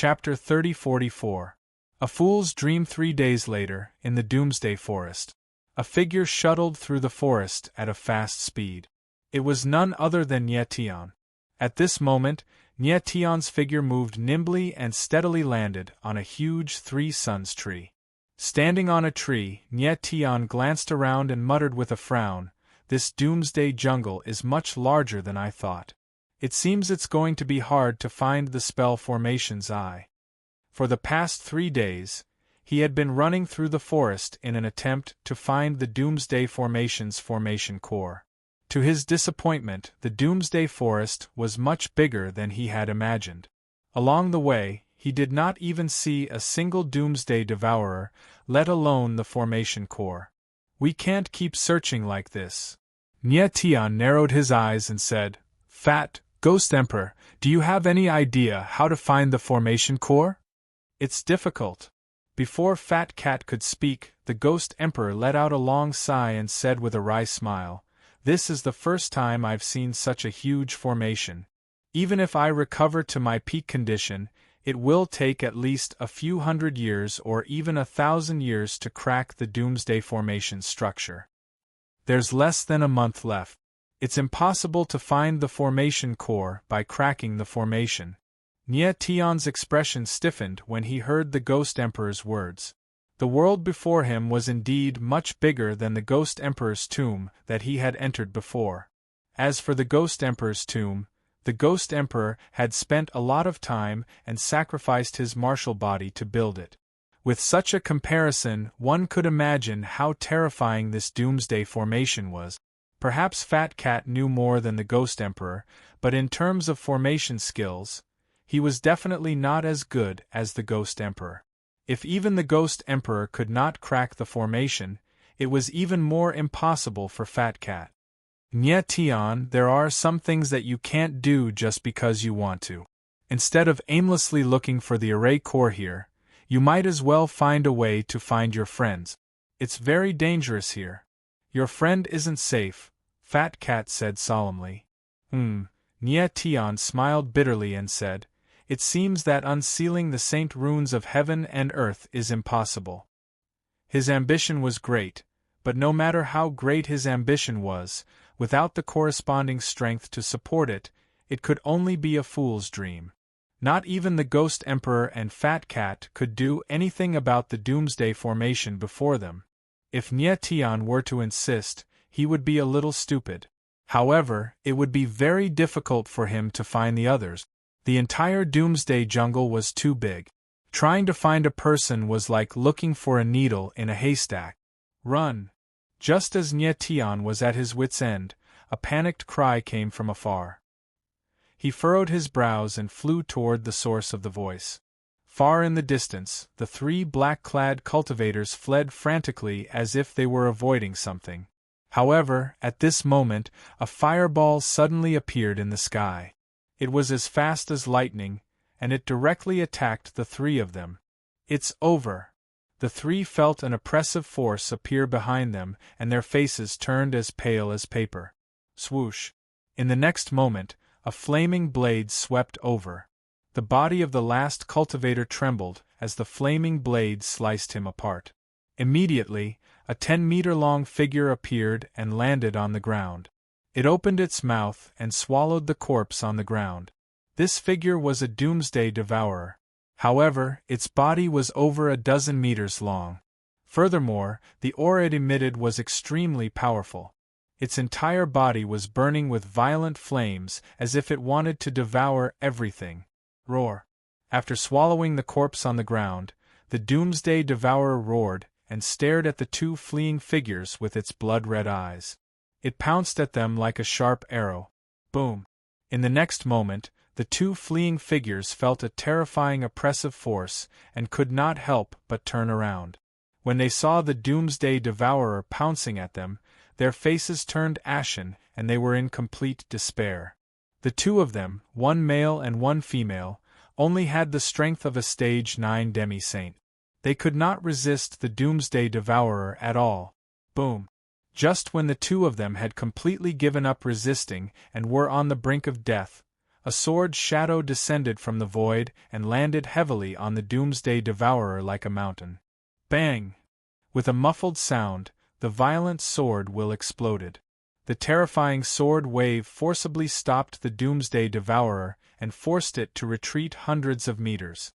Chapter 3044. A Fool's Dream. 3 days later, in the Doomsday Forest. A figure shuttled through the forest at a fast speed. It was none other than Nye. At this moment, Nye's figure moved nimbly and steadily landed on a huge Three Suns tree. Standing on a tree, Nye glanced around and muttered with a frown, "This doomsday jungle is much larger than I thought. It seems it's going to be hard to find the spell formation's eye." For the past 3 days, he had been running through the forest in an attempt to find the Doomsday Formation's formation core. To his disappointment, the Doomsday Forest was much bigger than he had imagined. Along the way, he did not even see a single Doomsday Devourer, let alone the formation core. "We can't keep searching like this." Nye narrowed his eyes and said, "Fat Ghost Emperor, do you have any idea how to find the formation core?" "It's difficult." Before Fat Cat could speak, the Ghost Emperor let out a long sigh and said with a wry smile, "This is the first time I've seen such a huge formation. Even if I recover to my peak condition, it will take at least a few hundred years or even 1,000 years to crack the Doomsday Formation structure. There's less than a month left. It's impossible to find the formation core by cracking the formation." Nye's expression stiffened when he heard the Ghost Emperor's words. The world before him was indeed much bigger than the Ghost Emperor's tomb that he had entered before. As for the Ghost Emperor's tomb, the Ghost Emperor had spent a lot of time and sacrificed his martial body to build it. With such a comparison, one could imagine how terrifying this Doomsday Formation was. Perhaps Fat Cat knew more than the Ghost Emperor, but in terms of formation skills, he was definitely not as good as the Ghost Emperor. If even the Ghost Emperor could not crack the formation, it was even more impossible for Fat Cat. "Nye, there are some things that you can't do just because you want to. Instead of aimlessly looking for the array core here, you might as well find a way to find your friends. It's very dangerous here. Your friend isn't safe," Fat Cat said solemnly. Nye smiled bitterly and said, "It seems that unsealing the Saint Runes of heaven and earth is impossible." His ambition was great, but no matter how great his ambition was, without the corresponding strength to support it, it could only be a fool's dream. Not even the Ghost Emperor and Fat Cat could do anything about the Doomsday Formation before them. If Nye were to insist, he would be a little stupid. However, it would be very difficult for him to find the others. The entire Doomsday Jungle was too big. Trying to find a person was like looking for a needle in a haystack. "Run!" Just as Nye was at his wit's end, a panicked cry came from afar. He furrowed his brows and flew toward the source of the voice. Far in the distance, the 3 black-clad cultivators fled frantically as if they were avoiding something. However, at this moment, a fireball suddenly appeared in the sky. It was as fast as lightning, and it directly attacked the 3 of them. "It's over." The 3 felt an oppressive force appear behind them, and their faces turned as pale as paper. Swoosh! In the next moment, a flaming blade swept over. The body of the last cultivator trembled as the flaming blade sliced him apart. Immediately, a 10-meter-long figure appeared and landed on the ground. It opened its mouth and swallowed the corpse on the ground. This figure was a Doomsday Devourer. However, its body was over a dozen meters long. Furthermore, the aura it emitted was extremely powerful. Its entire body was burning with violent flames as if it wanted to devour everything. Roar! After swallowing the corpse on the ground, the Doomsday Devourer roared and stared at the 2 fleeing figures with its blood-red eyes. It pounced at them like a sharp arrow. Boom! In the next moment, the 2 fleeing figures felt a terrifying oppressive force and could not help but turn around. When they saw the Doomsday Devourer pouncing at them, their faces turned ashen and they were in complete despair. The 2 of them, 1 male and 1 female, only had the strength of a stage 9 demi-saint. They could not resist the Doomsday Devourer at all. Boom! Just when the 2 of them had completely given up resisting and were on the brink of death, A sword shadow descended from the void and landed heavily on the Doomsday Devourer like a mountain. Bang! With a muffled sound, the violent sword will exploded. The terrifying sword wave forcibly stopped the Doomsday Devourer and forced it to retreat hundreds of meters.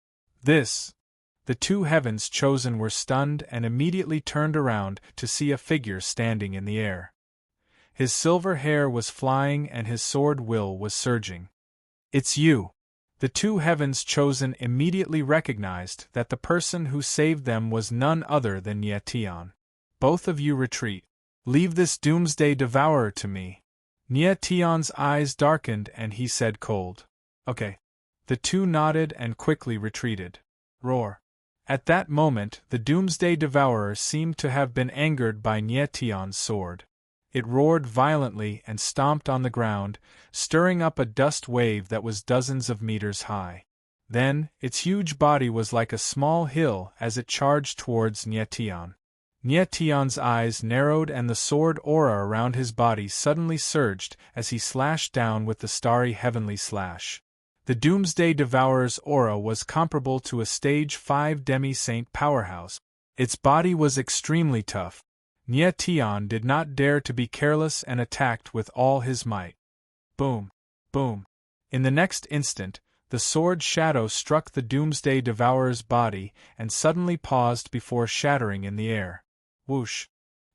The two heavens chosen were stunned and immediately turned around to see a figure standing in the air. His silver hair was flying and his sword will was surging. "It's you!" The two heavens chosen immediately recognized that the person who saved them was none other than Nietion. "Both of you retreat. Leave this Doomsday Devourer to me." Nietion's eyes darkened and he said cold, "Okay." The two nodded and quickly retreated. Roar. At that moment, the Doomsday Devourer seemed to have been angered by Nietion's sword. It roared violently and stomped on the ground, stirring up a dust wave that was dozens of meters high. Then, its huge body was like a small hill as it charged towards Nietion. Nietion's eyes narrowed and the sword aura around his body suddenly surged as he slashed down with the starry heavenly slash. The Doomsday Devourer's aura was comparable to a Stage 5 demi-saint powerhouse. Its body was extremely tough. Nietion did not dare to be careless and attacked with all his might. Boom! Boom! In the next instant, the sword shadow struck the Doomsday Devourer's body and suddenly paused before shattering in the air. Whoosh!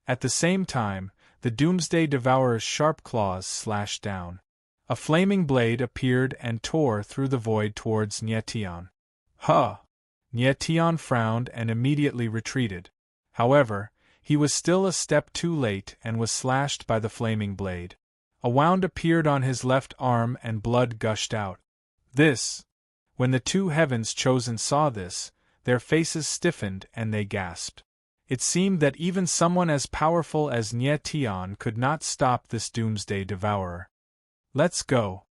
At the same time, the Doomsday Devourer's sharp claws slashed down. A flaming blade appeared and tore through the void towards Nietion. Huh! Nietion frowned and immediately retreated. However, he was still a step too late and was slashed by the flaming blade. A wound appeared on his left arm and blood gushed out. When the two heavens chosen saw this, their faces stiffened and they gasped. It seemed that even someone as powerful as Nietion could not stop this Doomsday Devourer. "Let's go."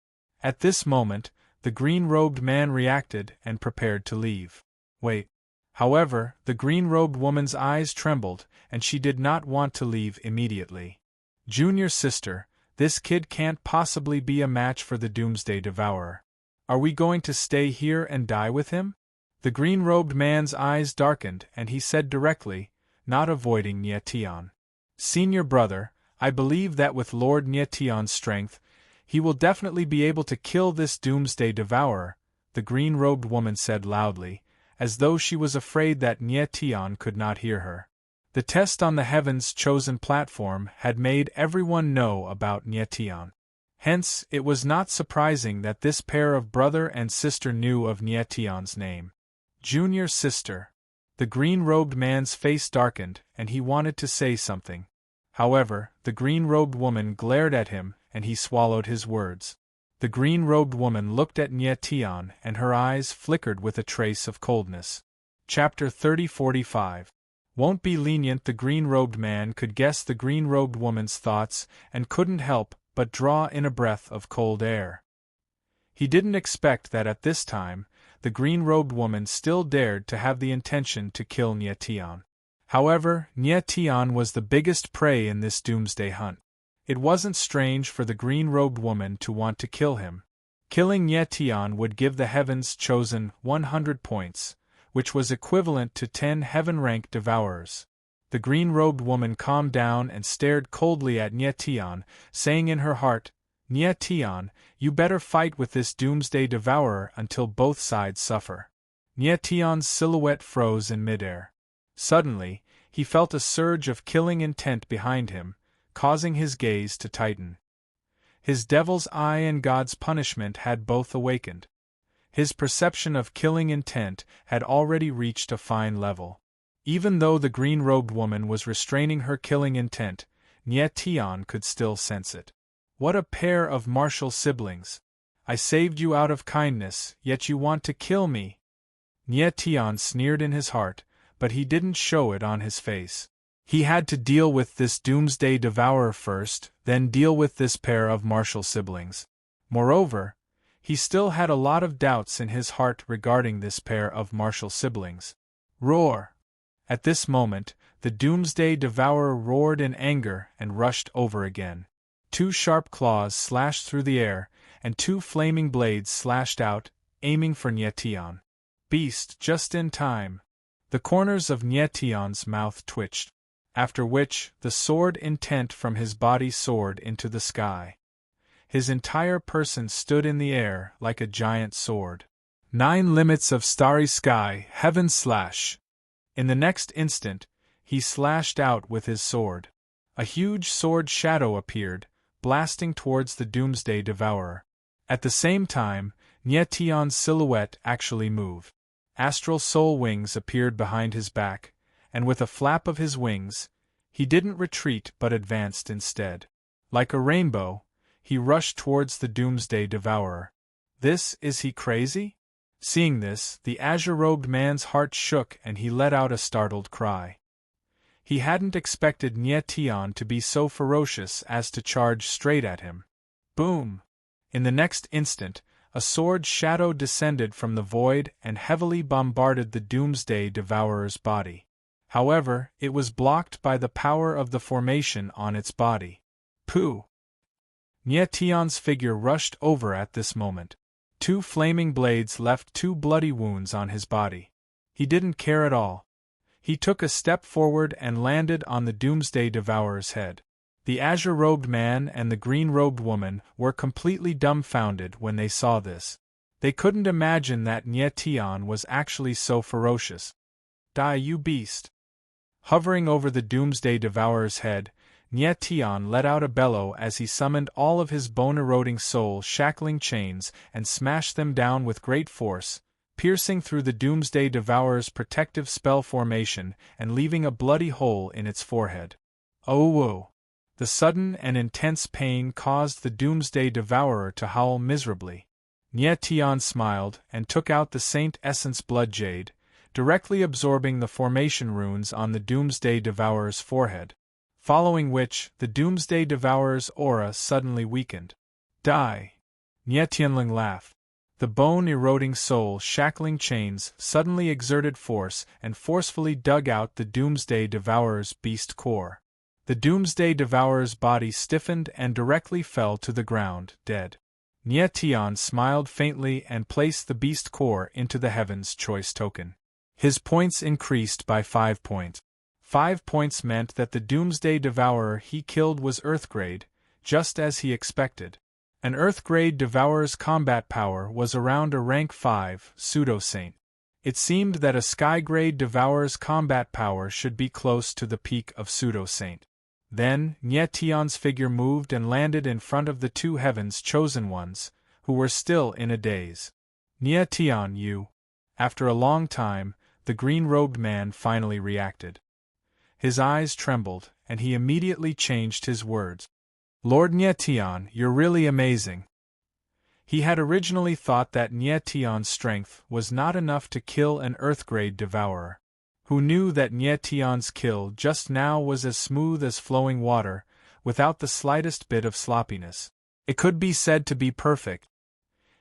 At this moment, the green-robed man reacted and prepared to leave. Wait. However, the green-robed woman's eyes trembled, and she did not want to leave immediately. "Junior sister, this kid can't possibly be a match for the Doomsday Devourer. Are we going to stay here and die with him?" The green-robed man's eyes darkened and he said directly, not avoiding Nietion. "Senior brother, I believe that with Lord Nietion's strength, he will definitely be able to kill this Doomsday Devourer," the green-robed woman said loudly, as though she was afraid that Nietion could not hear her. The test on the Heaven's Chosen platform had made everyone know about Nietion. Hence, it was not surprising that this pair of brother and sister knew of Nietion's name. "Junior sister." The green-robed man's face darkened, and he wanted to say something. However, the green-robed woman glared at him, and he swallowed his words. The green-robed woman looked at Nietion, and her eyes flickered with a trace of coldness. Chapter 30:45. Won't be lenient. The green-robed man could guess the green-robed woman's thoughts, and couldn't help but draw in a breath of cold air. He didn't expect that at this time, the green-robed woman still dared to have the intention to kill Nietion. However, Nietion was the biggest prey in this doomsday hunt. It wasn't strange for the green-robed woman to want to kill him. Killing Nietion would give the Heaven's Chosen 100 points, which was equivalent to 10 heaven-rank devourers. The green-robed woman calmed down and stared coldly at Nietion, saying in her heart, "Nietion, you better fight with this doomsday devourer until both sides suffer." Nietion's silhouette froze in midair. Suddenly, he felt a surge of killing intent behind him, causing his gaze to tighten. His devil's eye and God's punishment had both awakened. His perception of killing intent had already reached a fine level. Even though the green-robed woman was restraining her killing intent, Nietion could still sense it. What a pair of martial siblings! I saved you out of kindness, yet you want to kill me! Nietion sneered in his heart, but he didn't show it on his face. He had to deal with this doomsday devourer first, then deal with this pair of martial siblings. Moreover, he still had a lot of doubts in his heart regarding this pair of martial siblings. Roar! At this moment, the doomsday devourer roared in anger and rushed over again. Two sharp claws slashed through the air, and 2 flaming blades slashed out, aiming for Nyetian. Beast, just in time. The corners of Nyetian's mouth twitched, after which the sword intent from his body soared into the sky. His entire person stood in the air like a giant sword. 9 limits of starry sky, heaven slash. In the next instant, he slashed out with his sword. A huge sword shadow appeared, blasting towards the Doomsday Devourer. At the same time, Nyetian's silhouette actually moved. Astral soul wings appeared behind his back, and with a flap of his wings, he didn't retreat but advanced instead. Like a rainbow, he rushed towards the Doomsday Devourer. Is he crazy? Seeing this, the azure-robed man's heart shook and he let out a startled cry. He hadn't expected Nyetian to be so ferocious as to charge straight at him. Boom! In the next instant, a sword shadow descended from the void and heavily bombarded the Doomsday Devourer's body. However, it was blocked by the power of the formation on its body. Pooh! Nyetian's figure rushed over at this moment. 2 flaming blades left 2 bloody wounds on his body. He didn't care at all. He took a step forward and landed on the Doomsday Devourer's head. The azure-robed man and the green-robed woman were completely dumbfounded when they saw this. They couldn't imagine that Nyetian was actually so ferocious. Die, you beast! Hovering over the Doomsday Devourer's head, Nyetian let out a bellow as he summoned all of his bone-eroding soul-shackling chains and smashed them down with great force, piercing through the Doomsday Devourer's protective spell formation and leaving a bloody hole in its forehead. Oh whoa! The sudden and intense pain caused the Doomsday Devourer to howl miserably. Nyetian smiled and took out the Saint Essence Blood Jade, directly absorbing the formation runes on the Doomsday Devourer's forehead. Following which, the Doomsday Devourer's aura suddenly weakened. Die! Nyetianling laughed. The bone-eroding soul-shackling chains suddenly exerted force and forcefully dug out the Doomsday Devourer's beast core. The Doomsday Devourer's body stiffened and directly fell to the ground, dead. Nyetian smiled faintly and placed the beast core into the Heaven's Choice token. His points increased by 5 points. 5 points meant that the Doomsday Devourer he killed was Earth-grade, just as he expected. An Earth-grade Devourer's combat power was around a rank 5 pseudo-saint. It seemed that a Sky-grade Devourer's combat power should be close to the peak of pseudo-saint. Then, Nyetian's figure moved and landed in front of the 2 Heaven's Chosen Ones, who were still in a daze. Nyetian, you. After a long time, the green-robed man finally reacted. His eyes trembled, and he immediately changed his words. Lord Nyetian, you're really amazing. He had originally thought that Nyetian's strength was not enough to kill an Earth-grade Devourer. Who knew that Nyetian's kill just now was as smooth as flowing water, without the slightest bit of sloppiness. It could be said to be perfect.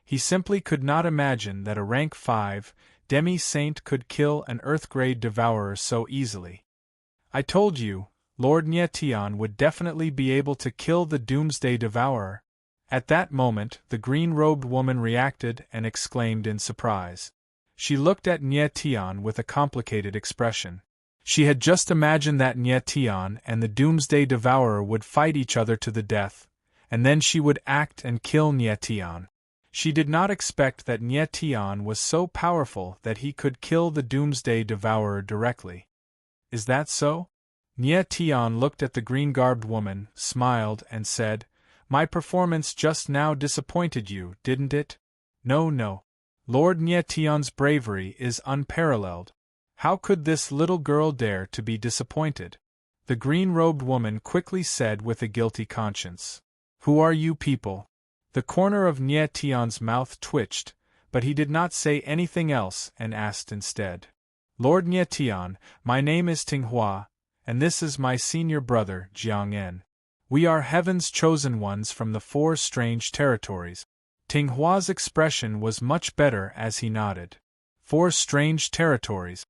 He simply could not imagine that a rank 5 demi-saint could kill an Earth-grade Devourer so easily. I told you, Lord Nyetian would definitely be able to kill the Doomsday Devourer. At that moment, the green-robed woman reacted and exclaimed in surprise. She looked at Nyetian with a complicated expression. She had just imagined that Nyetian and the Doomsday Devourer would fight each other to the death, and then she would act and kill Nyetian. She did not expect that Nyetian was so powerful that he could kill the Doomsday Devourer directly. Is that so? Nyetian looked at the green-garbed woman, smiled, and said, My performance just now disappointed you, didn't it? No. Lord Nyetian's bravery is unparalleled. How could this little girl dare to be disappointed? The green-robed woman quickly said with a guilty conscience. Who are you people? The corner of Nyetian's mouth twitched, but he did not say anything else and asked instead. Lord Nyetian, my name is Tinghua, and this is my senior brother, Jiang-en. We are Heaven's Chosen Ones from the 4 strange territories. Tinghua's expression was much better as he nodded. 4 strange territories.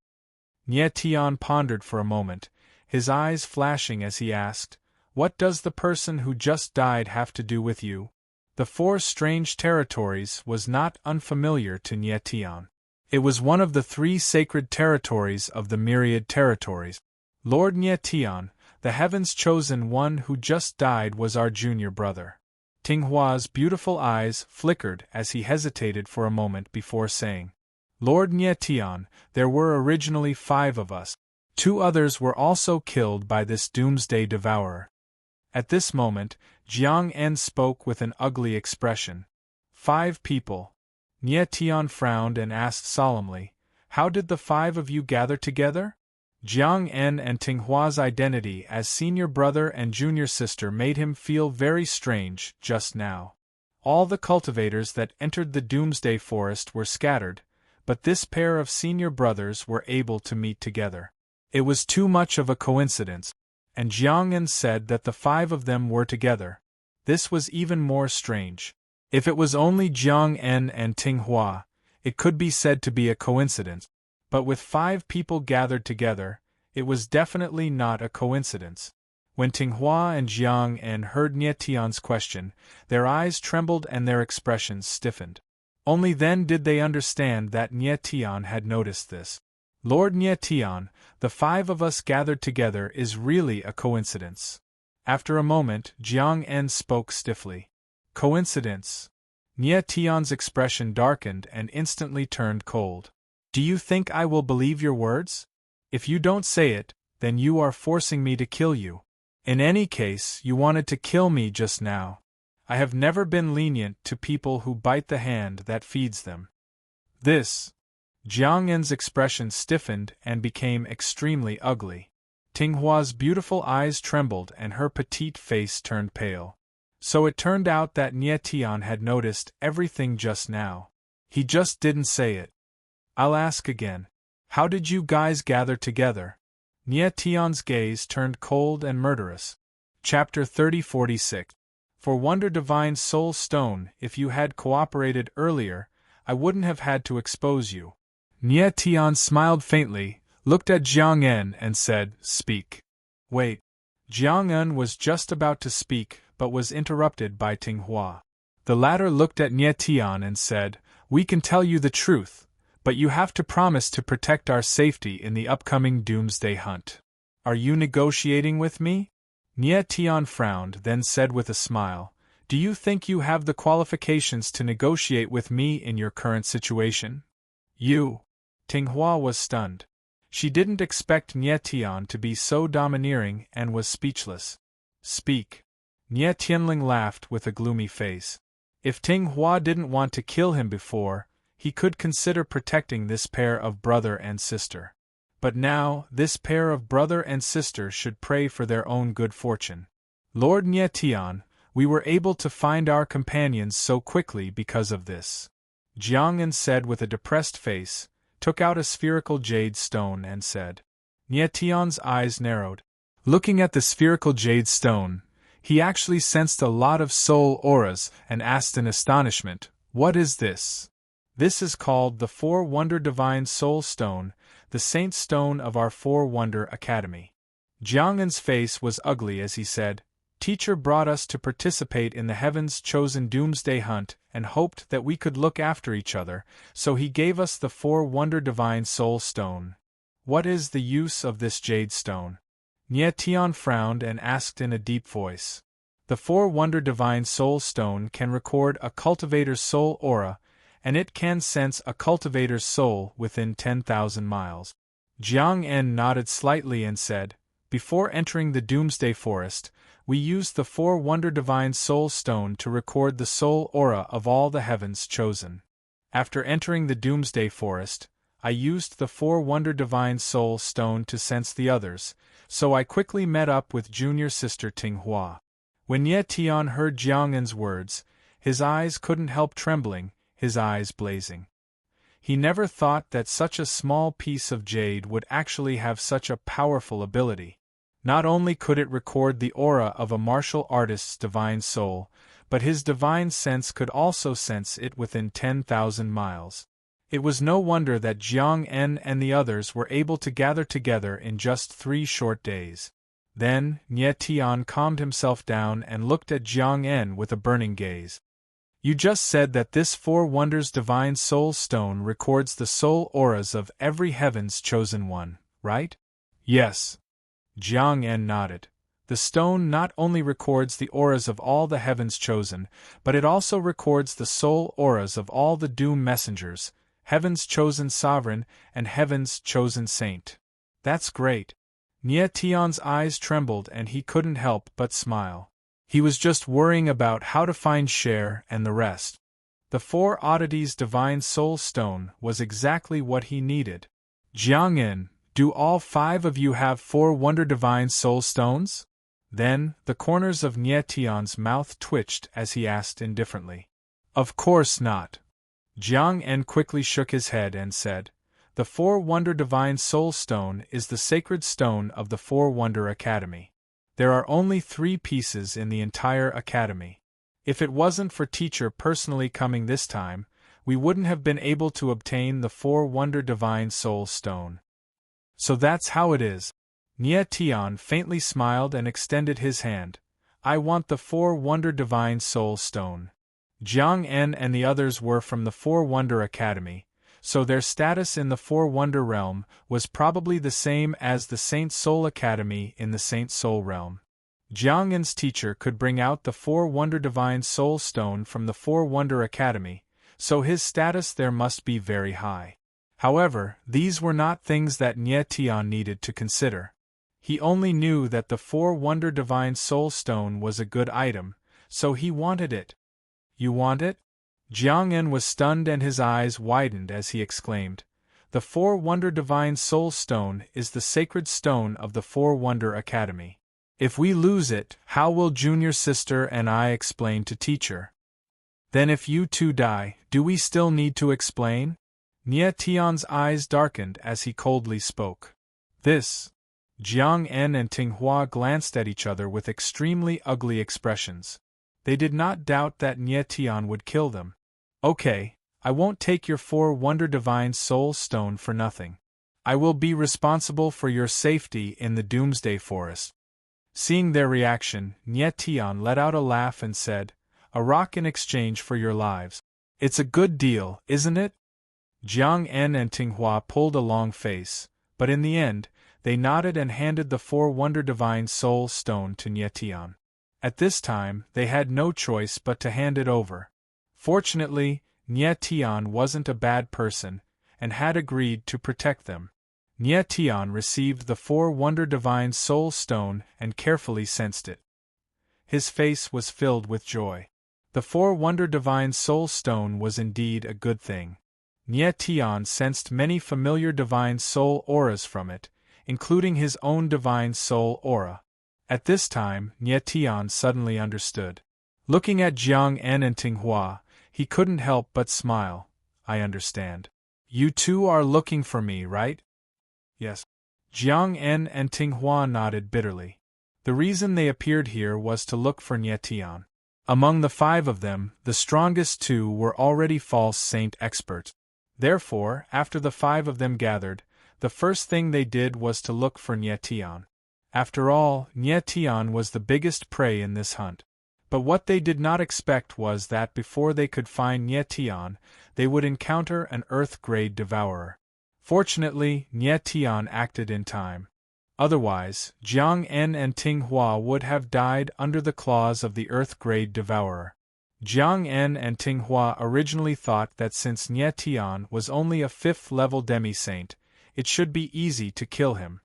Nyetian pondered for a moment, his eyes flashing as he asked, What does the person who just died have to do with you? The four strange territories was not unfamiliar to Nie Tian. It was one of the three sacred territories of the myriad territories. Lord Nie Tian, the heaven's chosen one who just died, was our junior brother. Ting Hua's beautiful eyes flickered as he hesitated for a moment before saying, Lord Nie Tian, there were originally 5 of us. 2 others were also killed by this doomsday devourer. At this moment, Jiang En spoke with an ugly expression. 5 people. Nie Tian frowned and asked solemnly, How did the 5 of you gather together? Jiang En and Ting Hua's identity as senior brother and junior sister made him feel very strange just now. All the cultivators that entered the Doomsday Forest were scattered, but this pair of senior brothers were able to meet together. It was too much of a coincidence, and Jiang En said that the 5 of them were together. This was even more strange. If it was only Jiang En and Ting Hua, it could be said to be a coincidence. But with 5 people gathered together, it was definitely not a coincidence. When Ting Hua and Jiang En heard Nie Tian's question, their eyes trembled and their expressions stiffened. Only then did they understand that Nie Tian had noticed this. Lord Nie Tian, the 5 of us gathered together is really a coincidence. After a moment, Jiang En spoke stiffly. Coincidence? Nie Tian's expression darkened and instantly turned cold. Do you think I will believe your words? If you don't say it, then you are forcing me to kill you. In any case, you wanted to kill me just now. I have never been lenient to people who bite the hand that feeds them. This. Jiang En's expression stiffened and became extremely ugly. Ting Hua's beautiful eyes trembled and her petite face turned pale. So it turned out that Nie Tian had noticed everything just now. He just didn't say it. I'll ask again. How did you guys gather together? Nie Tian's gaze turned cold and murderous. Chapter 30-46. For Wonder Divine Soul Stone, if you had cooperated earlier, I wouldn't have had to expose you. Nie Tian smiled faintly, looked at Jiang En and said, Speak. Wait. Jiang En was just about to speak, but was interrupted by Ting Hua. The latter looked at Nie Tian and said, We can tell you the truth, but you have to promise to protect our safety in the upcoming Doomsday Hunt. Are you negotiating with me? Nie Tian frowned, then said with a smile, Do you think you have the qualifications to negotiate with me in your current situation? You. Ting Hua was stunned. She didn't expect Nie Tian to be so domineering and was speechless. Speak. Nie Tianling laughed with a gloomy face. If Ting Hua didn't want to kill him before, he could consider protecting this pair of brother and sister. But now, this pair of brother and sister should pray for their own good fortune. Lord Nie Tian, we were able to find our companions so quickly because of this. Jiang En said with a depressed face, took out a spherical jade stone and said. Nie Tian's eyes narrowed. Looking at the spherical jade stone, he actually sensed a lot of soul auras and asked in astonishment, What is this? This is called the 4 Wonder Divine Soul Stone, the Saint Stone of our 4 Wonder Academy. Jiang En's face was ugly as he said, Teacher brought us to participate in the Heaven's Chosen Doomsday Hunt and hoped that we could look after each other, so he gave us the 4 Wonder Divine Soul Stone. What is the use of this jade stone? Nie Tian frowned and asked in a deep voice. The 4 Wonder Divine Soul Stone can record a cultivator's soul aura, and it can sense a cultivator's soul within 10,000 miles. Jiang En nodded slightly and said, Before entering the Doomsday Forest, we used the 4 Wonder Divine Soul Stone to record the soul aura of all the Heavens Chosen. After entering the Doomsday Forest, I used the 4 Wonder Divine Soul Stone to sense the others, so I quickly met up with junior sister Ting Hua. When Nie Tian heard Jiang En's words, his eyes couldn't help trembling, his eyes blazing. He never thought that such a small piece of jade would actually have such a powerful ability. Not only could it record the aura of a martial artist's divine soul, but his divine sense could also sense it within 10,000 miles. It was no wonder that Jiang En and the others were able to gather together in just 3 short days. Then, Nie Tian calmed himself down and looked at Jiang En with a burning gaze. You just said that this Four Wonders Divine Soul Stone records the soul auras of every heaven's chosen one, right? Yes. Jiang En nodded. The stone not only records the auras of all the heavens chosen, but it also records the soul auras of all the doom messengers, heaven's chosen sovereign, and heaven's chosen saint. That's great. Nie Tian's eyes trembled and he couldn't help but smile. He was just worrying about how to find Cher and the rest. The Four Oddities Divine Soul Stone was exactly what he needed. Jiang En, do all 5 of you have 4 Wonder Divine Soul Stones? Then, the corners of Nie Tian's mouth twitched as he asked indifferently. Of course not. Jiang En quickly shook his head and said, the 4 Wonder Divine Soul Stone is the sacred stone of the 4 Wonder Academy. There are only 3 pieces in the entire academy. If it wasn't for teacher personally coming this time, we wouldn't have been able to obtain the 4 Wonder Divine Soul Stone. So that's how it is. Nie Tian faintly smiled and extended his hand. I want the 4 Wonder Divine Soul Stone. Jiang En and the others were from the 4 Wonder Academy, so their status in the 4 Wonder Realm was probably the same as the Saint Soul Academy in the Saint Soul Realm. Jiang En's teacher could bring out the 4 Wonder Divine Soul Stone from the 4 Wonder Academy, so his status there must be very high. However, these were not things that Nie Tian needed to consider. He only knew that the 4 Wonder Divine Soul Stone was a good item, so he wanted it. You want it? Jiang En was stunned and his eyes widened as he exclaimed, the 4 Wonder Divine Soul Stone is the sacred stone of the 4 Wonder Academy. If we lose it, how will junior sister and I explain to teacher? Then if you two die, do we still need to explain? Nie Tian's eyes darkened as he coldly spoke. This. Jiang En and Ting Hua glanced at each other with extremely ugly expressions. They did not doubt that Nie Tian would kill them. Okay, I won't take your 4 Wonder Divine Soul Stone for nothing. I will be responsible for your safety in the Doomsday Forest. Seeing their reaction, Nie Tian let out a laugh and said, a rock in exchange for your lives. It's a good deal, isn't it? Jiang En and Ting Hua pulled a long face, but in the end, they nodded and handed the 4 Wonder Divine Soul Stone to Nie Tian. At this time, they had no choice but to hand it over. Fortunately, Nie Tian wasn't a bad person, and had agreed to protect them. Nie Tian received the 4 Wonder Divine Soul Stone and carefully sensed it. His face was filled with joy. The 4 Wonder Divine Soul Stone was indeed a good thing. Nie Tian sensed many familiar Divine Soul auras from it, including his own Divine Soul aura. At this time, Nie Tian suddenly understood. Looking at Jiang En and Ting Hua, he couldn't help but smile. I understand. You two are looking for me, right? Yes. Jiang En and Ting Hua nodded bitterly. The reason they appeared here was to look for Nie Tian. Among the 5 of them, the strongest 2 were already false saint experts. Therefore, after the 5 of them gathered, the first thing they did was to look for Nie Tian. After all, Nie Tian was the biggest prey in this hunt. But what they did not expect was that before they could find Nie Tian, they would encounter an Earth-grade devourer. Fortunately, Nie Tian acted in time. Otherwise, Jiang En and Ting Hua would have died under the claws of the Earth-grade devourer. Jiang En and Ting Hua originally thought that since Nie Tian was only a 5th-level demi-saint, it should be easy to kill him.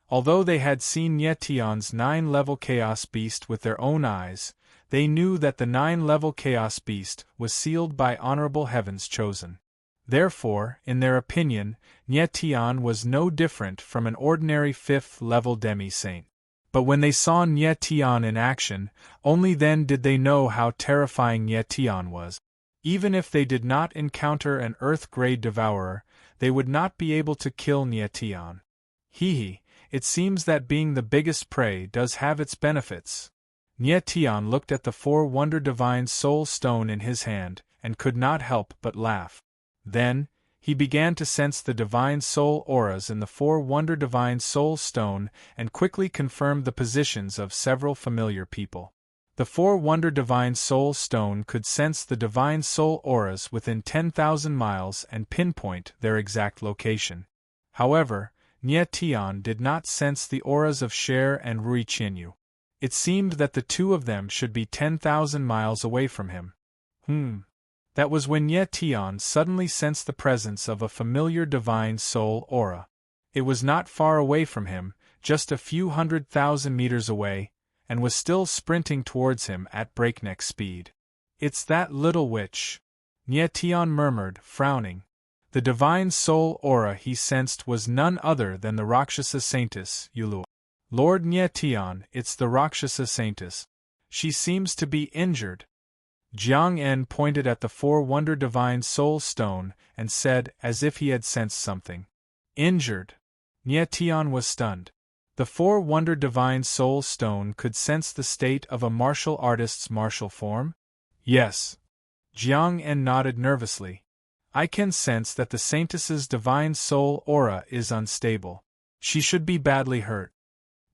Although they had seen Nie Tian's 9-level Chaos Beast with their own eyes, they knew that the 9-level Chaos Beast was sealed by Honorable Heaven's Chosen. Therefore, in their opinion, Nie Tian was no different from an ordinary 5th-level demi-saint. But when they saw Nie Tian in action, only then did they know how terrifying Nie Tian was. Even if they did not encounter an Earth-grade devourer, they would not be able to kill Nie Tian. It seems that being the biggest prey does have its benefits. Nie Tian looked at the 4 Wonder Divine Soul Stone in his hand, and could not help but laugh. Then, he began to sense the Divine Soul auras in the 4 Wonder Divine Soul Stone and quickly confirmed the positions of several familiar people. The four-wonder Divine Soul Stone could sense the Divine Soul auras within 10,000 miles and pinpoint their exact location. However, Nye Tian did not sense the auras of Cher and Rui Qianyu. It seemed that the two of them should be 10,000 miles away from him. That was when Nye Tian suddenly sensed the presence of a familiar Divine Soul aura. It was not far away from him, just a few 100,000 meters away, and was still sprinting towards him at breakneck speed. "It's that little witch," Nye Tian murmured, frowning. The Divine Soul aura he sensed was none other than the Rakshasa Saintess, Yulua. "Lord Nye Tian, it's the Rakshasa Saintess. She seems to be injured." Jiang En pointed at the four-wonder Divine Soul Stone and said, as if he had sensed something. "Injured?" Nye Tian was stunned. The four-wonder Divine Soul Stone could sense the state of a martial artist's martial form? "Yes." Jiang En nodded nervously. "I can sense that the Saintess's Divine Soul aura is unstable. She should be badly hurt."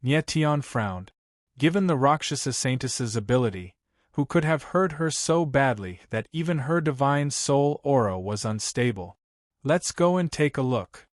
Nye Tian frowned. Given the Rakshasa Saintess's ability, who could have hurt her so badly that even her Divine Soul aura was unstable? "Let's go and take a look."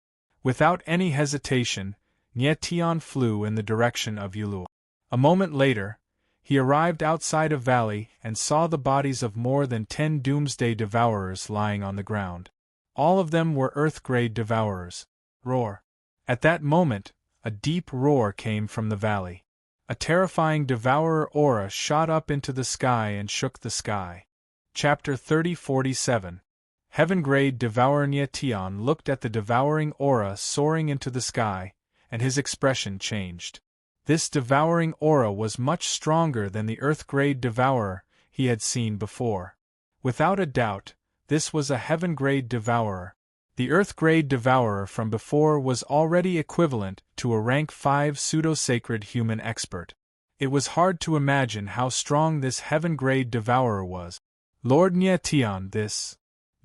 Without any hesitation, Nye Tian flew in the direction of Yulua. A moment later, he arrived outside a valley and saw the bodies of more than 10 doomsday devourers lying on the ground. All of them were earth-grade devourers. Roar. At that moment, a deep roar came from the valley. A terrifying devourer aura shot up into the sky and shook the sky. Chapter 3047. Heaven-grade devourer Nye Tian looked at the devouring aura soaring into the sky, and his expression changed. This devouring aura was much stronger than the earth-grade devourer he had seen before. Without a doubt, this was a heaven-grade devourer. The earth-grade devourer from before was already equivalent to a rank 5 pseudo-sacred human expert. It was hard to imagine how strong this heaven-grade devourer was. "Lord Nye Tian, this..."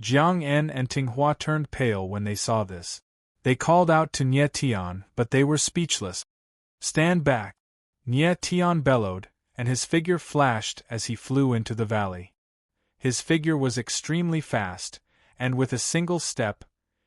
Jiang En and Tinghua turned pale when they saw this. They called out to Nye Tian, but they were speechless. "Stand back!" Nye Tian bellowed, and his figure flashed as he flew into the valley. His figure was extremely fast, and with a single step,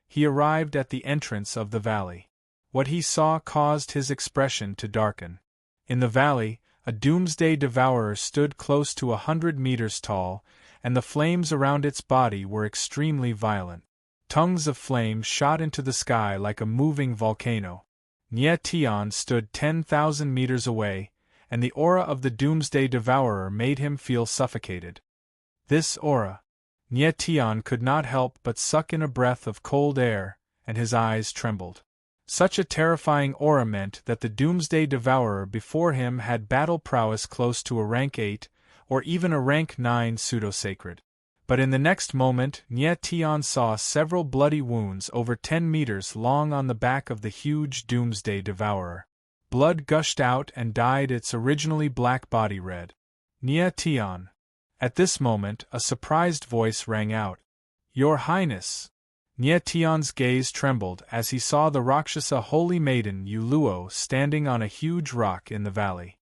he arrived at the entrance of the valley. What he saw caused his expression to darken. In the valley, a doomsday devourer stood close to 100 meters tall, and the flames around its body were extremely violent. Tongues of flame shot into the sky like a moving volcano. Nye Tian stood 10,000 meters away, and the aura of the doomsday devourer made him feel suffocated. This aura. Nye Tian could not help but suck in a breath of cold air, and his eyes trembled. Such a terrifying aura meant that the doomsday devourer before him had battle prowess close to a rank 8, or even a rank 9 pseudo-sacred. But in the next moment, Nye Tian saw several bloody wounds over 10 meters long on the back of the huge doomsday devourer. Blood gushed out and dyed its originally black body red. "Nye Tian." At this moment, a surprised voice rang out. "Your Highness." Nye Tian's gaze trembled as he saw the Rakshasa holy maiden Yuluo standing on a huge rock in the valley.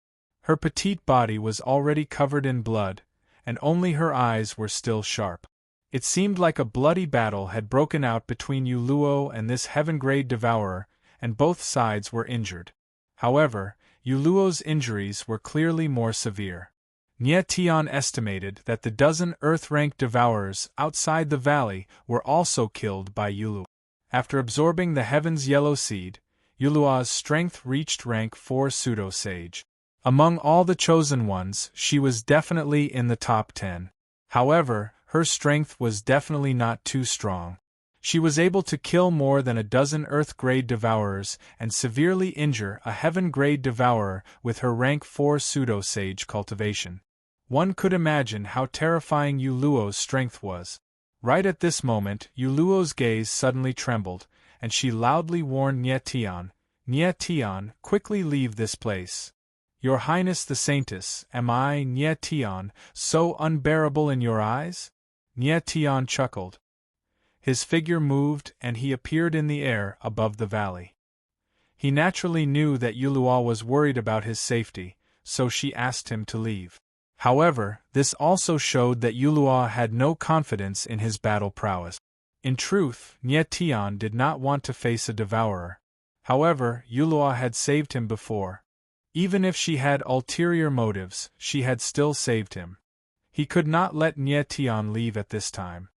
Her petite body was already covered in blood, and only her eyes were still sharp. It seemed like a bloody battle had broken out between Yuluo and this heaven-grade devourer, and both sides were injured. However, Yuluo's injuries were clearly more severe. Nye Tian estimated that the dozen Earth-rank devourers outside the valley were also killed by Yuluo. After absorbing the Heaven's Yellow Seed, Yuluo's strength reached rank 4 pseudo-sage. Among all the chosen ones, she was definitely in the top 10. However, her strength was definitely not too strong. She was able to kill more than a dozen Earth-grade devourers and severely injure a Heaven-grade devourer with her rank 4 pseudo-sage cultivation. One could imagine how terrifying Yuluo's strength was. Right at this moment, Yuluo's gaze suddenly trembled, and she loudly warned Nye Tian, "Nye Tian, quickly leave this place." "Your Highness the Saintess, am I, Nye Tian, so unbearable in your eyes?" Nye Tian chuckled. His figure moved and he appeared in the air above the valley. He naturally knew that Yuluo was worried about his safety, so she asked him to leave. However, this also showed that Yulua had no confidence in his battle prowess. In truth, Nye Tian did not want to face a devourer. However, Yulua had saved him before. Even if she had ulterior motives, she had still saved him. He could not let Nye Tian leave at this time.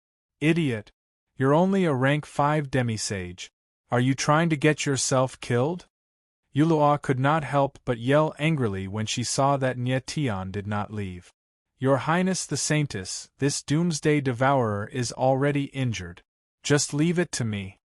Idiot! You're only a rank 5 demisage. Are you trying to get yourself killed? Yulua could not help but yell angrily when she saw that Nye Tian did not leave. Your Highness the Saintess, this doomsday devourer is already injured. Just leave it to me.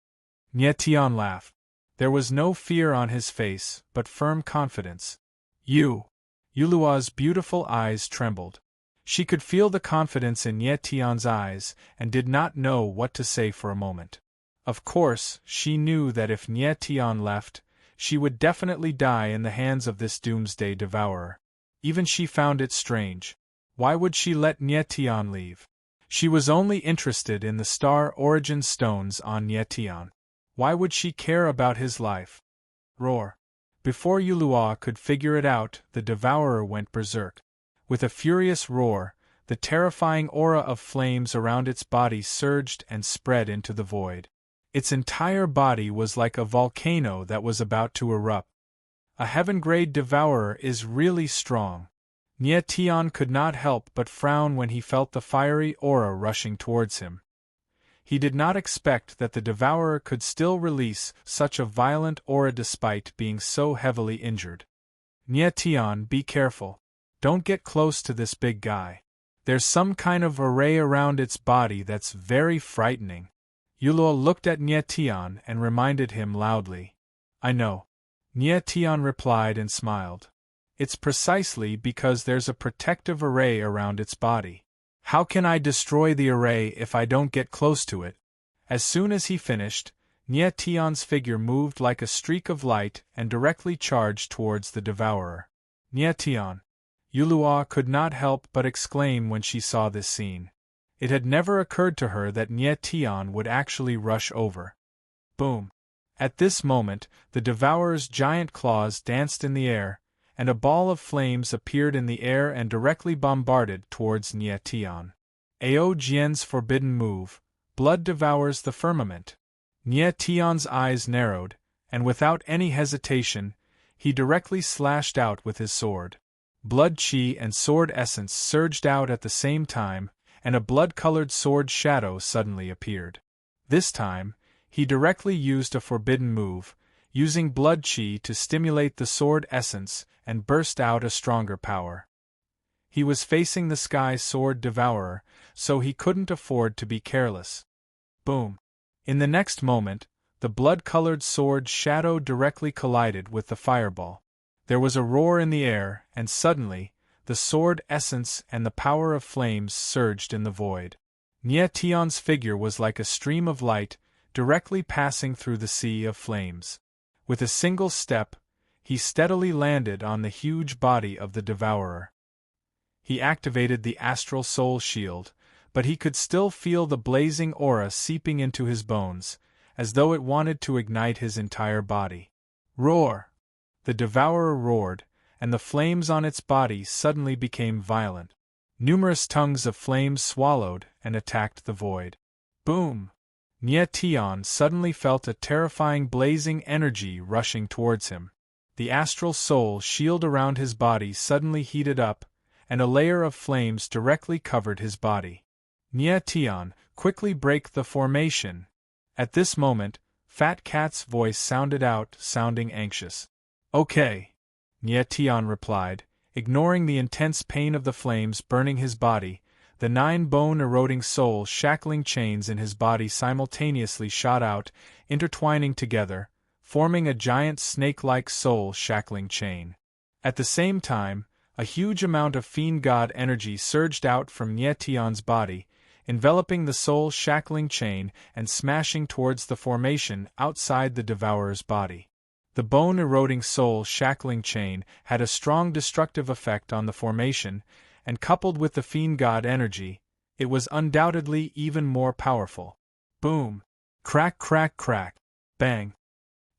Nye Tian laughed. There was no fear on his face, but firm confidence. Yulua's beautiful eyes trembled. She could feel the confidence in Nye Tian's eyes, and did not know what to say for a moment. Of course, she knew that if Nye Tian left, she would definitely die in the hands of this doomsday devourer. Even she found it strange. Why would she let Nye Tian leave? She was only interested in the star origin stones on Nye Tian. Why would she care about his life? Roar! Before Yulua could figure it out, the devourer went berserk. With a furious roar, the terrifying aura of flames around its body surged and spread into the void. Its entire body was like a volcano that was about to erupt. A heaven-grade devourer is really strong. Nye Tian could not help but frown when he felt the fiery aura rushing towards him. He did not expect that the devourer could still release such a violent aura despite being so heavily injured. Nye Tian, be careful. Don't get close to this big guy. There's some kind of array around its body that's very frightening. Yulua looked at Nye Tian and reminded him loudly. I know. Nye Tian replied and smiled. It's precisely because there's a protective array around its body. How can I destroy the array if I don't get close to it? As soon as he finished, Nye Tian's figure moved like a streak of light and directly charged towards the devourer. Nye Tian! Yulua could not help but exclaim when she saw this scene. It had never occurred to her that Nye Tian would actually rush over. Boom! At this moment, the devourer's giant claws danced in the air, and a ball of flames appeared in the air and directly bombarded towards Nye Tian. Ao Jian's forbidden move, blood devours the firmament. Nye Tian's eyes narrowed, and without any hesitation, he directly slashed out with his sword. Blood chi and sword essence surged out at the same time, and a blood-colored sword shadow suddenly appeared. This time, he directly used a forbidden move, using blood chi to stimulate the sword essence and burst out a stronger power. He was facing the sky sword devourer, so he couldn't afford to be careless. Boom! In the next moment, the blood-colored sword shadow directly collided with the fireball. There was a roar in the air, and suddenly, the sword essence and the power of flames surged in the void. Nye Tian's figure was like a stream of light, directly passing through the sea of flames. With a single step, he steadily landed on the huge body of the devourer. He activated the astral soul shield, but he could still feel the blazing aura seeping into his bones, as though it wanted to ignite his entire body. Roar! The devourer roared, and the flames on its body suddenly became violent. Numerous tongues of flames swallowed and attacked the void. Boom! Nye Tian suddenly felt a terrifying blazing energy rushing towards him. The astral soul shield around his body suddenly heated up, and a layer of flames directly covered his body. Nye Tian, quickly break the formation. At this moment, Fat Cat's voice sounded out, sounding anxious. Okay. Nye Tian replied, ignoring the intense pain of the flames burning his body. The 9 bone-eroding soul shackling chains in his body simultaneously shot out, intertwining together, forming a giant snake-like soul shackling chain. At the same time, a huge amount of fiend god energy surged out from Nye Tian's body, enveloping the soul shackling chain and smashing towards the formation outside the devourer's body. The bone-eroding soul shackling chain had a strong destructive effect on the formation, and coupled with the fiend god energy, it was undoubtedly even more powerful. Boom! Crack, crack, crack! Bang!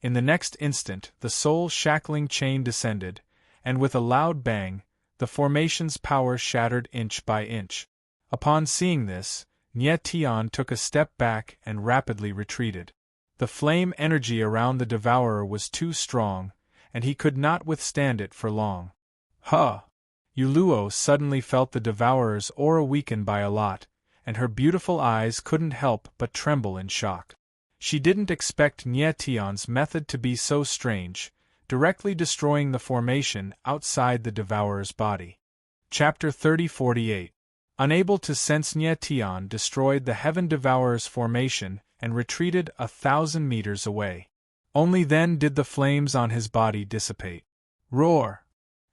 In the next instant, the soul shackling chain descended, and with a loud bang, The formation's power shattered inch by inch. Upon seeing this, Nye Tian took a step back and rapidly retreated. The flame energy around the devourer was too strong, and he could not withstand it for long. Huh! Yuluo suddenly felt the devourer's aura weaken by a lot, and her beautiful eyes couldn't help but tremble in shock. She didn't expect Nye Tian's method to be so strange, directly destroying the formation outside the devourer's body. Chapter 30-48. Unable to sense, Nye Tian destroyed the heaven devourer's formation and retreated 1,000 meters away. Only then did the flames on his body dissipate. Roar!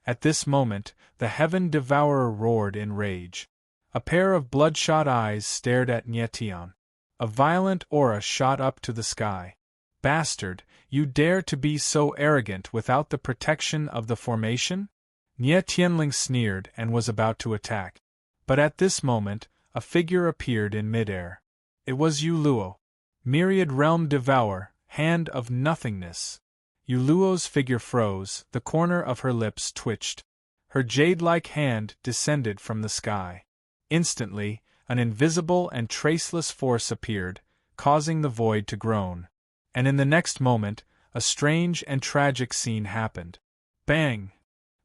At this moment, the heaven devourer roared in rage. A pair of bloodshot eyes stared at Nye Tian. A violent aura shot up to the sky. Bastard, you dare to be so arrogant without the protection of the formation? Nye Tianling sneered and was about to attack. But at this moment, a figure appeared in midair. It was Yuluo. Myriad Realm Devourer, Hand of Nothingness. Yuluo's figure froze, the corner of her lips twitched. Her jade-like hand descended from the sky. Instantly, an invisible and traceless force appeared, causing the void to groan. And in the next moment, a strange and tragic scene happened. Bang!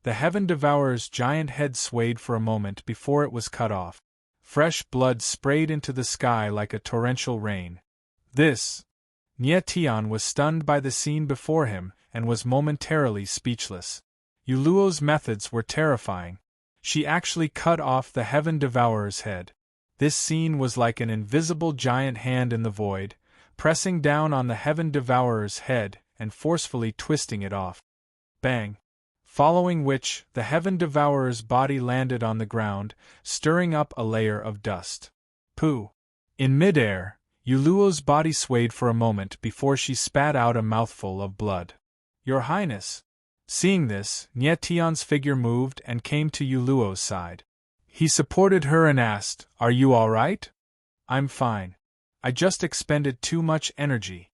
The heaven devourer's giant head swayed for a moment before it was cut off. Fresh blood sprayed into the sky like a torrential rain. This! Nye Tian was stunned by the scene before him and was momentarily speechless. Yuluo's methods were terrifying. She actually cut off the heaven devourer's head. This scene was like an invisible giant hand in the void, pressing down on the heaven devourer's head and forcefully twisting it off. Bang! Following which, the heaven devourer's body landed on the ground, stirring up a layer of dust. Pooh! In midair, Yuluo's body swayed for a moment before she spat out a mouthful of blood. Your Highness! Seeing this, Nye Tian's figure moved and came to Yuluo's side. He supported her and asked, Are you all right? I'm fine. I just expended too much energy.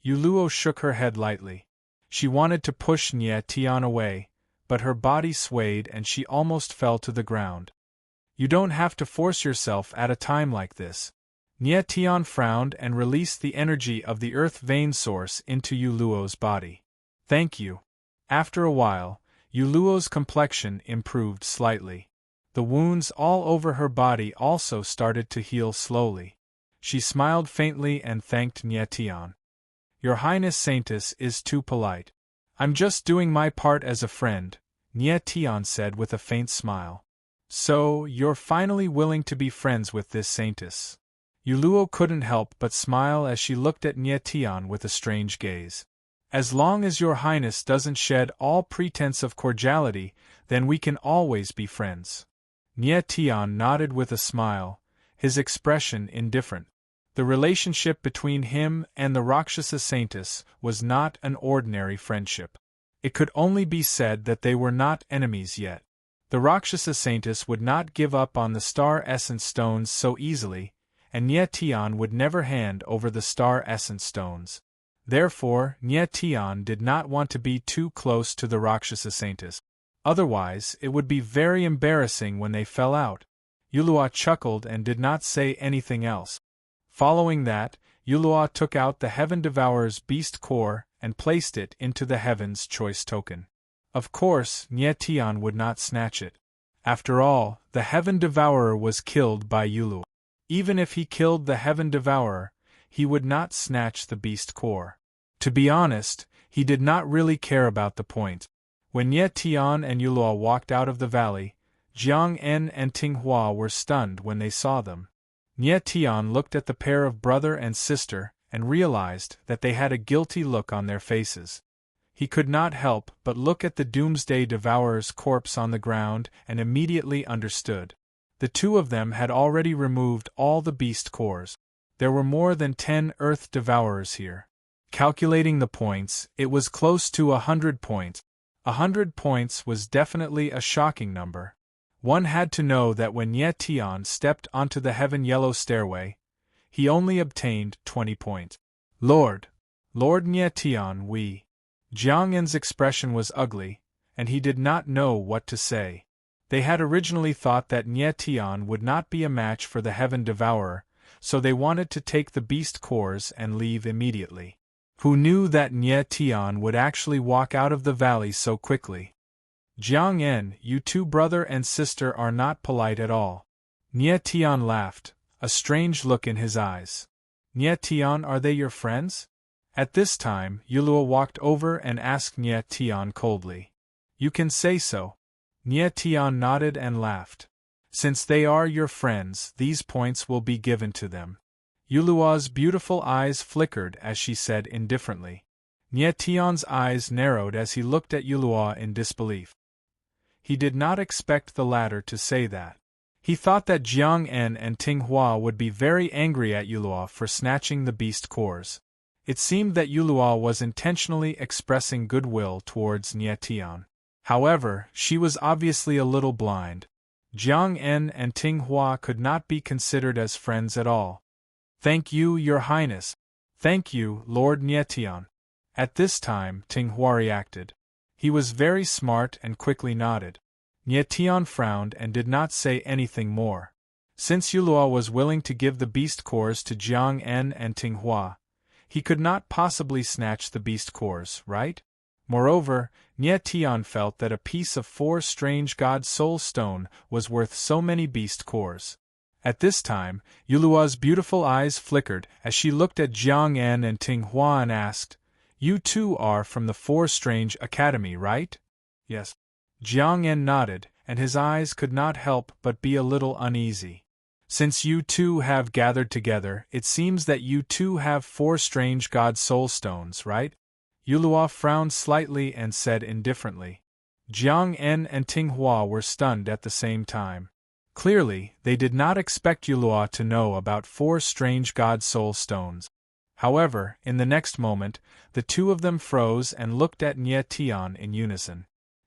Yuluo shook her head lightly. She wanted to push Nye Tian away, but her body swayed and she almost fell to the ground. You don't have to force yourself at a time like this. Nye Tian frowned and released the energy of the earth vein source into Yuluo's body. Thank you. After a while, Yuluo's complexion improved slightly. The wounds all over her body also started to heal slowly. She smiled faintly and thanked Nye Tian. Your Highness Saintess is too polite. I'm just doing my part as a friend, Nye Tian said with a faint smile. So, you're finally willing to be friends with this Saintess. Yuluo couldn't help but smile as she looked at Nye Tian with a strange gaze. As long as your Highness doesn't shed all pretense of cordiality, then we can always be friends. Nye Tian nodded with a smile, his expression indifferent. The relationship between him and the Rakshasa Saintess was not an ordinary friendship. It could only be said that they were not enemies yet. The Rakshasa Saintess would not give up on the Star Essence Stones so easily, and Nye Tian would never hand over the Star Essence Stones. Therefore, Nye Tian did not want to be too close to the Rakshasa Saintess. Otherwise, it would be very embarrassing when they fell out. Yuluo chuckled and did not say anything else. Following that, Yuluo took out the Heaven Devourer's beast core and placed it into the Heaven's choice token. Of course, Nye Tian would not snatch it. After all, the Heaven Devourer was killed by Yuluo. Even if he killed the Heaven Devourer, he would not snatch the beast core. To be honest, he did not really care about the point. When Nye Tian and Yuluo walked out of the valley, Jiang En and Ting Hua were stunned when they saw them. Nye Tian looked at the pair of brother and sister and realized that they had a guilty look on their faces. He could not help but look at the Doomsday Devourer's corpse on the ground and immediately understood. The two of them had already removed all the beast cores. There were more than 10 Earth Devourers here. Calculating the points, it was close to 100 points. 100 points was definitely a shocking number. One had to know that when Nye Tian stepped onto the Heaven Yellow Stairway, he only obtained 20 points. Lord Nye Tian, we. Jiang En's expression was ugly, and he did not know what to say. They had originally thought that Nye Tian would not be a match for the Heaven Devourer, so they wanted to take the beast cores and leave immediately. Who knew that Nye Tian would actually walk out of the valley so quickly? Jiang En, you two brother and sister are not polite at all. Nye Tian laughed, a strange look in his eyes. Nye Tian, are they your friends? At this time, Yulua walked over and asked Nye Tian coldly. You can say so. Nye Tian nodded and laughed. Since they are your friends, these points will be given to them. Yulua's beautiful eyes flickered as she said indifferently. Nye Tian's eyes narrowed as he looked at Yulua in disbelief. He did not expect the latter to say that. He thought that Jiang En and Ting Hua would be very angry at Yulua for snatching the beast cores. It seemed that Yulua was intentionally expressing goodwill towards Nye Tian. However, she was obviously a little blind. Jiang En and Ting Hua could not be considered as friends at all. Thank you, Your Highness. Thank you, Lord Nye Tian. At this time, Ting Hua reacted. He was very smart and quickly nodded. Nye Tian frowned and did not say anything more. Since Yulua was willing to give the beast cores to Jiang En and Ting Hua, he could not possibly snatch the beast cores, right? Moreover, Nye Tian felt that a piece of 4 strange god soul stone was worth so many beast cores. At this time, Yulua's beautiful eyes flickered as she looked at Jiang En and Ting Hua and asked, You two are from the 4 Strange Academy, right? Yes. Jiang En nodded, and his eyes could not help but be a little uneasy. Since you two have gathered together, it seems that you two have 4 strange god soul stones, right? Yulua frowned slightly and said indifferently. Jiang En and Ting Hua were stunned at the same time. Clearly, they did not expect Yulua to know about 4 strange god soul stones. However, in the next moment, the two of them froze and looked at Nye Tian in unison.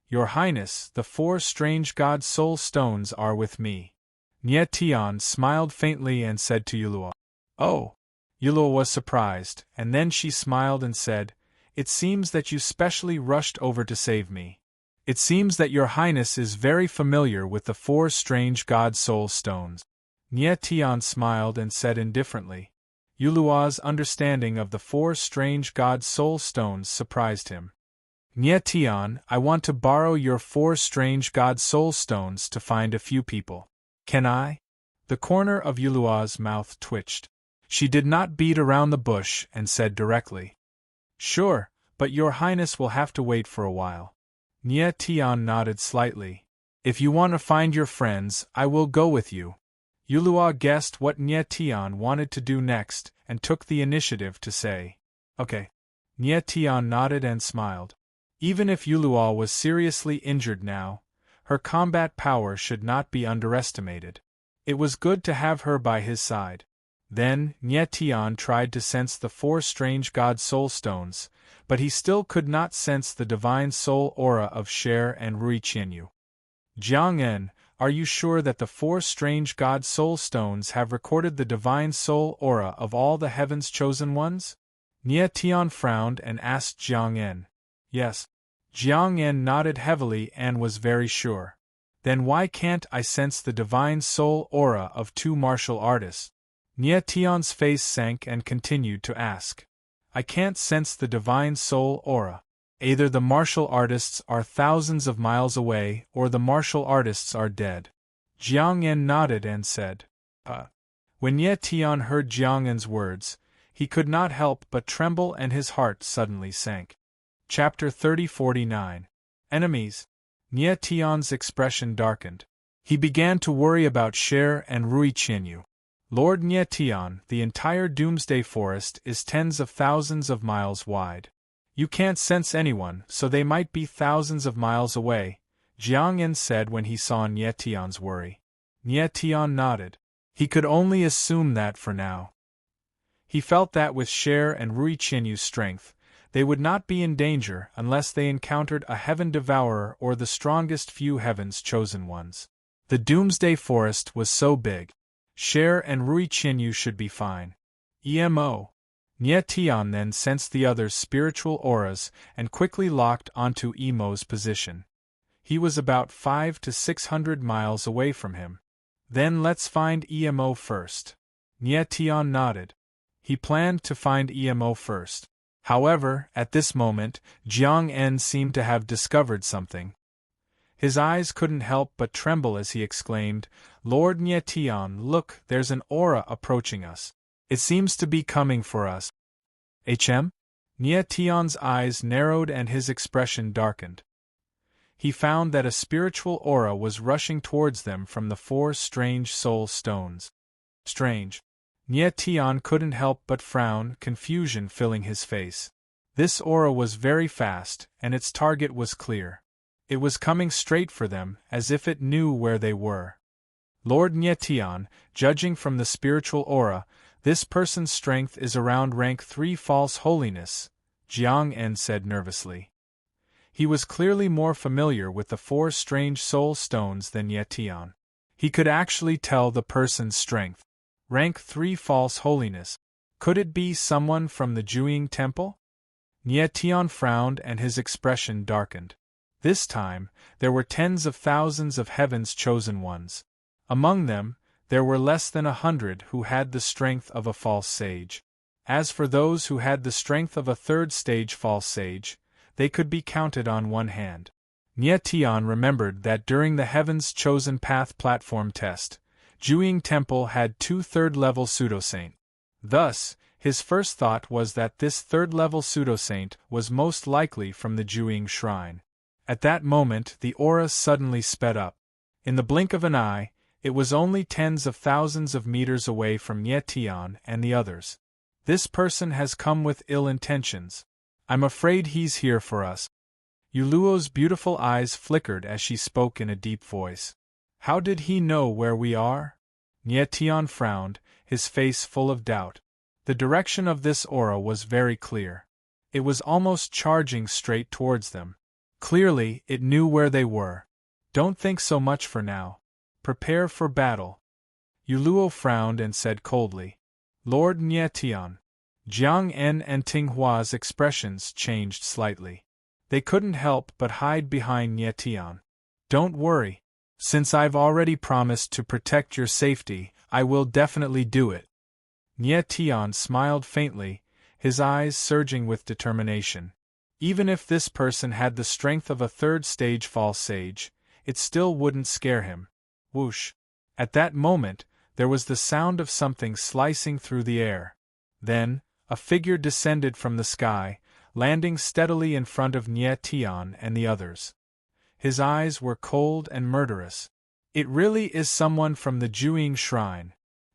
Your Highness, the 4 strange god soul stones are with me. Nye Tian smiled faintly and said to Yulua. Oh! Yulua was surprised, and then she smiled and said, It seems that you specially rushed over to save me. It seems that Your Highness is very familiar with the 4 strange god soul stones. Nye Tian smiled and said indifferently. Yulua's understanding of the 4 strange god soul stones surprised him. Nye Tian, I want to borrow your 4 strange god soul stones to find a few people. Can I? The corner of Yulua's mouth twitched. She did not beat around the bush and said directly. Sure, but Your Highness will have to wait for a while. Nye Tian nodded slightly. If you want to find your friends, I will go with you. Yulua guessed what Nye Tian wanted to do next and took the initiative to say, Okay. Nye Tian nodded and smiled. Even if Yulua was seriously injured now, her combat power should not be underestimated. It was good to have her by his side. Then, Nye Tian tried to sense the 4 strange god soul stones, but he still could not sense the divine soul aura of Cher and Rui Qianyu. Jiang En, are you sure that the 4 strange god soul stones have recorded the divine soul aura of all the heaven's chosen ones? Nye Tian frowned and asked Jiang En. Yes. Jiang En nodded heavily and was very sure. Then why can't I sense the divine soul aura of 2 martial artists? Nye Tian's face sank and continued to ask. I can't sense the divine soul aura. Either the martial artists are thousands of miles away or the martial artists are dead. Jiang En nodded and said, When Nye Tian heard Jiang En's words, he could not help but tremble and his heart suddenly sank. Chapter 3049. Enemies. Nye Tian's expression darkened. He began to worry about Cher and Rui Qianyu. Lord Nye Tian, the entire Doomsday Forest is tens of thousands of miles wide. You can't sense anyone, so they might be thousands of miles away, Jiang En said when he saw Nye Tian's worry. Nye Tian nodded. He could only assume that for now. He felt that with Cher and Rui Qianyu's strength, they would not be in danger unless they encountered a heaven devourer or the strongest few heaven's chosen ones. The Doomsday Forest was so big. Cher and Rui Qianyu should be fine. EMO. Nye Tian then sensed the other's spiritual auras and quickly locked onto Emo's position. He was about 500 to 600 miles away from him. Then let's find Emo first. Nie Tian nodded. He planned to find Emo first. However, at this moment, Jiang En seemed to have discovered something. His eyes couldn't help but tremble as he exclaimed, "Lord Nie Tian, look, there's an aura approaching us. It seems to be coming for us." "Hm?" Nie Tian's eyes narrowed and his expression darkened. He found that a spiritual aura was rushing towards them from the 4 strange soul stones. Strange. Nie Tian couldn't help but frown, confusion filling his face. This aura was very fast, and its target was clear. It was coming straight for them, as if it knew where they were. "Lord Nie Tian, judging from the spiritual aura, this person's strength is around rank 3 false holiness," Jiang En said nervously. He was clearly more familiar with the 4 strange soul stones than Nie Tian. He could actually tell the person's strength. Rank 3 false holiness. Could it be someone from the Jueying Temple? Nie Tian frowned and his expression darkened. This time, there were tens of thousands of heaven's chosen ones. Among them, there were less than 100 who had the strength of a false sage. As for those who had the strength of a 3rd stage false sage, they could be counted on one hand. Nie Tian remembered that during the Heaven's Chosen Path platform test, Jueying Temple had 2 3rd-level pseudo-saint. Thus, his first thought was that this 3rd-level pseudo-saint was most likely from the Jueying Shrine. At that moment the aura suddenly sped up. In the blink of an eye, it was only tens of thousands of meters away from Nie Tian and the others. "This person has come with ill intentions. I'm afraid he's here for us." Yuluo's beautiful eyes flickered as she spoke in a deep voice. "How did he know where we are?" Nie Tian frowned, his face full of doubt. The direction of this aura was very clear. It was almost charging straight towards them. Clearly, it knew where they were. "Don't think so much for now. Prepare for battle." Yuluo frowned and said coldly, "Lord Nie Tian." Jiang En and Ting Hua's expressions changed slightly. They couldn't help but hide behind Nie Tian. "Don't worry. Since I've already promised to protect your safety, I will definitely do it." Nie Tian smiled faintly, his eyes surging with determination. Even if this person had the strength of a 3rd-stage false sage, it still wouldn't scare him. Whoosh! At that moment, there was the sound of something slicing through the air. Then, a figure descended from the sky, landing steadily in front of Nie Tian and the others. His eyes were cold and murderous. "It really is someone from the Jueying Shrine."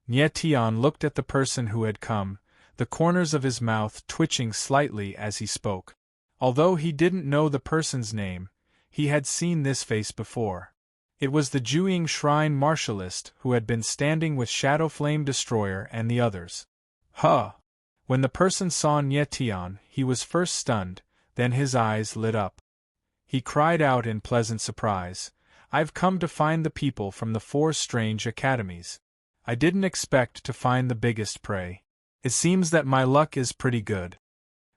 Nie Tian looked at the person who had come, the corners of his mouth twitching slightly as he spoke. Although he didn't know the person's name, he had seen this face before. It was the Jueying Shrine Martialist who had been standing with Shadow Flame Destroyer and the others. Huh! When the person saw Nie Tian, he was first stunned, then his eyes lit up. He cried out in pleasant surprise, "I've come to find the people from the 4 strange academies. I didn't expect to find the biggest prey. It seems that my luck is pretty good."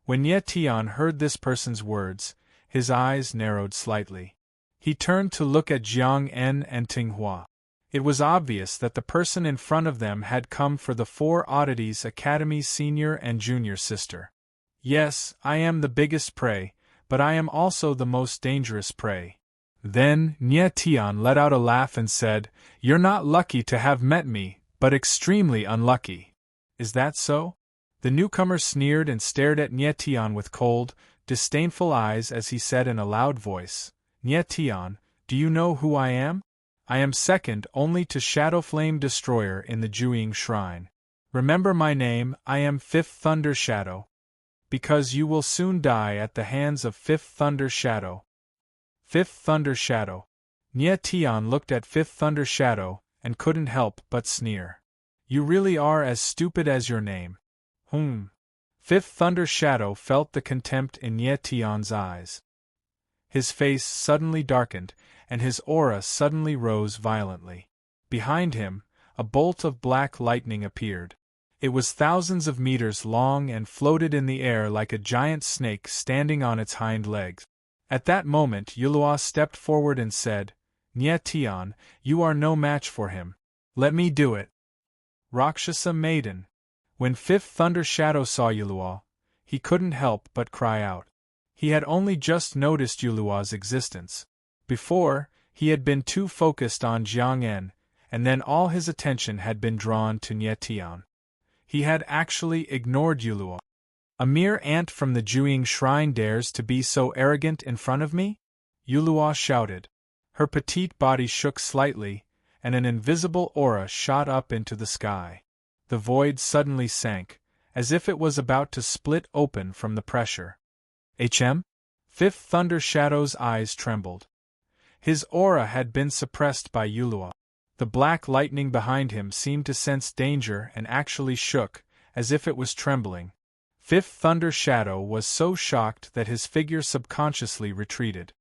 When Nie Tian heard this person's words, his eyes narrowed slightly. He turned to look at Jiang En and Ting Hua. It was obvious that the person in front of them had come for the 4 Oddities Academy's senior and junior sister. "Yes, I am the biggest prey, but I am also the most dangerous prey." Then, Nie Tian let out a laugh and said, "You're not lucky to have met me, but extremely unlucky. Is that so?" The newcomer sneered and stared at Nie Tian with cold, disdainful eyes as he said in a loud voice, "Nie Tian, do you know who I am? I am second only to Shadow Flame Destroyer in the Jueying Shrine. Remember my name, I am 5th Thunder Shadow. Because you will soon die at the hands of 5th Thunder Shadow." 5th Thunder Shadow. Nie Tian looked at 5th Thunder Shadow, and couldn't help but sneer. "You really are as stupid as your name." 5th Thunder Shadow felt the contempt in Nie Tian's eyes. His face suddenly darkened, and his aura suddenly rose violently. Behind him, a bolt of black lightning appeared. It was thousands of meters long and floated in the air like a giant snake standing on its hind legs. At that moment Yulua stepped forward and said, "Nye Tian, you are no match for him. Let me do it." Rakshasa Maiden. When Fifth Thunder Shadow saw Yulua, he couldn't help but cry out. He had only just noticed Yulua's existence. Before, he had been too focused on Jiang En, and then all his attention had been drawn to Nye Tian. He had actually ignored Yulua. "A mere ant from the Juying Shrine dares to be so arrogant in front of me?" Yulua shouted. Her petite body shook slightly, and an invisible aura shot up into the sky. The void suddenly sank, as if it was about to split open from the pressure. Fifth Thunder Shadow's eyes trembled. His aura had been suppressed by Yulua. The black lightning behind him seemed to sense danger and actually shook, as if it was trembling. Fifth Thunder Shadow was so shocked that his figure subconsciously retreated.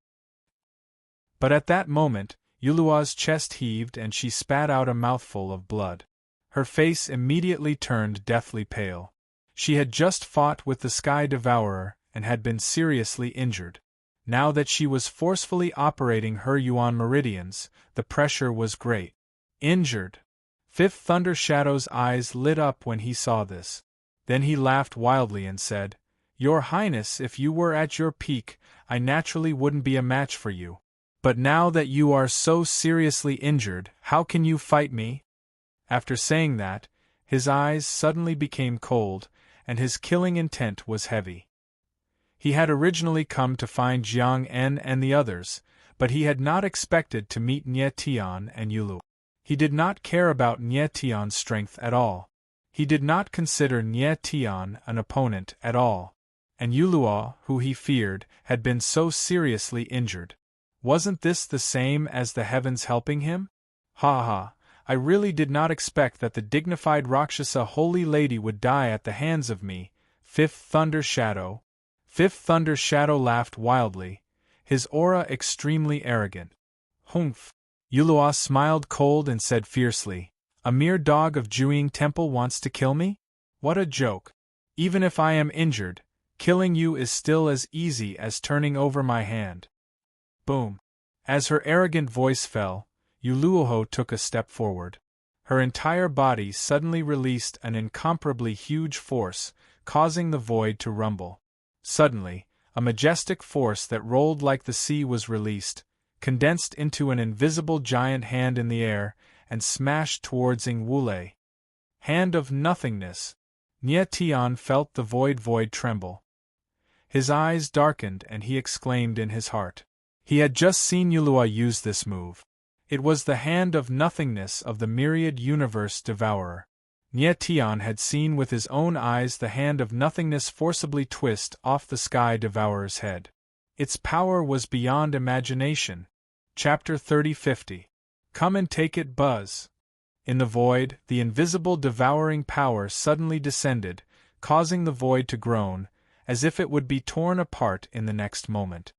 But at that moment, Yulua's chest heaved and she spat out a mouthful of blood. Her face immediately turned deathly pale. She had just fought with the Sky Devourer and had been seriously injured. Now that she was forcefully operating her Yuan meridians, the pressure was great. Injured? Fifth Thunder Shadow's eyes lit up when he saw this. Then he laughed wildly and said, "Your Highness, if you were at your peak, I naturally wouldn't be a match for you. But now that you are so seriously injured, how can you fight me?" After saying that, his eyes suddenly became cold, and his killing intent was heavy. He had originally come to find Jiang En and the others, but he had not expected to meet Nye Tian and Yulu. He did not care about Nye Tian's strength at all. He did not consider Nye Tian an opponent at all. And Yulua, who he feared, had been so seriously injured. Wasn't this the same as the heavens helping him? Ha ha, I really did not expect that the dignified Rakshasa Holy Lady would die at the hands of me. Fifth Thunder Shadow. Fifth Thunder Shadow laughed wildly, his aura extremely arrogant. Humph. Yulua smiled cold and said fiercely, "A mere dog of Juying Temple wants to kill me? What a joke. Even if I am injured, killing you is still as easy as turning over my hand." Boom. As her arrogant voice fell, Yuluo took a step forward. Her entire body suddenly released an incomparably huge force, causing the void to rumble. Suddenly, a majestic force that rolled like the sea was released, condensed into an invisible giant hand in the air, and smashed towards Ing Wulei. Hand of nothingness. Nye Tian felt the void tremble. His eyes darkened and he exclaimed in his heart. He had just seen Yulua use this move. It was the hand of nothingness of the myriad universe devourer. Nye Tian had seen with his own eyes the hand of nothingness forcibly twist off the Sky Devourer's head. Its power was beyond imagination. Chapter 3050. Come and take it, Buzz. In the void, the invisible devouring power suddenly descended, causing the void to groan, as if it would be torn apart in the next moment.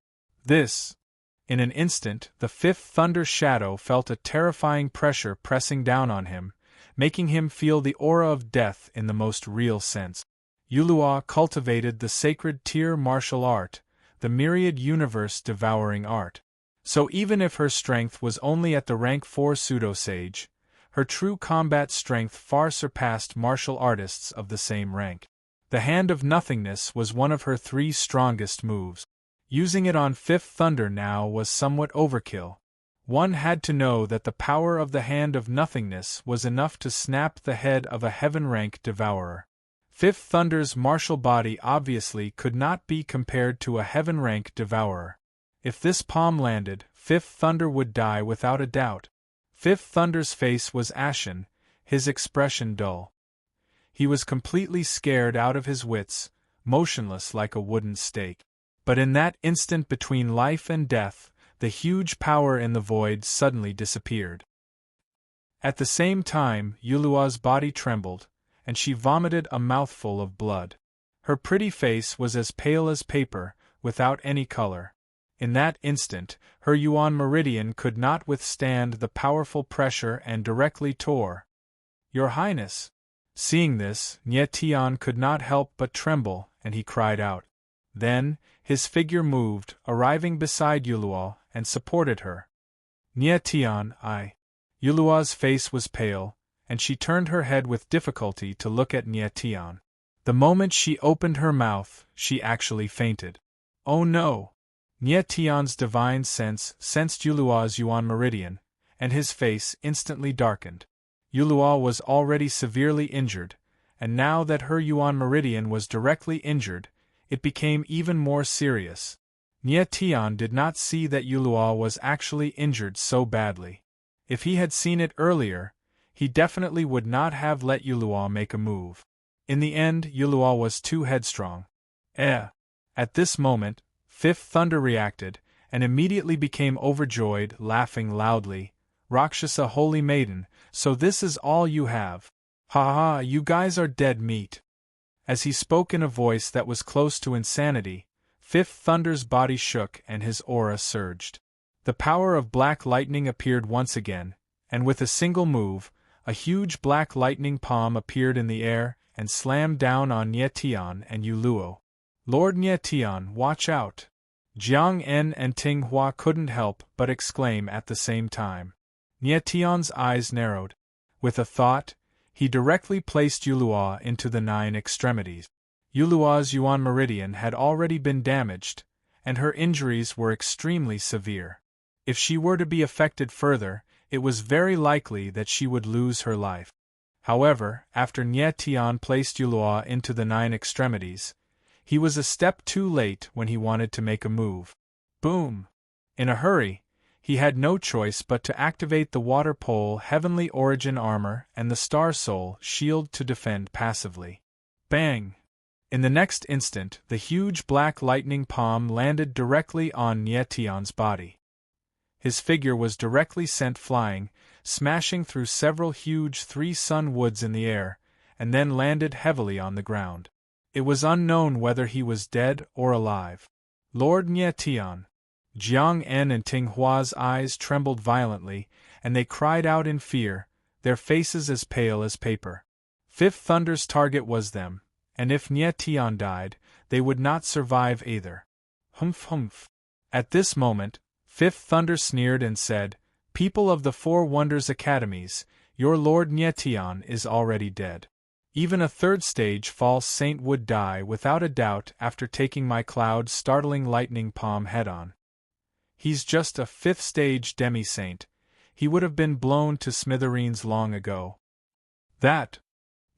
In an instant, the Fifth Thunder Shadow felt a terrifying pressure pressing down on him, making him feel the aura of death in the most real sense. Yulua cultivated the sacred tier martial art, the myriad universe devouring art. So even if her strength was only at the rank 4 pseudo-sage, her true combat strength far surpassed martial artists of the same rank. The Hand of Nothingness was one of her 3 strongest moves. Using it on Fifth Thunder now was somewhat overkill. One had to know that the power of the Hand of Nothingness was enough to snap the head of a heaven-rank devourer. Fifth Thunder's martial body obviously could not be compared to a heaven-rank devourer. If this palm landed, Fifth Thunder would die without a doubt. Fifth Thunder's face was ashen, his expression dull. He was completely scared out of his wits, motionless like a wooden stake. But in that instant between life and death, the huge power in the void suddenly disappeared. At the same time, Yulua's body trembled, and she vomited a mouthful of blood. Her pretty face was as pale as paper, without any color. In that instant, her Yuan meridian could not withstand the powerful pressure and directly tore. "Your Highness!" Seeing this, Nye Tian could not help but tremble, and he cried out. Then, His figure moved, arriving beside Yuluo, and supported her. "Nye Tian, I." Yuluo's face was pale, and she turned her head with difficulty to look at Nye Tian. The moment she opened her mouth, she actually fainted. Oh no! Nye Tian's divine sense sensed Yuluo's Yuan meridian, and his face instantly darkened. Yuluo was already severely injured, and now that her Yuan meridian was directly injured, it became even more serious. Nye Tian did not see that Yuluo was actually injured so badly. If he had seen it earlier, he definitely would not have let Yuluo make a move. In the end, Yuluo was too headstrong. At this moment, Fifth Thunder reacted, and immediately became overjoyed, laughing loudly. "Rakshasa holy maiden, so this is all you have? Ha ha, you guys are dead meat." As he spoke in a voice that was close to insanity, Fifth Thunder's body shook and his aura surged. The power of black lightning appeared once again, and with a single move, a huge black lightning palm appeared in the air and slammed down on Nye Tian and Yuluo. "Lord Nye Tian, watch out!" Jiang En and Ting Hua couldn't help but exclaim at the same time. Nye Tian's eyes narrowed. With a thought, he directly placed Yuluo into the 9 extremities. Yuluo's Yuan meridian had already been damaged, and her injuries were extremely severe. If she were to be affected further, it was very likely that she would lose her life. However, after Nye Tian placed Yuluo into the 9 extremities, he was a step too late when he wanted to make a move. Boom! In a hurry, he had no choice but to activate the Water Pole Heavenly Origin armor and the Star Soul shield to defend passively. Bang! In the next instant, the huge black lightning palm landed directly on Nye Tian's body. His figure was directly sent flying, smashing through several huge 3-sun woods in the air, and then landed heavily on the ground. It was unknown whether he was dead or alive. "Lord Nye Tian." Jiang En and Ting Hua's eyes trembled violently, and they cried out in fear, their faces as pale as paper. Fifth Thunder's target was them, and if Nye Tian died, they would not survive either. Humph humph. At this moment, Fifth Thunder sneered and said, "People of the 4 Wonders Academies, your Lord Nye Tian is already dead. Even a 3rd stage false saint would die without a doubt after taking my cloud startling lightning palm head-on. He's just a 5th stage demi-saint. He would have been blown to smithereens long ago." That.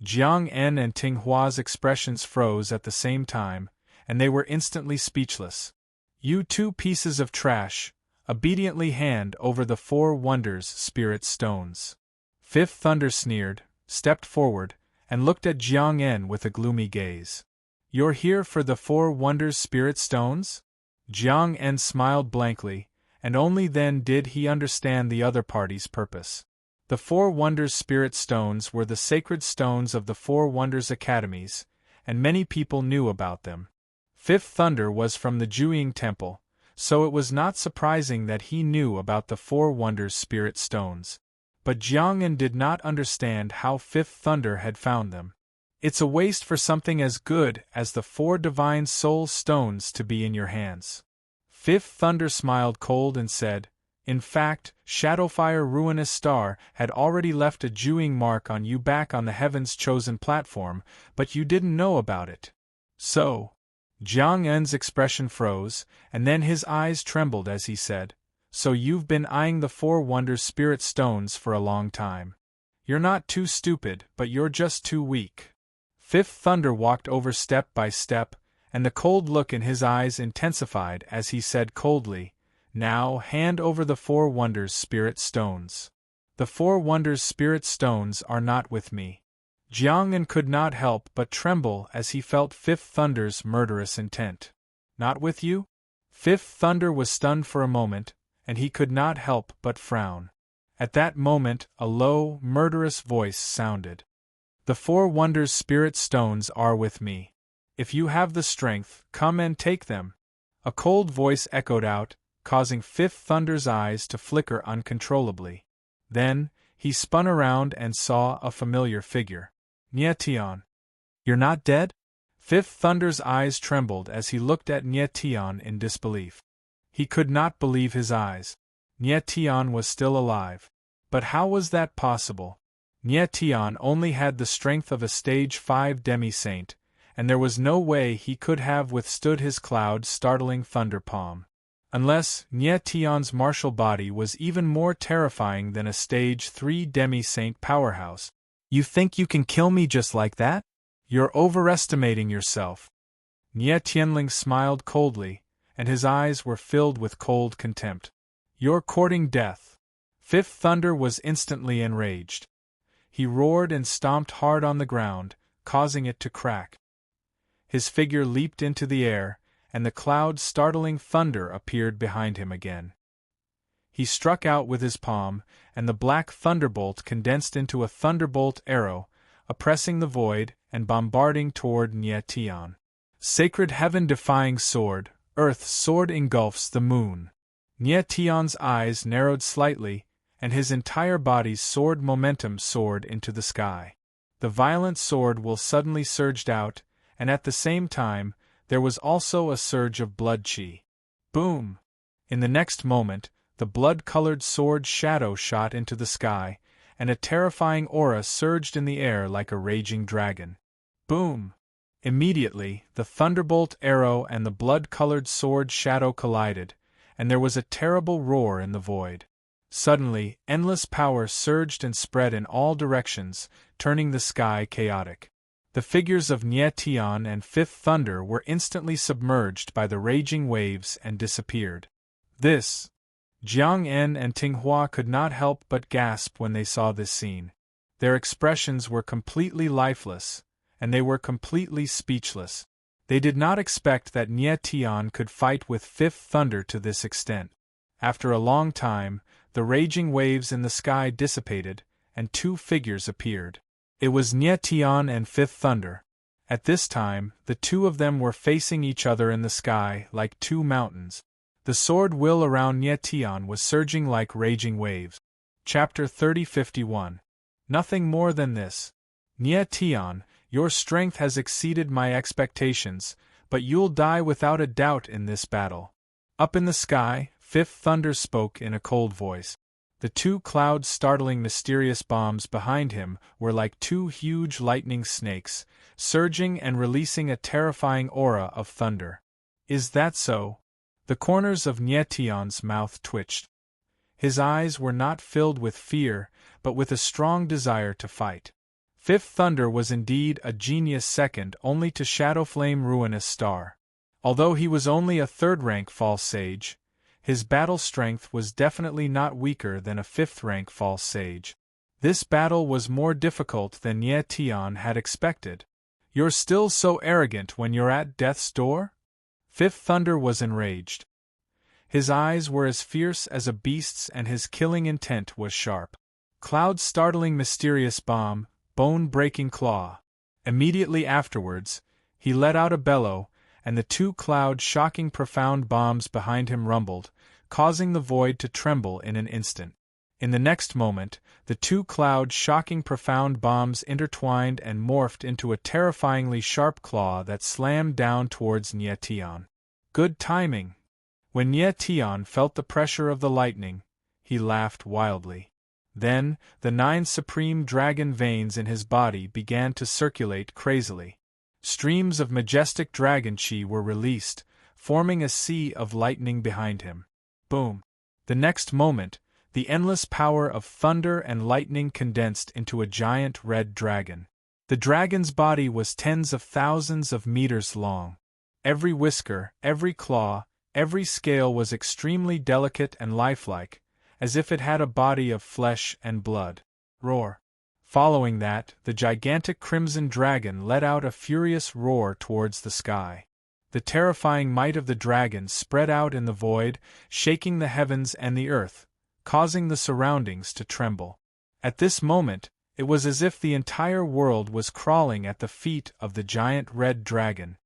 Jiang En and Ting Hua's expressions froze at the same time, and they were instantly speechless. "You 2 pieces of trash, obediently hand over the 4 Wonders Spirit Stones." Fifth Thunder sneered, stepped forward, and looked at Jiang En with a gloomy gaze. "You're here for the 4 Wonders Spirit Stones?" Jiang En smiled blankly, and only then did he understand the other party's purpose. The 4 Wonders Spirit Stones were the sacred stones of the 4 Wonders Academies, and many people knew about them. Fifth Thunder was from the Juying Temple, so it was not surprising that he knew about the 4 Wonders Spirit Stones. But Jiang En did not understand how Fifth Thunder had found them. "It's a waste for something as good as the 4 Divine Soul Stones to be in your hands." Fifth Thunder smiled cold and said, "In fact, Shadowfire Ruinous Star had already left a Juying mark on you back on the Heaven's Chosen platform, but you didn't know about it. So..." Jiang En's expression froze, and then his eyes trembled as he said, "So you've been eyeing the 4 Wonders Spirit Stones for a long time. You're not too stupid, but you're just too weak." Fifth Thunder walked over step by step, and the cold look in his eyes intensified as he said coldly, "Now hand over the 4 Wonders Spirit Stones." "The 4 Wonders Spirit Stones are not with me." Jiang En could not help but tremble as he felt Fifth Thunder's murderous intent. "Not with you?" Fifth Thunder was stunned for a moment, and he could not help but frown. At that moment, a low, murderous voice sounded. "The 4 Wonders Spirit Stones are with me. If you have the strength, come and take them." A cold voice echoed out, causing Fifth Thunder's eyes to flicker uncontrollably. Then, he spun around and saw a familiar figure. "Nye Tian. You're not dead?" Fifth Thunder's eyes trembled as he looked at Nie Tian in disbelief. He could not believe his eyes. Nie Tian was still alive. But how was that possible? Nie Tian only had the strength of a stage 5 demi-saint, and there was no way he could have withstood his cloud-startling thunder palm. Unless Nie Tian's martial body was even more terrifying than a stage 3 demi-saint powerhouse. You think you can kill me just like that? You're overestimating yourself. Nie Tianling smiled coldly, and his eyes were filled with cold contempt. You're courting death. Fifth Thunder was instantly enraged. He roared and stomped hard on the ground, causing it to crack. His figure leaped into the air, and the cloud-startling thunder appeared behind him again. He struck out with his palm, and the black thunderbolt condensed into a thunderbolt arrow, oppressing the void and bombarding toward Nie Tian. Sacred heaven-defying sword, Earth's sword engulfs the moon. Nie Tian's eyes narrowed slightly, and his entire body's sword momentum soared into the sky. The violent sword will suddenly surged out, and at the same time, there was also a surge of blood chi. Boom! In the next moment, the blood-colored sword shadow shot into the sky, and a terrifying aura surged in the air like a raging dragon. Boom! Immediately, the thunderbolt arrow and the blood-colored sword shadow collided, and there was a terrible roar in the void. Suddenly, endless power surged and spread in all directions, turning the sky chaotic. The figures of Nie Tian and Fifth Thunder were instantly submerged by the raging waves and disappeared. This! Jiang En and Ting Hua could not help but gasp when they saw this scene. Their expressions were completely lifeless, and they were completely speechless. They did not expect that Nie Tian could fight with Fifth Thunder to this extent. After a long time, the raging waves in the sky dissipated, and two figures appeared. It was Nie Tian and Fifth Thunder. At this time, the two of them were facing each other in the sky like two mountains. The sword will around Nie Tian was surging like raging waves. Chapter 3051. Nothing more than this. Nie Tian, your strength has exceeded my expectations, but you'll die without a doubt in this battle. Up in the sky, Fifth Thunder spoke in a cold voice. The two cloud-startling mysterious bombs behind him were like two huge lightning snakes, surging and releasing a terrifying aura of thunder. Is that so? The corners of Nie Tian's mouth twitched. His eyes were not filled with fear, but with a strong desire to fight. Fifth Thunder was indeed a genius second only to Shadowflame Ruinous Star. Although he was only a third-rank false sage, his battle strength was definitely not weaker than a fifth-rank false sage. This battle was more difficult than Nie Tian had expected. You're still so arrogant when you're at death's door? Fifth Thunder was enraged. His eyes were as fierce as a beast's and his killing intent was sharp. Cloud-startling mysterious bomb, bone-breaking claw. Immediately afterwards, he let out a bellow, and the two cloud-shocking profound bombs behind him rumbled, causing the void to tremble in an instant. In the next moment, the two cloud-shocking profound bombs intertwined and morphed into a terrifyingly sharp claw that slammed down towards Nie Tian. Good timing! When Nie Tian felt the pressure of the lightning, he laughed wildly. Then, the 9 supreme dragon veins in his body began to circulate crazily. Streams of majestic dragon chi were released, forming a sea of lightning behind him. Boom! The next moment, the endless power of thunder and lightning condensed into a giant red dragon. The dragon's body was tens of thousands of meters long. Every whisker, every claw, every scale was extremely delicate and lifelike, as if it had a body of flesh and blood. Roar! Following that, the gigantic crimson dragon let out a furious roar towards the sky. The terrifying might of the dragon spread out in the void, shaking the heavens and the earth, causing the surroundings to tremble. At this moment, it was as if the entire world was crawling at the feet of the giant red dragon.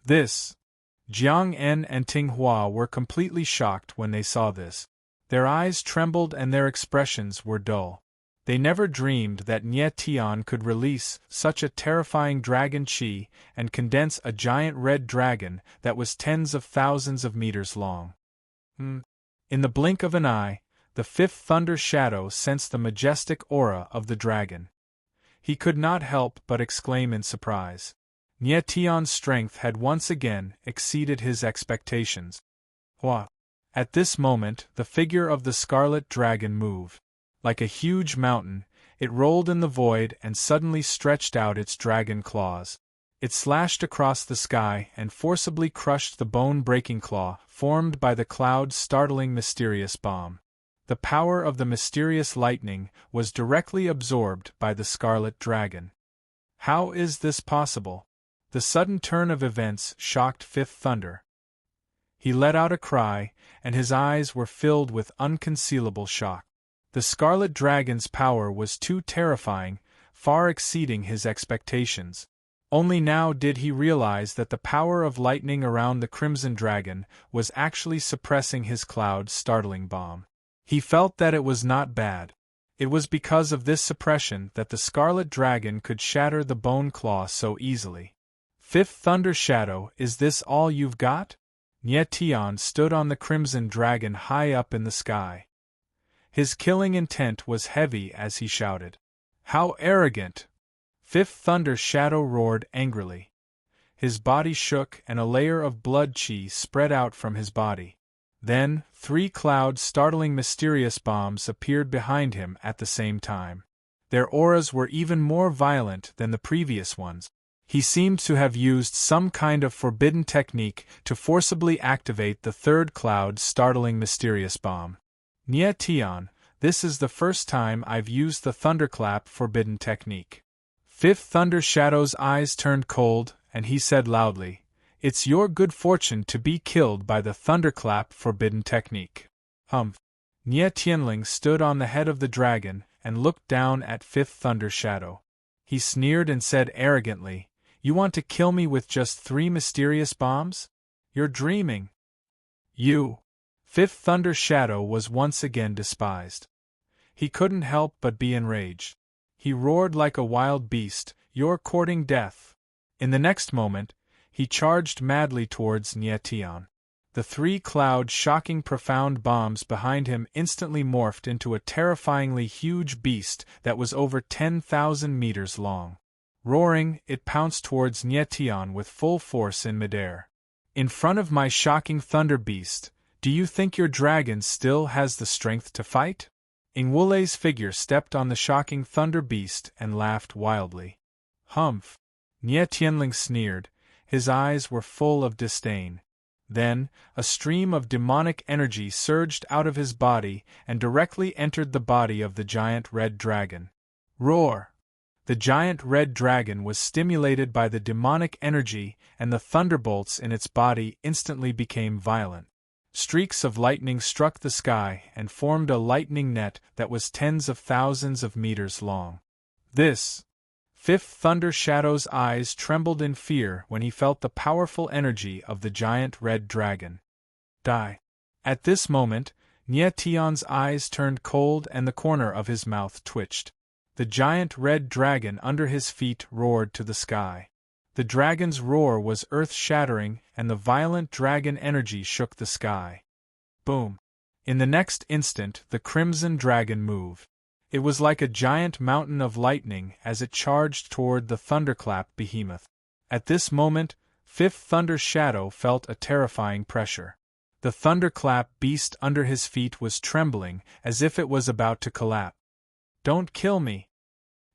This! Jiang En and Ting Hua were completely shocked when they saw this. Their eyes trembled and their expressions were dull. They never dreamed that Nye Tian could release such a terrifying dragon chi and condense a giant red dragon that was tens of thousands of meters long. In the blink of an eye, the fifth Thunder Shadow sensed the majestic aura of the dragon. He could not help but exclaim in surprise. Nye Tian's strength had once again exceeded his expectations. Hua! At this moment, the figure of the scarlet dragon moved. Like a huge mountain, it rolled in the void and suddenly stretched out its dragon claws. It slashed across the sky and forcibly crushed the bone-breaking claw formed by the cloud's startling mysterious bomb. The power of the mysterious lightning was directly absorbed by the scarlet dragon. How is this possible? The sudden turn of events shocked Fifth Thunder. He let out a cry, and his eyes were filled with unconcealable shock. The scarlet dragon's power was too terrifying, far exceeding his expectations. Only now did he realize that the power of lightning around the crimson dragon was actually suppressing his cloud's startling bomb. He felt that it was not bad. It was because of this suppression that the scarlet dragon could shatter the bone claw so easily. Fifth Thunder Shadow, is this all you've got? Nye Tian stood on the crimson dragon high up in the sky. His killing intent was heavy as he shouted. How arrogant! Fifth Thunder Shadow roared angrily. His body shook and a layer of blood chi spread out from his body. Then, 3 clouds startling mysterious bombs appeared behind him at the same time. Their auras were even more violent than the previous ones. He seemed to have used some kind of forbidden technique to forcibly activate the 3rd cloud's startling mysterious bomb. Nye Tian, this is the first time I've used the thunderclap forbidden technique. Fifth Thunder Shadow's eyes turned cold, and he said loudly, "It's your good fortune to be killed by the thunderclap forbidden technique." Humph! Nye Tianling stood on the head of the dragon and looked down at Fifth Thunder Shadow. He sneered and said arrogantly, "You want to kill me with just 3 mysterious bombs? You're dreaming." You! Fifth Thunder Shadow was once again despised. He couldn't help but be enraged. He roared like a wild beast, "You're courting death." In the next moment, he charged madly towards Nye Tian. The 3 cloud-shocking profound bombs behind him instantly morphed into a terrifyingly huge beast that was over 10,000 meters long. Roaring, it pounced towards Nye Tian with full force in midair. "In front of my shocking thunder beast, do you think your dragon still has the strength to fight?" Ing Wulei's figure stepped on the shocking thunder beast and laughed wildly. "Humph!" Nye Tianling sneered, his eyes were full of disdain. Then, a stream of demonic energy surged out of his body and directly entered the body of the giant red dragon. Roar! The giant red dragon was stimulated by the demonic energy, and the thunderbolts in its body instantly became violent. Streaks of lightning struck the sky and formed a lightning net that was tens of thousands of meters long. This! Fifth Thunder Shadow's eyes trembled in fear when he felt the powerful energy of the giant red dragon. Die! At this moment, Nye Tian's eyes turned cold and the corner of his mouth twitched. The giant red dragon under his feet roared to the sky. The dragon's roar was earth-shattering, and the violent dragon energy shook the sky. Boom! In the next instant, the crimson dragon moved. It was like a giant mountain of lightning as it charged toward the thunderclap behemoth. At this moment, Fifth Thunder Shadow felt a terrifying pressure. The thunderclap beast under his feet was trembling as if it was about to collapse. "Don't kill me!"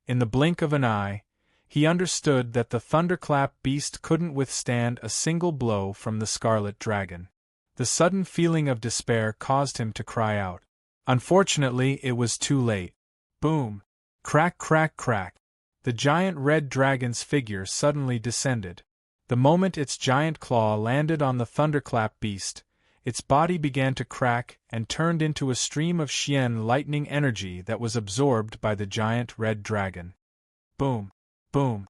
In the blink of an eye, he understood that the thunderclap beast couldn't withstand a single blow from the scarlet dragon. The sudden feeling of despair caused him to cry out. Unfortunately, it was too late. Boom! Crack, crack, crack! The giant red dragon's figure suddenly descended. The moment its giant claw landed on the thunderclap beast, its body began to crack and turned into a stream of Xian lightning energy that was absorbed by the giant red dragon. Boom! Boom!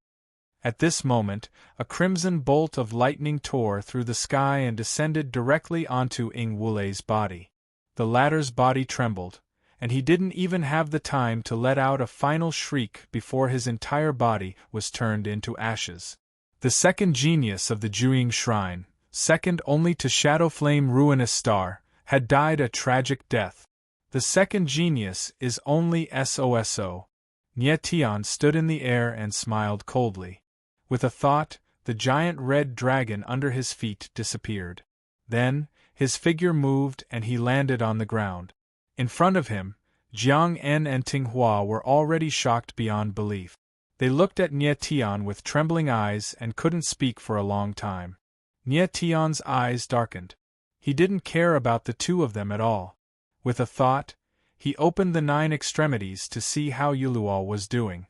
At this moment, a crimson bolt of lightning tore through the sky and descended directly onto Ing Wulei's body. The latter's body trembled, and he didn't even have the time to let out a final shriek before his entire body was turned into ashes. The second genius of the Juying Shrine, second only to Shadowflame Ruinous Star, had died a tragic death. The second genius is only SOSO. Nie Tian stood in the air and smiled coldly. With a thought, the giant red dragon under his feet disappeared. Then, his figure moved and he landed on the ground. In front of him, Jiang En and Ting Hua were already shocked beyond belief. They looked at Nie Tian with trembling eyes and couldn't speak for a long time. Nie Tian's eyes darkened. He didn't care about the two of them at all. With a thought, he opened the 9 extremities to see how Yuluo was doing.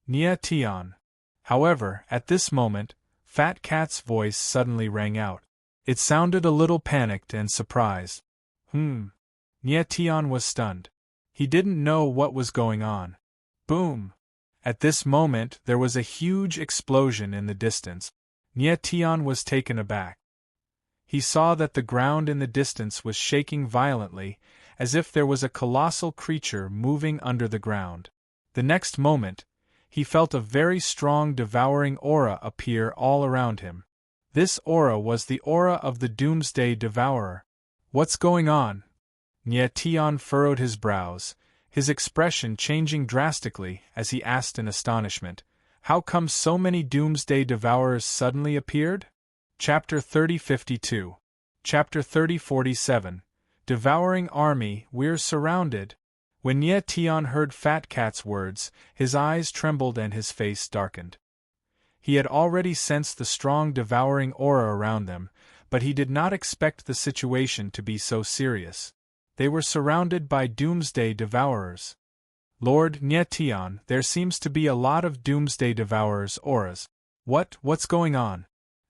Nie Tian. However, at this moment, Fat Cat's voice suddenly rang out. It sounded a little panicked and surprised. Nie Tian was stunned. He didn't know what was going on. Boom! At this moment there was a huge explosion in the distance. Nie Tian was taken aback. He saw that the ground in the distance was shaking violently, as if there was a colossal creature moving under the ground. The next moment, he felt a very strong devouring aura appear all around him. This aura was the aura of the Doomsday Devourer. What's going on? Nie Tian furrowed his brows, his expression changing drastically as he asked in astonishment, "How come so many Doomsday Devourers suddenly appeared?" Chapter 30:52. Chapter 30:47. Devouring Army, We're Surrounded. When Nie Tian heard Fat Cat's words, his eyes trembled and his face darkened. He had already sensed the strong devouring aura around them, but he did not expect the situation to be so serious. They were surrounded by Doomsday Devourers. Lord Nie Tian, there seems to be a lot of Doomsday Devourers' auras. What's going on?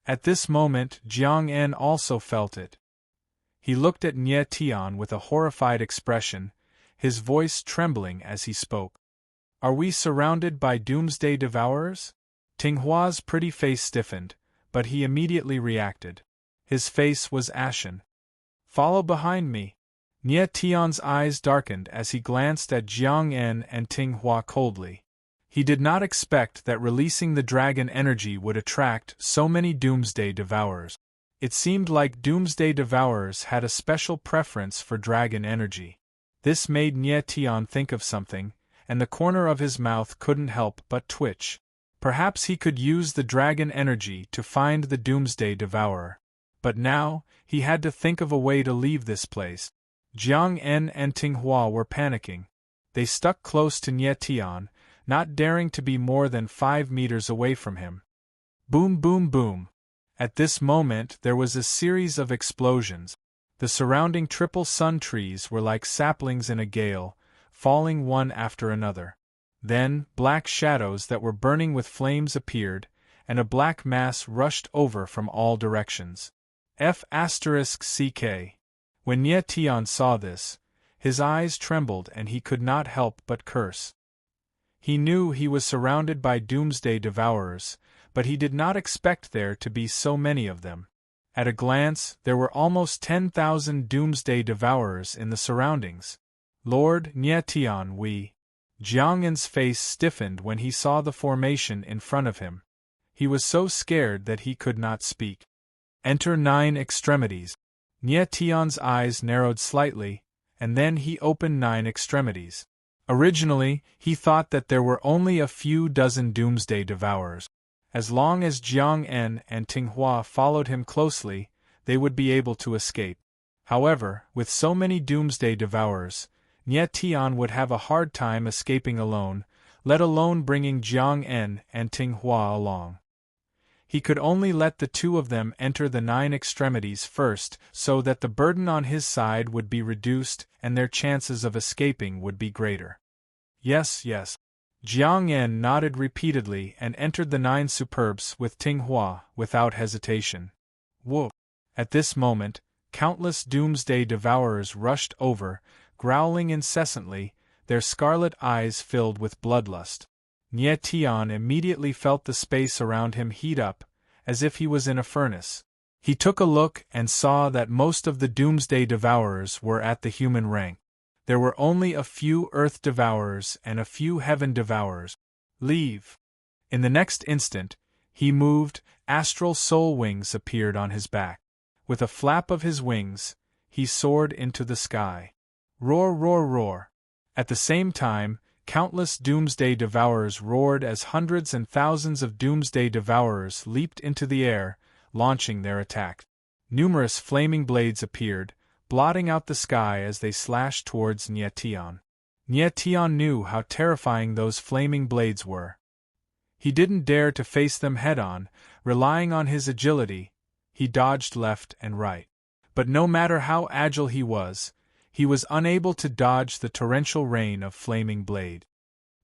At this moment, Jiang En also felt it. He looked at Nie Tian with a horrified expression, his voice trembling as he spoke. Are we surrounded by Doomsday Devourers? Ting Hua's pretty face stiffened, but he immediately reacted. His face was ashen. Follow behind me. Nie Tian's eyes darkened as he glanced at Jiang En and Ting Hua coldly. He did not expect that releasing the dragon energy would attract so many Doomsday Devourers. It seemed like Doomsday Devourers had a special preference for dragon energy. This made Nie Tian think of something, and the corner of his mouth couldn't help but twitch. Perhaps he could use the dragon energy to find the Doomsday Devourer. But now, he had to think of a way to leave this place. Jiang En and Ting Hua were panicking. They stuck close to Nie Tian, not daring to be more than 5 meters away from him. Boom, boom, boom. At this moment there was a series of explosions. The surrounding triple sun trees were like saplings in a gale, falling one after another. Then, black shadows that were burning with flames appeared, and a black mass rushed over from all directions. F***CK. When Nie Tian saw this, his eyes trembled and he could not help but curse. He knew he was surrounded by Doomsday Devourers, but he did not expect there to be so many of them. At a glance, there were almost 10,000 Doomsday Devourers in the surroundings. Lord Nie Tian, we. Jiang En's face stiffened when he saw the formation in front of him. He was so scared that he could not speak. Enter 9 extremities. Nie Tian's eyes narrowed slightly, and then he opened 9 extremities. Originally, he thought that there were only a few dozen Doomsday Devourers. As long as Jiang En and Ting Hua followed him closely, they would be able to escape. However, with so many Doomsday Devourers, Nie Tian would have a hard time escaping alone, let alone bringing Jiang En and Ting Hua along. He could only let the two of them enter the 9 extremities first so that the burden on his side would be reduced and their chances of escaping would be greater. Yes. Jiang En nodded repeatedly and entered the 9 superbs with Ting Hua without hesitation. Whoa! At this moment, countless Doomsday Devourers rushed over, growling incessantly, their scarlet eyes filled with bloodlust. Nie Tian immediately felt the space around him heat up, as if he was in a furnace. He took a look and saw that most of the Doomsday Devourers were at the human rank. There were only a few earth devourers and a few heaven devourers. Leave. In the next instant, he moved, astral soul wings appeared on his back. With a flap of his wings, he soared into the sky. Roar, roar, roar. At the same time, countless doomsday devourers roared as hundreds and thousands of doomsday devourers leaped into the air, launching their attack. Numerous flaming blades appeared, blotting out the sky as they slashed towards Nyetian. Nyetian knew how terrifying those flaming blades were. He didn't dare to face them head-on, relying on his agility. He dodged left and right. But no matter how agile he was unable to dodge the torrential rain of flaming blade.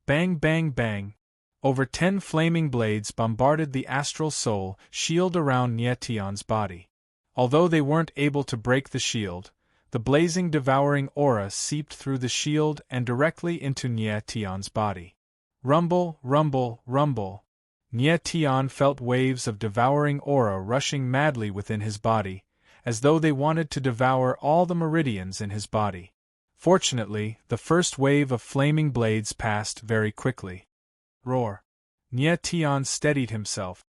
Bang, bang, bang. Over 10 flaming blades bombarded the astral soul shield around Nyetian's body. Although they weren't able to break the shield, the blazing devouring aura seeped through the shield and directly into Nyetian's body. Rumble, rumble, rumble. Nyetian felt waves of devouring aura rushing madly within his body, as though they wanted to devour all the meridians in his body. Fortunately, the first wave of flaming blades passed very quickly. Roar. Nyetian steadied himself.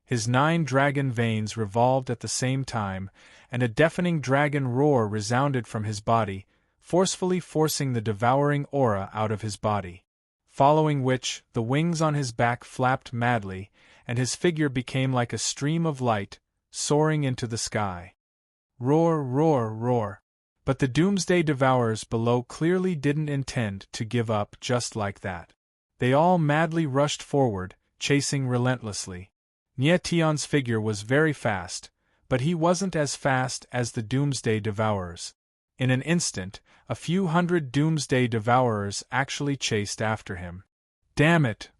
His 9 dragon veins revolved at the same time, and a deafening dragon roar resounded from his body, forcefully forcing the devouring aura out of his body. Following which, the wings on his back flapped madly, and his figure became like a stream of light, soaring into the sky. Roar, roar, roar. But the doomsday devourers below clearly didn't intend to give up just like that. They all madly rushed forward, chasing relentlessly. Nyetian's figure was very fast, but he wasn't as fast as the doomsday devourers. In an instant, a few hundred doomsday devourers actually chased after him. Damn it!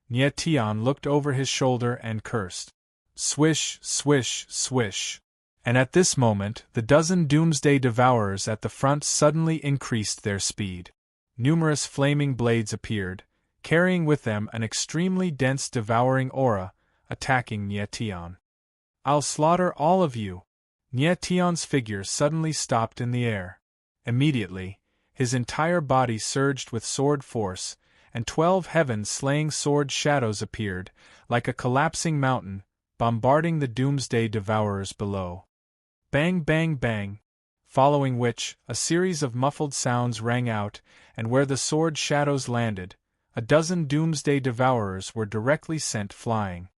Nyetian looked over his shoulder and cursed. Swish, swish, swish. And at this moment, the dozen doomsday devourers at the front suddenly increased their speed. Numerous flaming blades appeared, carrying with them an extremely dense devouring aura, attacking Nyetian. I'll slaughter all of you! Nyetian's figure suddenly stopped in the air. Immediately, his entire body surged with sword force, and 12 heaven-slaying sword shadows appeared, like a collapsing mountain, bombarding the doomsday devourers below. Bang, bang, bang. Following which, a series of muffled sounds rang out, and where the sword shadows landed, a dozen doomsday devourers were directly sent flying.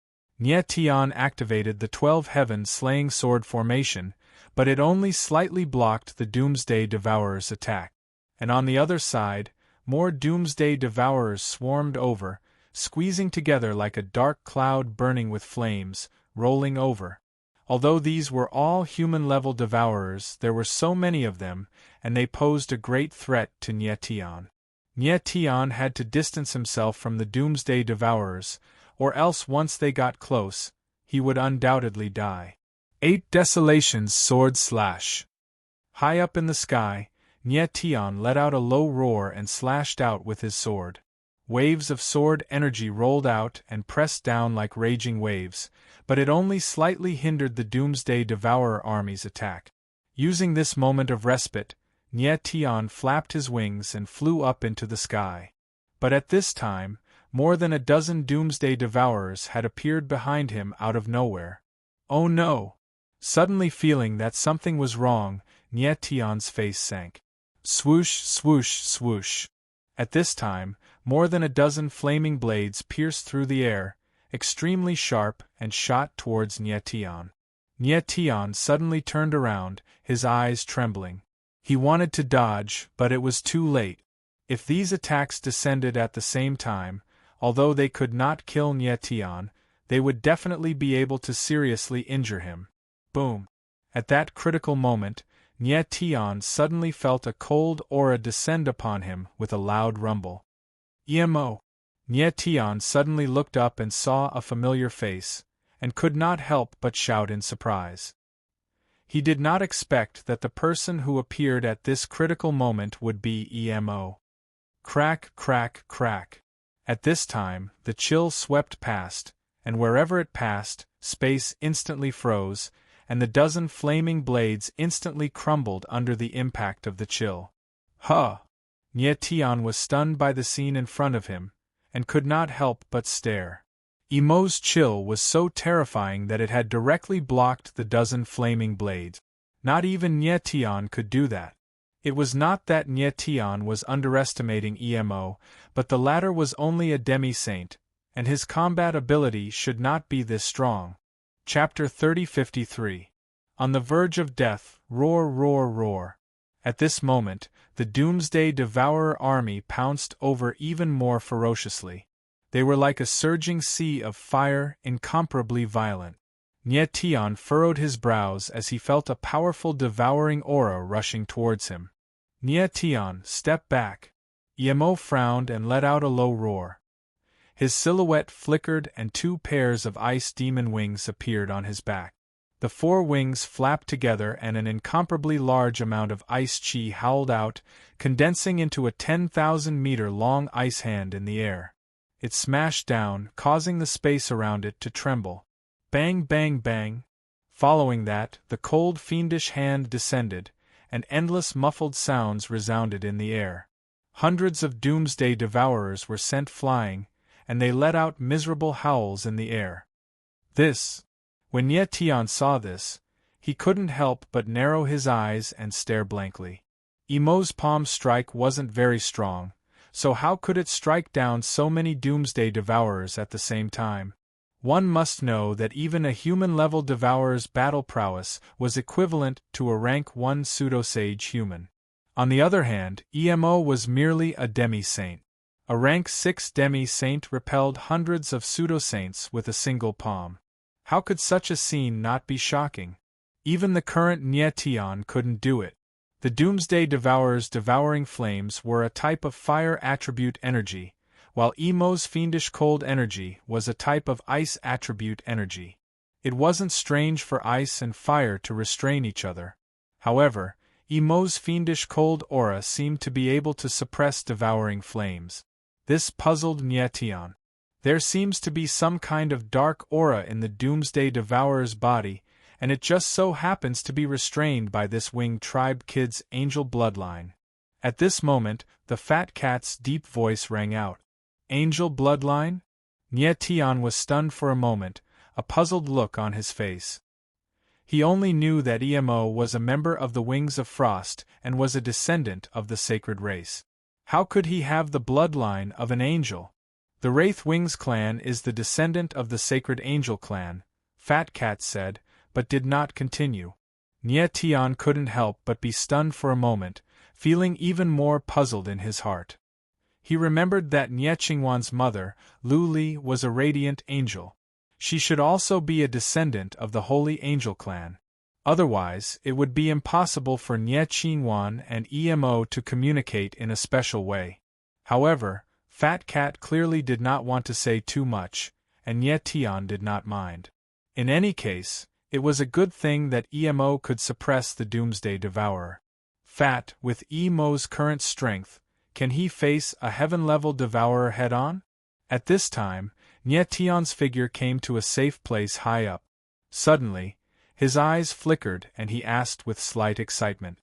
Nyetian activated the 12 heaven-slaying sword formation, but it only slightly blocked the doomsday devourers' attack. And on the other side, more doomsday devourers swarmed over, squeezing together like a dark cloud burning with flames, rolling over. Although these were all human-level devourers, there were so many of them, and they posed a great threat to Nyetian. Nyetian had to distance himself from the doomsday devourers, or else once they got close, he would undoubtedly die. 8 Desolation's sword slash. High up in the sky, Nyetian let out a low roar and slashed out with his sword. Waves of sword energy rolled out and pressed down like raging waves, but it only slightly hindered the doomsday devourer army's attack. Using this moment of respite, Nyetian flapped his wings and flew up into the sky. But at this time, more than a dozen doomsday devourers had appeared behind him out of nowhere. Oh no! Suddenly feeling that something was wrong, Nyetian's face sank. Swoosh, swoosh, swoosh. At this time, more than a dozen flaming blades pierced through the air, extremely sharp, and shot towards Nyetian. Nyetian suddenly turned around, his eyes trembling. He wanted to dodge, but it was too late. If these attacks descended at the same time, although they could not kill Nyetian, they would definitely be able to seriously injure him. Boom! At that critical moment, Nyetian suddenly felt a cold aura descend upon him with a loud rumble. EMO! Nyetian suddenly looked up and saw a familiar face, and could not help but shout in surprise. He did not expect that the person who appeared at this critical moment would be EMO. Crack, crack, crack. At this time, the chill swept past, and wherever it passed, space instantly froze, and the dozen flaming blades instantly crumbled under the impact of the chill. Huh! Nye Tian was stunned by the scene in front of him, and could not help but stare. Emo's chill was so terrifying that it had directly blocked the dozen flaming blades. Not even Nye Tian could do that. It was not that Nye Tian was underestimating Emo, but the latter was only a demi-saint, and his combat ability should not be this strong. Chapter 3053. On the verge of death, roar, roar, roar. At this moment, the Doomsday Devourer army pounced over even more ferociously. They were like a surging sea of fire, incomparably violent. Nye Tian furrowed his brows as he felt a powerful devouring aura rushing towards him. Nye Tian, step back. Emo frowned and let out a low roar. His silhouette flickered and 2 pairs of ice demon wings appeared on his back. The 4 wings flapped together and an incomparably large amount of ice chi howled out, condensing into a 10,000-meter-long ice hand in the air. It smashed down, causing the space around it to tremble. Bang, bang, bang. Following that, the cold fiendish hand descended, and endless muffled sounds resounded in the air. Hundreds of Doomsday Devourers were sent flying, and they let out miserable howls in the air. When Nye Tian saw this, he couldn't help but narrow his eyes and stare blankly. Emo's palm strike wasn't very strong, so how could it strike down so many Doomsday Devourers at the same time? One must know that even a human-level Devourer's battle prowess was equivalent to a rank 1 pseudo-sage human. On the other hand, Emo was merely a demi-saint. A rank 6 demi-saint repelled hundreds of pseudo-saints with a single palm. How could such a scene not be shocking? Even the current Nye Tian couldn't do it. The Doomsday Devourer's devouring flames were a type of fire attribute energy, while Emo's fiendish cold energy was a type of ice attribute energy. It wasn't strange for ice and fire to restrain each other. However, Emo's fiendish cold aura seemed to be able to suppress devouring flames. This puzzled Nye Tian. There seems to be some kind of dark aura in the Doomsday Devourer's body, and it just so happens to be restrained by this winged tribe kid's angel bloodline. At this moment, the fat cat's deep voice rang out. Angel bloodline? Nye Tian was stunned for a moment, a puzzled look on his face. He only knew that Emo was a member of the Wings of Frost and was a descendant of the sacred race. How could he have the bloodline of an angel? The Wraith Wings clan is the descendant of the Sacred Angel clan, Fat Cat said, but did not continue. Nye Tian couldn't help but be stunned for a moment, feeling even more puzzled in his heart. He remembered that Nye Qingwan's mother, Lu Li, was a radiant angel. She should also be a descendant of the Holy Angel clan. Otherwise, it would be impossible for Nye Qingwan and Emo to communicate in a special way. However, Fat Cat clearly did not want to say too much, and Nye Tian did not mind. In any case, it was a good thing that Emo could suppress the Doomsday Devourer. Fat, with Emo's current strength, can he face a heaven-level Devourer head-on? At this time, Nye Tian's figure came to a safe place high up. Suddenly, his eyes flickered and he asked with slight excitement.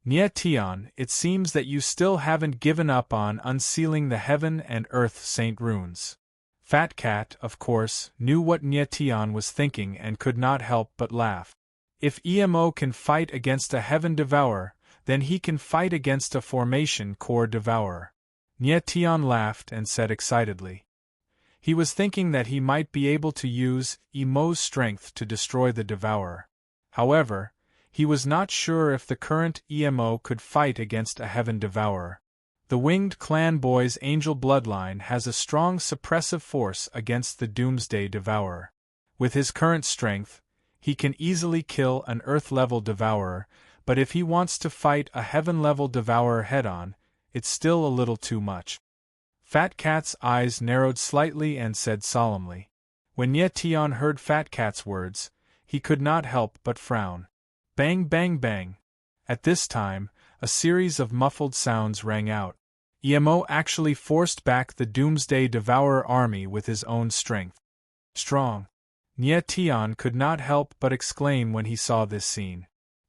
Nye Tian, it seems that you still haven't given up on unsealing the heaven and earth saint runes. Fat Cat, of course, knew what Nye Tian was thinking and could not help but laugh. If Emo can fight against a heaven devourer, then he can fight against a formation core devourer. Nye Tian laughed and said excitedly. He was thinking that he might be able to use Emo's strength to destroy the devourer. However, he was not sure if the current Emo could fight against a heaven devourer. The winged clan boy's angel bloodline has a strong suppressive force against the Doomsday Devourer. With his current strength, he can easily kill an earth-level devourer, but if he wants to fight a heaven-level devourer head-on, it's still a little too much. Fat Cat's eyes narrowed slightly and said solemnly. When Nye Tian heard Fat Cat's words, he could not help but frown. Bang, bang, bang. At this time, a series of muffled sounds rang out. Emo actually forced back the Doomsday Devourer army with his own strength. Strong. Nye Tian could not help but exclaim when he saw this scene.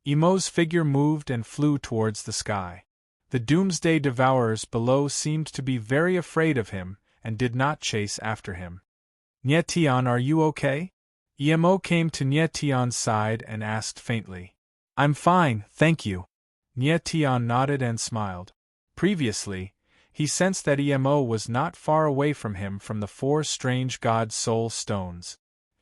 Emo's figure moved and flew towards the sky. The doomsday devourers below seemed to be very afraid of him and did not chase after him. "Nye Tian, are you okay?" Emo came to Nye Tian's side and asked faintly. "I'm fine, thank you." Nye Tian nodded and smiled. Previously, he sensed that Emo was not far away from him from the 4 strange god soul stones.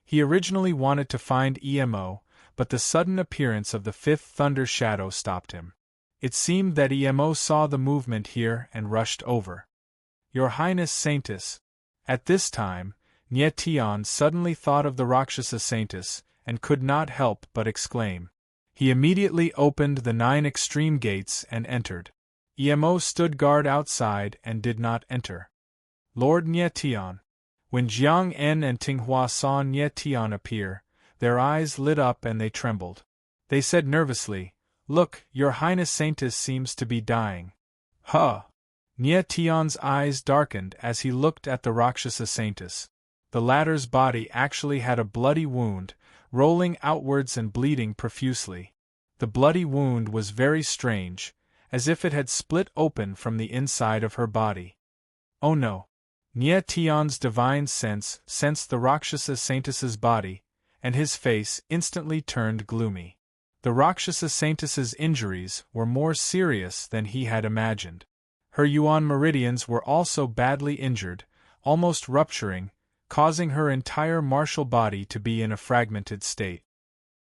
He originally wanted to find Emo, but the sudden appearance of the 5th thunder shadow stopped him. It seemed that Emo saw the movement here and rushed over. "Your Highness Saintess." At this time, Nye Tian suddenly thought of the Rakshasa Saintess and could not help but exclaim. He immediately opened the 9 extreme gates and entered. Emo stood guard outside and did not enter. "Lord Nye Tian." When Jiang En and Tinghua saw Nye Tian appear, their eyes lit up and they trembled. They said nervously, "Look, your Highness Saintess seems to be dying." "Huh!" Nye Tian's eyes darkened as he looked at the Rakshasa Saintess. The latter's body actually had a bloody wound, rolling outwards and bleeding profusely. The bloody wound was very strange, as if it had split open from the inside of her body. "Oh no!" Nye Tian's divine sense sensed the Rakshasa Saintess's body, and his face instantly turned gloomy. The Rakshasa Saintess's injuries were more serious than he had imagined. Her yuan meridians were also badly injured, almost rupturing, causing her entire martial body to be in a fragmented state.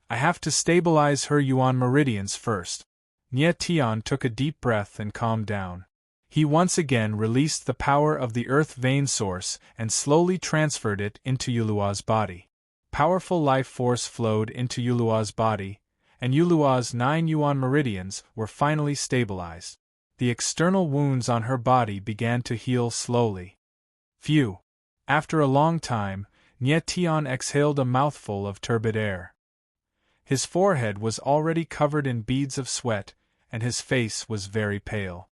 "I have to stabilize her yuan meridians first." Nye Tian took a deep breath and calmed down. He once again released the power of the earth vein source and slowly transferred it into Yulua's body. Powerful life force flowed into Yulua's body, and Yulua's 9 yuan meridians were finally stabilized. The external wounds on her body began to heal slowly. Phew! After a long time, Nye Tian exhaled a mouthful of turbid air. His forehead was already covered in beads of sweat, and his face was very pale.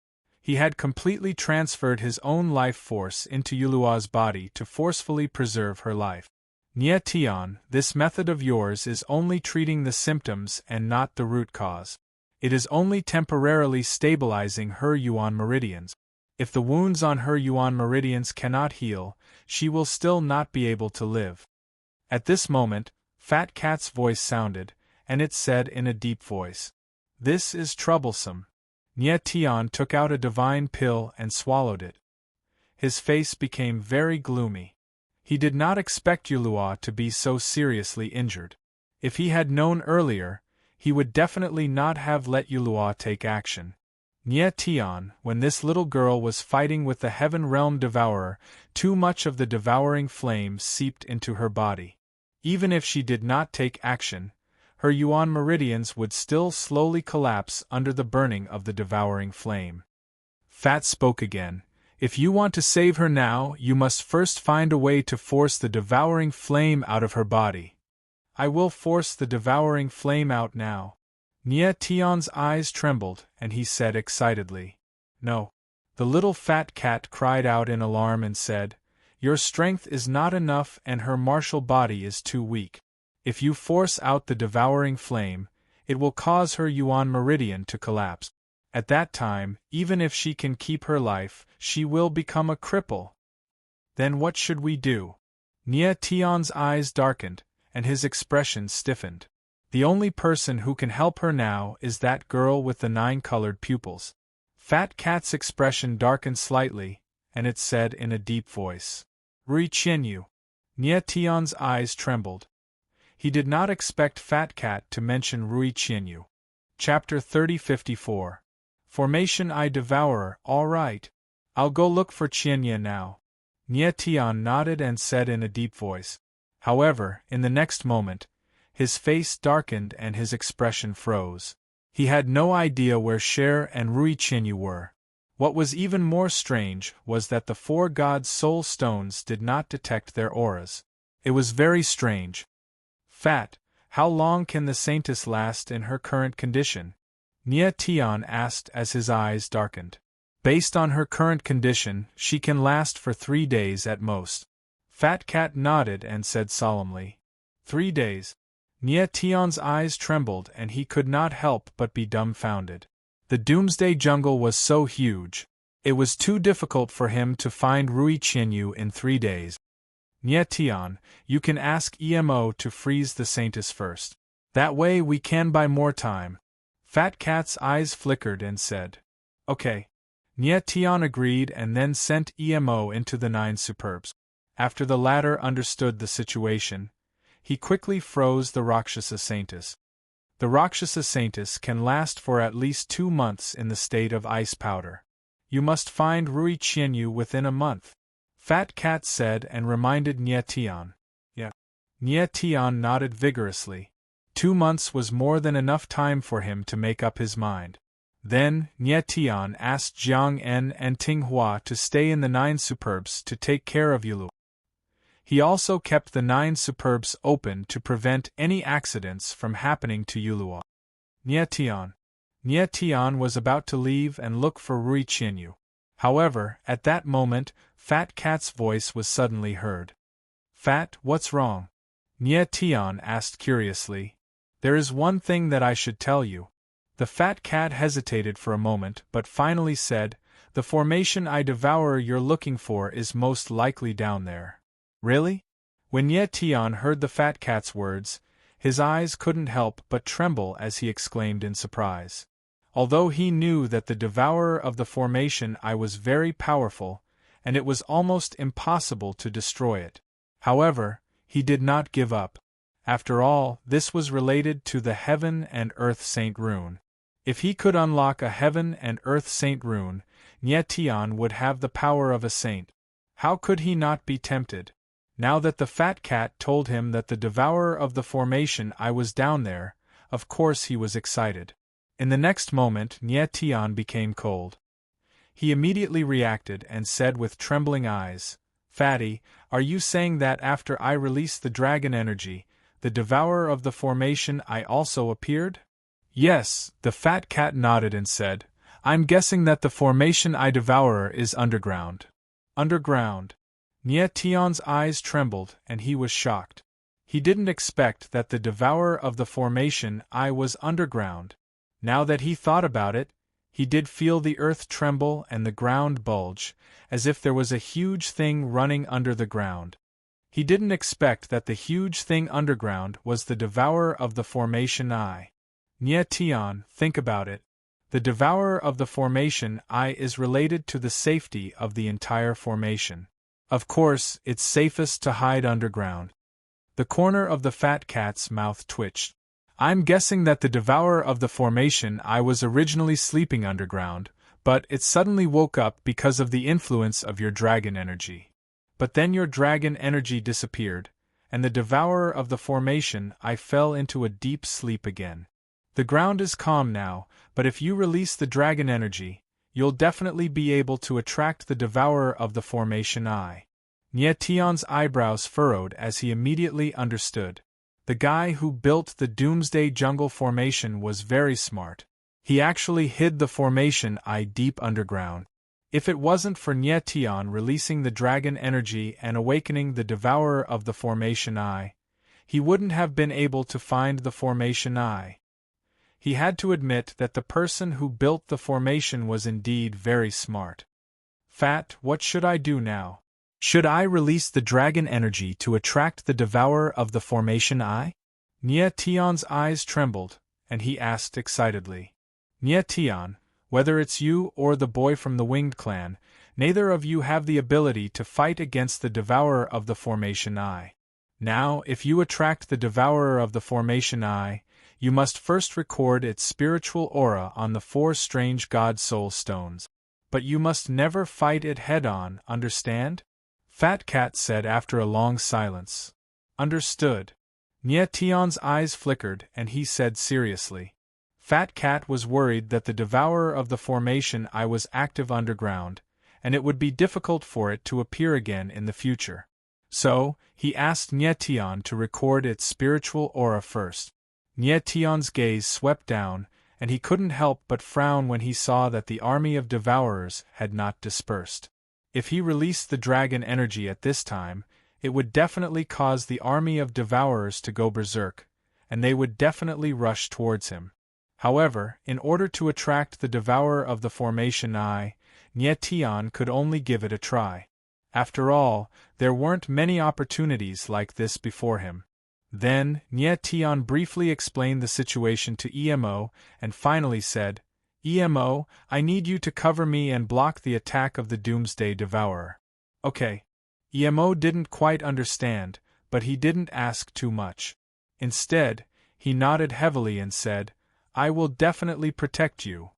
He had completely transferred his own life force into Yulua's body to forcefully preserve her life. "Nye Tian, this method of yours is only treating the symptoms and not the root cause. It is only temporarily stabilizing her yuan meridians. If the wounds on her yuan meridians cannot heal, she will still not be able to live." At this moment, Fat Cat's voice sounded, and it said in a deep voice, "This is troublesome." Nye Tian took out a divine pill and swallowed it. His face became very gloomy. He did not expect Yulua to be so seriously injured. If he had known earlier, he would definitely not have let Yulua take action. Nye Tian, when this little girl was fighting with the Heaven Realm Devourer, too much of the devouring flame seeped into her body. Even if she did not take action, her yuan meridians would still slowly collapse under the burning of the devouring flame. Fat spoke again. "If you want to save her now, you must first find a way to force the devouring flame out of her body." "I will force the devouring flame out now." Nye Tian's eyes trembled, and he said excitedly, "No." The little fat cat cried out in alarm and said, "Your strength is not enough and her martial body is too weak. If you force out the devouring flame, it will cause her yuan meridian to collapse. At that time, even if she can keep her life, she will become a cripple." "Then what should we do?" Nye Tian's eyes darkened, and his expression stiffened. "The only person who can help her now is that girl with the 9 colored pupils." Fat Cat's expression darkened slightly, and it said in a deep voice, "Rui Qianyu." Nye Tian's eyes trembled. He did not expect Fat Cat to mention Rui Qianyu. Chapter 3054. Formation I Devourer. All right. I'll go look for Qianya now. Nye Tian nodded and said in a deep voice. However, in the next moment, his face darkened and his expression froze. He had no idea where Cher and Rui Qianyu were. What was even more strange was that the 4 gods' soul stones did not detect their auras. It was very strange. "Fat, how long can the Saintess last in her current condition?" Nye Tian asked as his eyes darkened. "Based on her current condition, she can last for 3 days at most." Fat Cat nodded and said solemnly, 3 days. Nye Tian's eyes trembled and he could not help but be dumbfounded. The Doomsday Jungle was so huge. It was too difficult for him to find Rui Qianyu in 3 days. Nye Tian, you can ask Emo to freeze the Saintus first. That way we can buy more time. Fat Cat's eyes flickered and said, Okay. Nye Tian agreed and then sent Emo into the 9 Superbs. After the latter understood the situation, he quickly froze the Rakshasa Saintus. The Rakshasa Saintus can last for at least 2 months in the state of ice powder. You must find Rui Qianyu within a month. Fat Cat said and reminded Nye Tian. Yeah. Nye Tian nodded vigorously. 2 months was more than enough time for him to make up his mind. Then, Nye Tian asked Jiang En and Ting Hua to stay in the 9 Superbs to take care of Yulu. He also kept the 9 Superbs open to prevent any accidents from happening to Yulua. Nye Tian was about to leave and look for Rui Qianyu. However, at that moment, Fat Cat's voice was suddenly heard. Fat, what's wrong? Nye Tian asked curiously. There is one thing that I should tell you. The Fat Cat hesitated for a moment but finally said, The formation I Devourer you're looking for is most likely down there. Really? When Nye Tian heard the Fat Cat's words, his eyes couldn't help but tremble as he exclaimed in surprise. Although he knew that the devourer of the formation I was very powerful, and it was almost impossible to destroy it. However, he did not give up. After all, this was related to the Heaven and Earth Saint Rune. If he could unlock a Heaven and Earth Saint Rune, Nye Tian would have the power of a saint. How could he not be tempted? Now that the Fat Cat told him that the devourer of the formation I was down there, of course he was excited. In the next moment Nye Tian became cold. He immediately reacted and said with trembling eyes, Fatty, are you saying that after I released the dragon energy, the devourer of the formation I also appeared? Yes, the Fat Cat nodded and said, I'm guessing that the formation I Devourer is underground. Underground. Nye Tian's eyes trembled and he was shocked. He didn't expect that the devourer of the formation I was underground. Now that he thought about it, he did feel the earth tremble and the ground bulge, as if there was a huge thing running under the ground. He didn't expect that the huge thing underground was the devourer of the formation I. Nye Tian, think about it. The devourer of the formation I is related to the safety of the entire formation. Of course, it's safest to hide underground. The corner of the Fat Cat's mouth twitched. I'm guessing that the devourer of the formation I was originally sleeping underground, but it suddenly woke up because of the influence of your dragon energy. But then your dragon energy disappeared, and the devourer of the formation I fell into a deep sleep again. The ground is calm now, but if you release the dragon energy, you'll definitely be able to attract the devourer of the formation I. Nye Tian's eyebrows furrowed as he immediately understood. The guy who built the Doomsday Jungle formation was very smart. He actually hid the formation I deep underground. If it wasn't for Nye Tian releasing the dragon energy and awakening the devourer of the formation I, he wouldn't have been able to find the formation I. He had to admit that the person who built the formation was indeed very smart. Fat, what should I do now? Should I release the dragon energy to attract the devourer of the formation I? Nye Tian's eyes trembled, and he asked excitedly. Nye Tian, whether it's you or the boy from the Winged Clan, neither of you have the ability to fight against the devourer of the formation I. Now, if you attract the devourer of the formation I, you must first record its spiritual aura on the 4 strange God Soul Stones. But you must never fight it head-on, understand? Fat Cat said after a long silence. Understood. Nye Tian's eyes flickered and he said seriously. Fat Cat was worried that the devourer of the formation I was active underground, and it would be difficult for it to appear again in the future. So, he asked Nye Tian to record its spiritual aura first. Nye Tian's gaze swept down, and he couldn't help but frown when he saw that the army of devourers had not dispersed. If he released the dragon energy at this time, it would definitely cause the army of devourers to go berserk, and they would definitely rush towards him. However, in order to attract the devourer of the formation eye, Nyetian could only give it a try. After all, there weren't many opportunities like this before him. Then, Nyetian briefly explained the situation to Emo, and finally said, "Emo, I need you to cover me and block the attack of the Doomsday Devourer." "Okay." Emo didn't quite understand, but he didn't ask too much. Instead, he nodded heavily and said, "I will definitely protect you."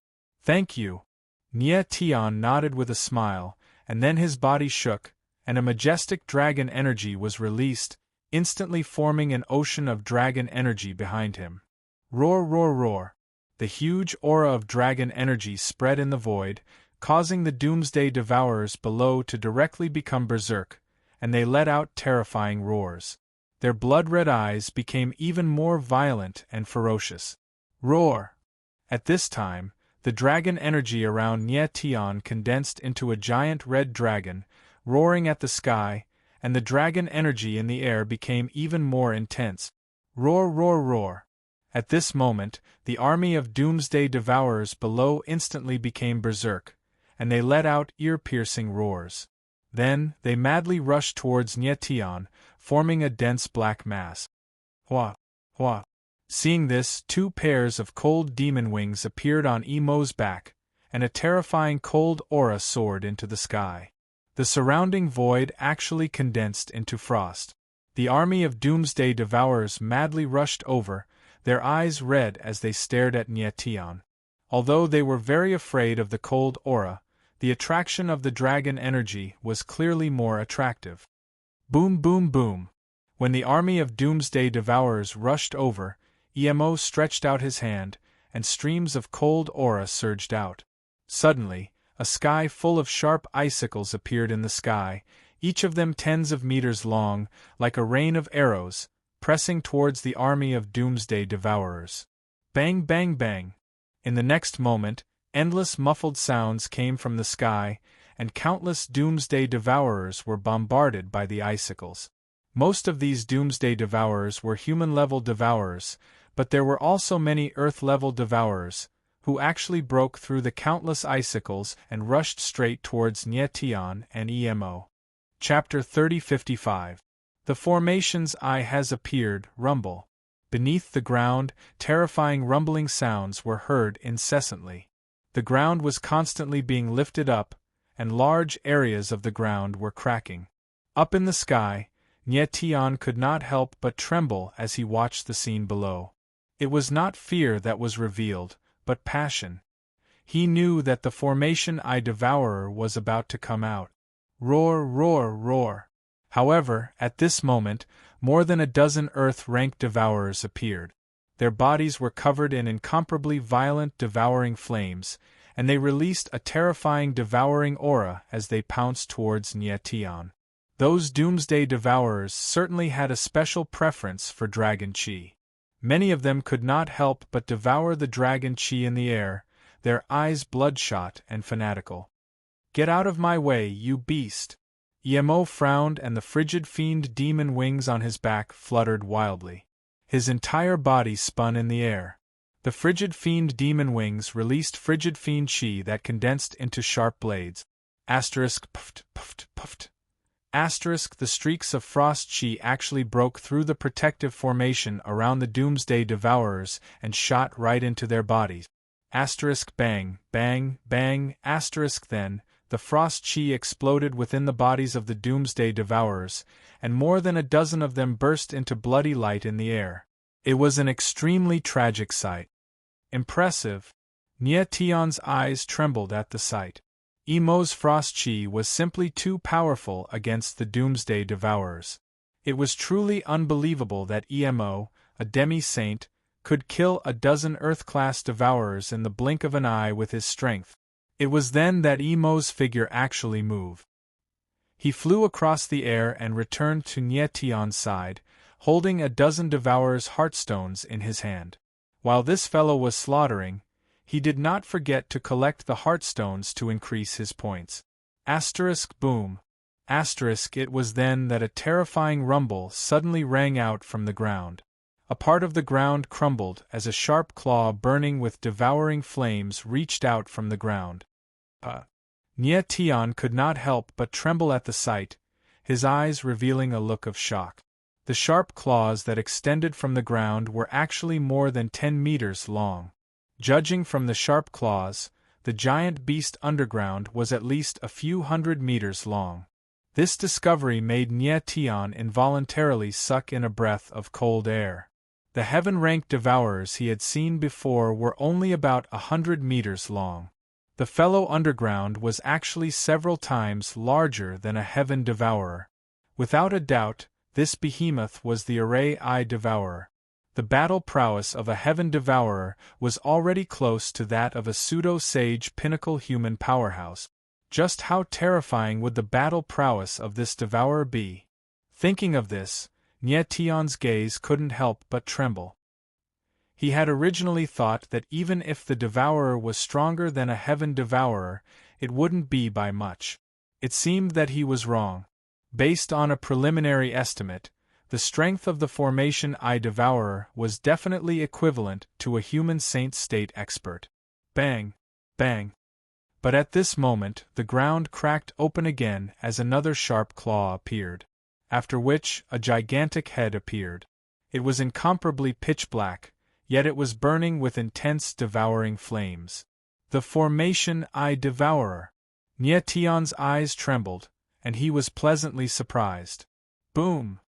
"Thank you." Nyetian nodded with a smile, and then his body shook, and a majestic dragon energy was released, instantly forming an ocean of dragon energy behind him. Roar, roar, roar. The huge aura of dragon energy spread in the void, causing the Doomsday Devourers below to directly become berserk, and they let out terrifying roars. Their blood-red eyes became even more violent and ferocious. Roar! At this time, the dragon energy around Nyetian condensed into a giant red dragon, roaring at the sky, and the dragon energy in the air became even more intense. Roar, roar, roar! At this moment, the army of Doomsday Devourers below instantly became berserk, and they let out ear-piercing roars. Then, they madly rushed towards Nyetian, forming a dense black mass. Hua! Hua! Seeing this, 2 pairs of cold demon wings appeared on Emo's back, and a terrifying cold aura soared into the sky. The surrounding void actually condensed into frost. The army of Doomsday Devourers madly rushed over, their eyes red as they stared at Nyetian. Although they were very afraid of the cold aura, the attraction of the dragon energy was clearly more attractive. Boom, boom, boom! When the army of Doomsday Devourers rushed over, Emo stretched out his hand, and streams of cold aura surged out. Suddenly, a sky full of sharp icicles appeared in the sky, each of them tens of meters long, like a rain of arrows, pressing towards the army of Doomsday Devourers. Bang, bang, bang! In the next moment, endless muffled sounds came from the sky, and countless Doomsday Devourers were bombarded by the icicles. Most of these Doomsday Devourers were human-level devourers, but there were also many Earth-level devourers, who actually broke through the countless icicles and rushed straight towards Nyetian and Emo. Chapter 3055. The formation's eye has appeared, rumble. Beneath the ground, terrifying rumbling sounds were heard incessantly. The ground was constantly being lifted up, and large areas of the ground were cracking. Up in the sky, Nyetian could not help but tremble as he watched the scene below. It was not fear that was revealed, but passion. He knew that the formation eye devourer was about to come out. Roar, roar, roar! However, at this moment, more than a dozen Earth-rank devourers appeared. Their bodies were covered in incomparably violent devouring flames, and they released a terrifying devouring aura as they pounced towards Nyetian. Those Doomsday Devourers certainly had a special preference for Dragon Chi. Many of them could not help but devour the Dragon Chi in the air, their eyes bloodshot and fanatical. "Get out of my way, you beast!" Emo frowned, and the frigid fiend demon wings on his back fluttered wildly. His entire body spun in the air. The frigid fiend demon wings released frigid fiend chi that condensed into sharp blades. Asterisk puffed, puffed, puffed. Asterisk the streaks of frost chi actually broke through the protective formation around the Doomsday Devourers and shot right into their bodies. Asterisk bang, bang, bang. Asterisk then, the frost chi exploded within the bodies of the Doomsday Devourers, and more than a dozen of them burst into bloody light in the air. It was an extremely tragic sight. Impressive. Nyetian's eyes trembled at the sight. Emo's frost chi was simply too powerful against the Doomsday Devourers. It was truly unbelievable that Emo, a demi-saint, could kill a dozen Earth-class devourers in the blink of an eye with his strength. It was then that Emo's figure actually moved. He flew across the air and returned to Nyetian's side, holding a dozen devourers' heartstones in his hand. While this fellow was slaughtering, he did not forget to collect the heartstones to increase his points. Asterisk boom. Asterisk it was then that a terrifying rumble suddenly rang out from the ground. A part of the ground crumbled as a sharp claw burning with devouring flames reached out from the ground. Nye Tian could not help but tremble at the sight, his eyes revealing a look of shock. The sharp claws that extended from the ground were actually more than 10 meters long. Judging from the sharp claws, the giant beast underground was at least a few hundred meters long. This discovery made Nye Tian involuntarily suck in a breath of cold air. The heaven-ranked devourers he had seen before were only about 100 meters long. The fellow underground was actually several times larger than a heaven devourer. Without a doubt, this behemoth was the Array-I devourer. The battle prowess of a heaven devourer was already close to that of a pseudo-sage pinnacle human powerhouse. Just how terrifying would the battle prowess of this devourer be? Thinking of this, Nye Tian's gaze couldn't help but tremble. He had originally thought that even if the devourer was stronger than a heaven devourer, it wouldn't be by much. It seemed that he was wrong. Based on a preliminary estimate, the strength of the formation I devourer was definitely equivalent to a human saint state expert. Bang! Bang! But at this moment the ground cracked open again as another sharp claw appeared. After which, a gigantic head appeared. It was incomparably pitch black, yet it was burning with intense devouring flames. The formation I devourer! Nye Tian's eyes trembled, and he was pleasantly surprised. Boom!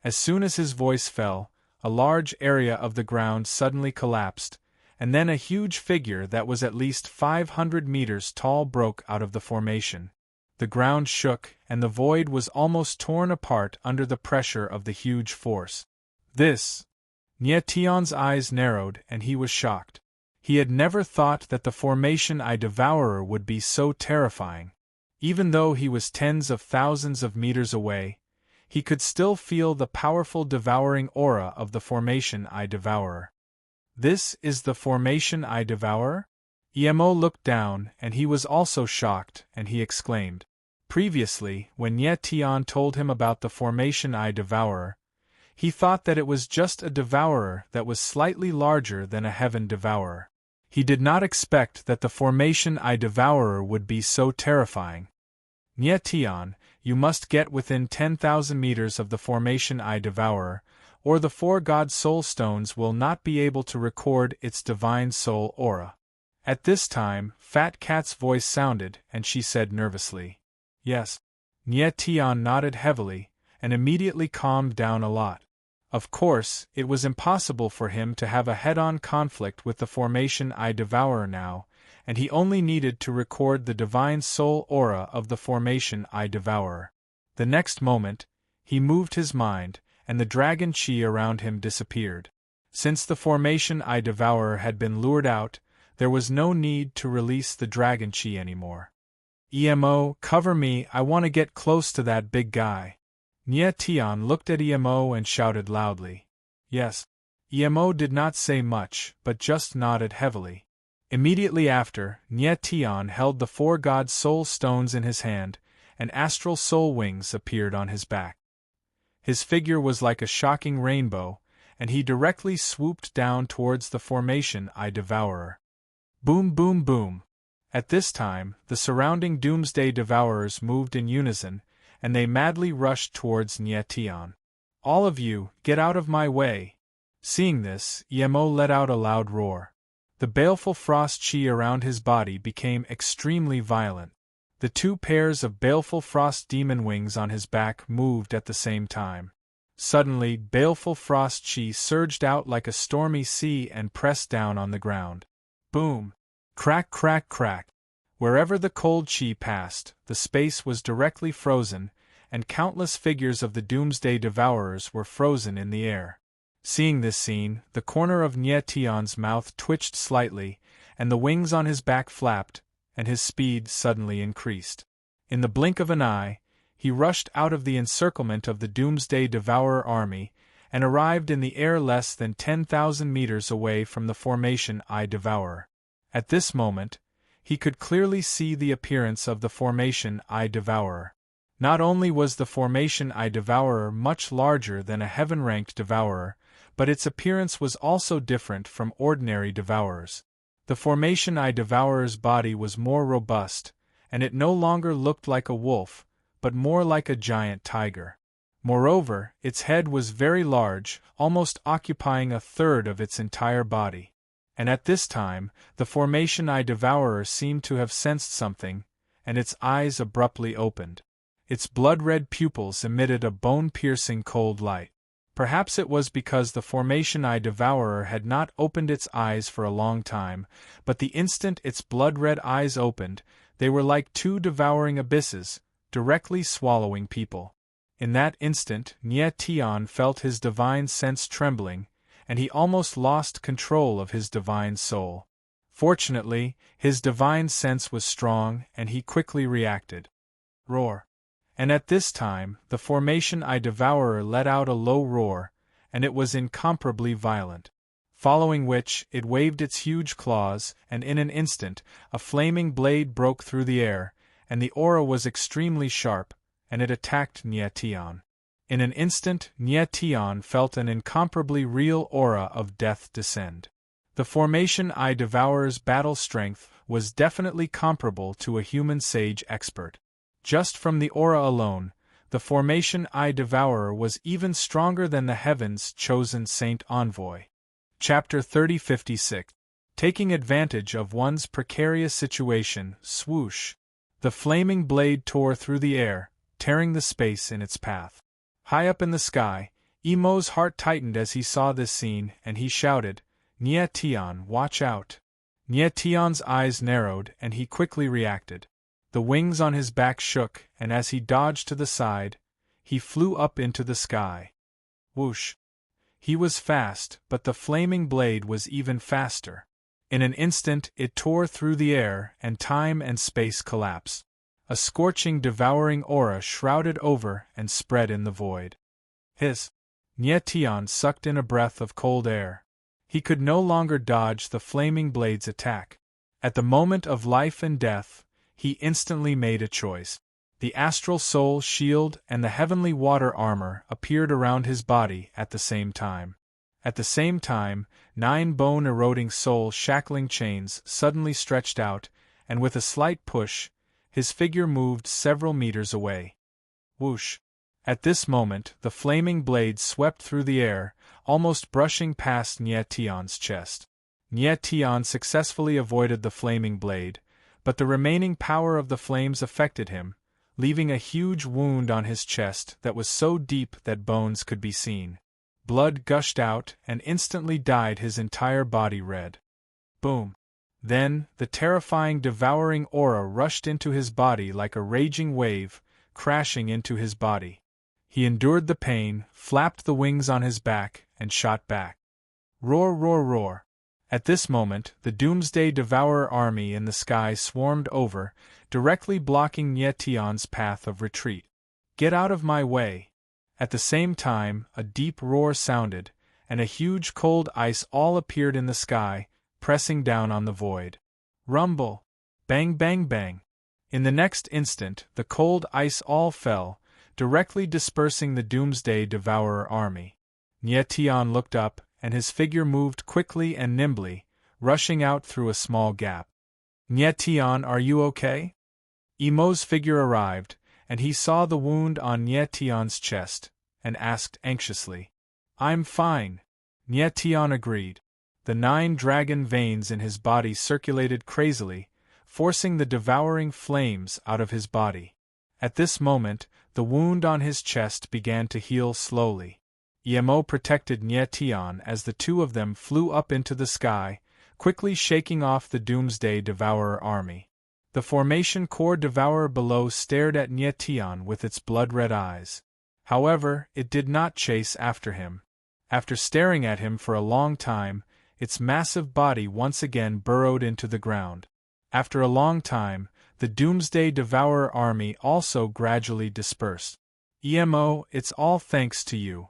As soon as his voice fell, a large area of the ground suddenly collapsed, and then a huge figure that was at least 500 meters tall broke out of the formation. The ground shook, and the void was almost torn apart under the pressure of the huge force. This! Nye Tian's eyes narrowed, and he was shocked. He had never thought that the formation I devourer would be so terrifying. Even though he was tens of thousands of meters away, he could still feel the powerful devouring aura of the formation I devourer. This is the formation I devourer? Emo looked down, and he was also shocked, and he exclaimed. Previously, when Nye Tian told him about the formation I devourer, he thought that it was just a devourer that was slightly larger than a heaven devourer. He did not expect that the formation I devourer would be so terrifying. Nye Tian, you must get within 10,000 meters of the formation I devourer, or the 4 God Soul Stones will not be able to record its divine soul aura. At this time, Fat Cat's voice sounded, and she said nervously, "Yes." Nye Tian nodded heavily, and immediately calmed down a lot. Of course, it was impossible for him to have a head-on conflict with the formation I devourer now, and he only needed to record the divine soul aura of the formation I devourer. The next moment, he moved his mind, and the dragon chi around him disappeared. Since the formation I devourer had been lured out, there was no need to release the dragon chi anymore. "Emo, cover me, I want to get close to that big guy." Nye Tian looked at Emo and shouted loudly. "Yes." Emo did not say much, but just nodded heavily. Immediately after, Nye Tian held the 4 God Soul Stones in his hand, and astral soul wings appeared on his back. His figure was like a shocking rainbow, and he directly swooped down towards the formation I devourer. Boom boom boom! At this time, the surrounding Doomsday Devourers moved in unison, and they madly rushed towards Nye Tian. "All of you, get out of my way!" Seeing this, Emo let out a loud roar. The baleful frost chi around his body became extremely violent. The 2 pairs of baleful frost demon wings on his back moved at the same time. Suddenly, baleful frost chi surged out like a stormy sea and pressed down on the ground. Boom! Crack crack crack! Wherever the cold chi passed, the space was directly frozen, and countless figures of the Doomsday Devourers were frozen in the air. Seeing this scene, the corner of Nye Tian's mouth twitched slightly, and the wings on his back flapped, and his speed suddenly increased. In the blink of an eye, he rushed out of the encirclement of the Doomsday Devourer army, and arrived in the air less than 10,000 meters away from the formation I devourer. At this moment, he could clearly see the appearance of the formation I devourer. Not only was the formation I devourer much larger than a heaven-ranked devourer, but its appearance was also different from ordinary devourers. The formation I devourer's body was more robust, and it no longer looked like a wolf, but more like a giant tiger. Moreover, its head was very large, almost occupying a third of its entire body. And at this time, the formation I devourer seemed to have sensed something, and its eyes abruptly opened. Its blood-red pupils emitted a bone-piercing cold light. Perhaps it was because the formation I devourer had not opened its eyes for a long time, but the instant its blood-red eyes opened, they were like two devouring abysses, directly swallowing people. In that instant, Nye Tian felt his divine sense trembling, and he almost lost control of his divine soul. Fortunately, his divine sense was strong, and he quickly reacted. Roar. And at this time, the formation I devourer let out a low roar, and it was incomparably violent. Following which, it waved its huge claws, and in an instant, a flaming blade broke through the air, and the aura was extremely sharp, and it attacked Nye Tian. In an instant, Nye Tian felt an incomparably real aura of death descend. The formation I devourer's battle strength was definitely comparable to a human sage expert. Just from the aura alone, the formation I devourer was even stronger than the heaven's chosen saint envoy. Chapter 3056. Taking advantage of one's precarious situation, swoosh. The flaming blade tore through the air, tearing the space in its path. High up in the sky, Emo's heart tightened as he saw this scene, and he shouted, "Nye Tian, watch out!" Nye Tian's eyes narrowed, and he quickly reacted. The wings on his back shook, and as he dodged to the side, he flew up into the sky. Whoosh! He was fast, but the flaming blade was even faster. In an instant it tore through the air, and time and space collapsed. A scorching, devouring aura shrouded over and spread in the void. Hiss! Nye Tian sucked in a breath of cold air. He could no longer dodge the flaming blade's attack. At the moment of life and death, he instantly made a choice. The astral soul shield and the heavenly water armor appeared around his body at the same time. At the same time, 9 bone-eroding soul-shackling chains suddenly stretched out, and with a slight push, his figure moved several meters away. Whoosh! At this moment, the flaming blade swept through the air, almost brushing past Nye Tian's chest. Nye Tian successfully avoided the flaming blade, but the remaining power of the flames affected him, leaving a huge wound on his chest that was so deep that bones could be seen. Blood gushed out and instantly dyed his entire body red. Boom! Then, the terrifying devouring aura rushed into his body like a raging wave, crashing into his body. He endured the pain, flapped the wings on his back, and shot back. Roar, roar, roar! At this moment, the Doomsday Devourer army in the sky swarmed over, directly blocking Nye Tian's path of retreat. Get out of my way! At the same time, a deep roar sounded, and a huge cold ice all appeared in the sky, pressing down on the void. Rumble! Bang, bang, bang! In the next instant, the cold ice all fell, directly dispersing the Doomsday Devourer army. Nye Tian looked up, and his figure moved quickly and nimbly, rushing out through a small gap. Nye Tian, are you okay? Emo's figure arrived, and he saw the wound on Nye Tian's chest, and asked anxiously. I'm fine. Nye Tian agreed. The 9 dragon veins in his body circulated crazily, forcing the devouring flames out of his body. At this moment, the wound on his chest began to heal slowly. Emo protected Nye Tian as the two of them flew up into the sky, quickly shaking off the Doomsday Devourer army. The formation Core Devourer below stared at Nye Tian with its blood-red eyes. However, it did not chase after him. After staring at him for a long time, its massive body once again burrowed into the ground. After a long time, the Doomsday Devourer army also gradually dispersed. Emo, it's all thanks to you.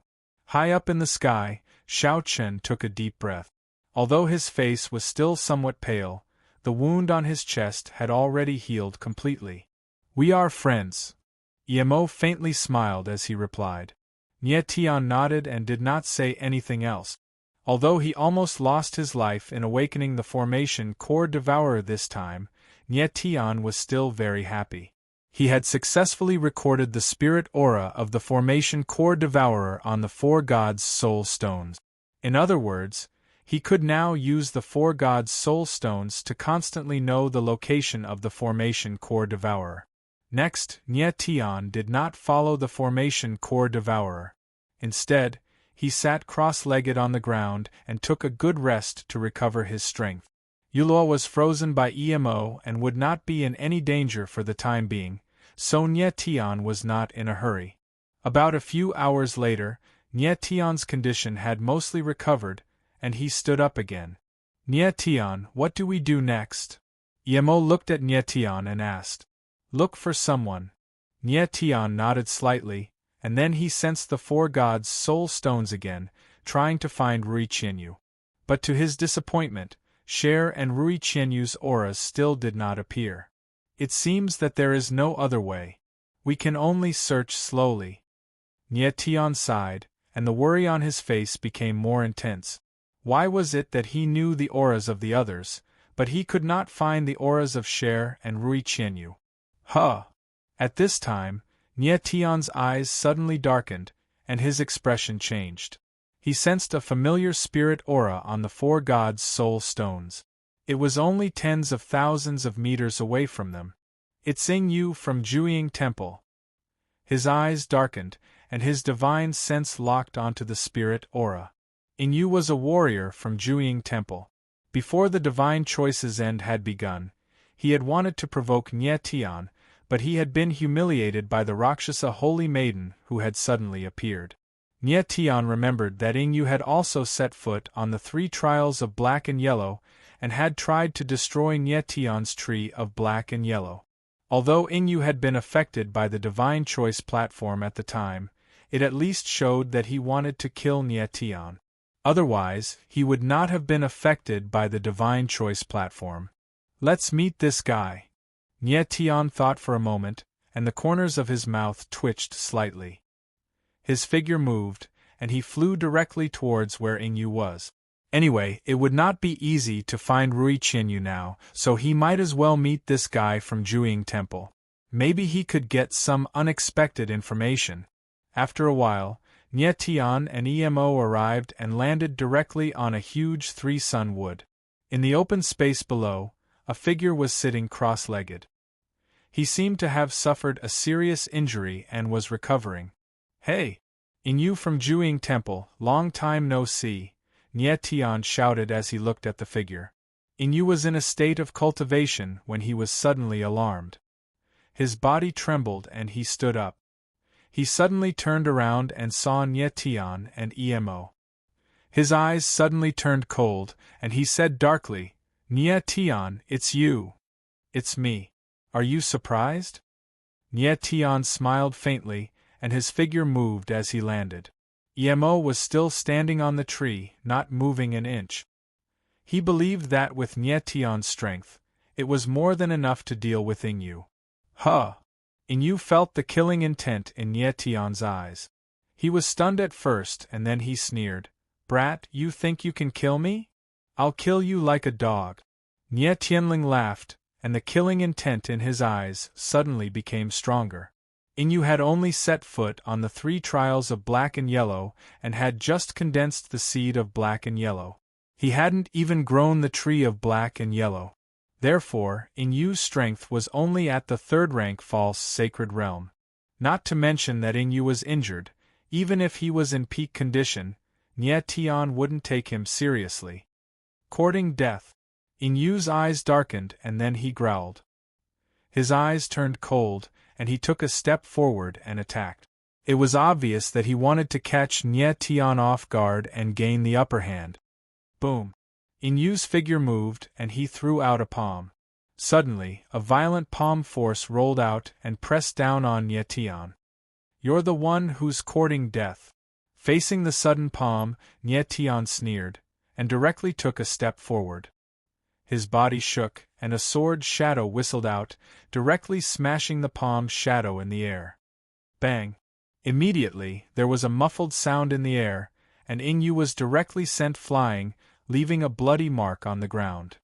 High up in the sky, Xiao Chen took a deep breath. Although his face was still somewhat pale, the wound on his chest had already healed completely. We are friends. Emo faintly smiled as he replied. Nie Tian nodded and did not say anything else. Although he almost lost his life in awakening the formation Core Devourer this time, Nie Tian was still very happy. He had successfully recorded the spirit aura of the formation Core Devourer on the Four Gods' Soul Stones. In other words, he could now use the Four Gods' Soul Stones to constantly know the location of the formation Core Devourer. Next, Nie Tian did not follow the formation Core Devourer. Instead, he sat cross-legged on the ground and took a good rest to recover his strength. Yulua was frozen by EMO and would not be in any danger for the time being, so Nie Tian was not in a hurry. About a few hours later, Nie Tian's condition had mostly recovered, and he stood up again. Nie Tian, what do we do next? EMO looked at Nie Tian and asked. Look for someone. Nie Tian nodded slightly, and then he sensed the Four Gods' Soul Stones again, trying to find Rui Qianyu. But to his disappointment, Cher and Rui Qianyu's auras still did not appear. It seems that there is no other way. We can only search slowly. Nie Tian sighed, and the worry on his face became more intense. Why was it that he knew the auras of the others, but he could not find the auras of Cher and Rui Qianyu? Huh! At this time, Nie Tian's eyes suddenly darkened, and his expression changed. He sensed a familiar spirit aura on the Four Gods' Soul Stones. It was only tens of thousands of meters away from them. It's Yu from Jueying Temple. His eyes darkened, and his divine sense locked onto the spirit aura. Yu was a warrior from Jueying Temple. Before the divine choice's end had begun, he had wanted to provoke Nie Tian, but he had been humiliated by the Rakshasa Holy Maiden who had suddenly appeared. Nie Tian remembered that Yu had also set foot on the three trials of Black and Yellow, and had tried to destroy Nie Tian's tree of Black and Yellow. Although Yu had been affected by the divine choice platform at the time, it at least showed that he wanted to kill Nie Tian. Otherwise, he would not have been affected by the divine choice platform. Let's meet this guy. Nie Tian thought for a moment, and the corners of his mouth twitched slightly. His figure moved, and he flew directly towards where Yu was. Anyway, it would not be easy to find Rui Qianyu now, so he might as well meet this guy from Jueying Temple. Maybe he could get some unexpected information. After a while, Nie Tian and EMO arrived and landed directly on a huge three-sun wood. In the open space below, a figure was sitting cross-legged. He seemed to have suffered a serious injury and was recovering. Hey! Yu from Jueying Temple, long time no see, Nie Tian shouted as he looked at the figure. Yu was in a state of cultivation when he was suddenly alarmed. His body trembled and he stood up. He suddenly turned around and saw Nie Tian and EMO. His eyes suddenly turned cold, and he said darkly, Nie Tian, it's you. It's me. Are you surprised? Nie Tian smiled faintly, and his figure moved as he landed. EMO was still standing on the tree, not moving an inch. He believed that with Nie Tian's strength, it was more than enough to deal with Yu. Huh! Yu felt the killing intent in Nie Tian's eyes. He was stunned at first and then he sneered, Brat, you think you can kill me? I'll kill you like a dog. Nie Tianling laughed, and the killing intent in his eyes suddenly became stronger. Yu had only set foot on the three trials of Black and Yellow and had just condensed the seed of Black and Yellow. He hadn't even grown the tree of Black and Yellow. Therefore, Yu's strength was only at the third rank false sacred realm. Not to mention that Yu was injured. Even if he was in peak condition, Nie Tian wouldn't take him seriously. Courting death. Yu's eyes darkened and then he growled. His eyes turned cold, and he took a step forward and attacked. It was obvious that he wanted to catch Nie Tian off guard and gain the upper hand. Boom! Yu's figure moved and he threw out a palm. Suddenly, a violent palm force rolled out and pressed down on Nie Tian. You're the one who's courting death. Facing the sudden palm, Nie Tian sneered, and directly took a step forward. His body shook, and a sword shadow whistled out, directly smashing the palm's shadow in the air. Bang! Immediately, there was a muffled sound in the air, and Ingyu was directly sent flying, leaving a bloody mark on the ground.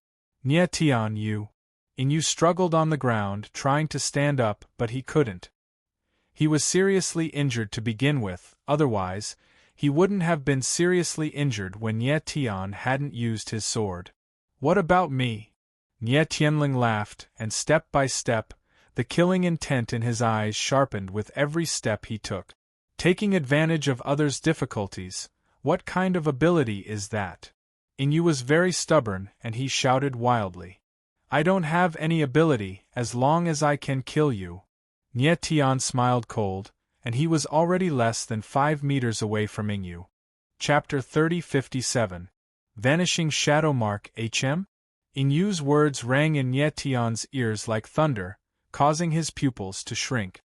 Nye Tian Yu. Ingyu struggled on the ground, trying to stand up, but he couldn't. He was seriously injured to begin with, otherwise, he wouldn't have been seriously injured when Nye Tian hadn't used his sword. What about me? Nye Tianling laughed, and step by step, the killing intent in his eyes sharpened with every step he took. Taking advantage of others' difficulties, what kind of ability is that? Ingyu was very stubborn, and he shouted wildly. I don't have any ability, as long as I can kill you. Nye Tian smiled cold, and he was already less than 5 meters away from Ingyu. Chapter 3057. Vanishing Shadow Mark HM? Ingyu's words rang in Nye Tian's ears like thunder, causing his pupils to shrink.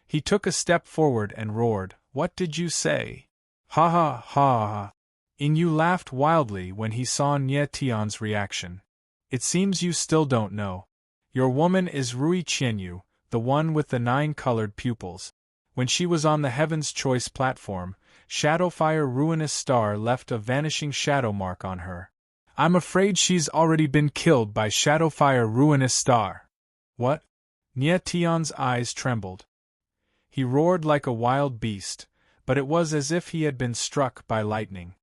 He took a step forward and roared, What did you say? Ha ha ha ha. Ingyu laughed wildly when he saw Nye Tian's reaction. It seems you still don't know. Your woman is Rui Qianyu, the one with the 9-colored pupils. When she was on the Heaven's Choice platform, Shadowfire Ruinous Star left a vanishing shadow mark on her. I'm afraid she's already been killed by Shadowfire Ruinous Star. What? Nye Tian's eyes trembled. He roared like a wild beast, but it was as if he had been struck by lightning.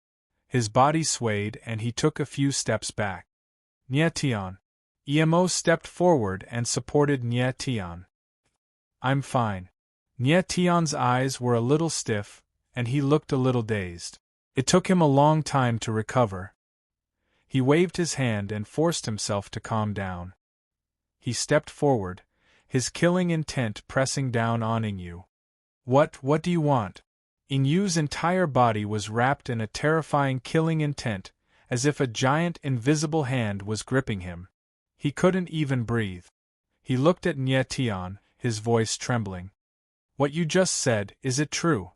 His body swayed and he took a few steps back. Nye Tian. Emo stepped forward and supported Nye Tian. I'm fine. Nye Tian's eyes were a little stiff, and he looked a little dazed. It took him a long time to recover. He waved his hand and forced himself to calm down. He stepped forward, his killing intent pressing down on Ingyu. What do you want? Ingyu's entire body was wrapped in a terrifying killing intent, as if a giant invisible hand was gripping him. He couldn't even breathe. He looked at Nye Tian, his voice trembling. What you just said, is it true?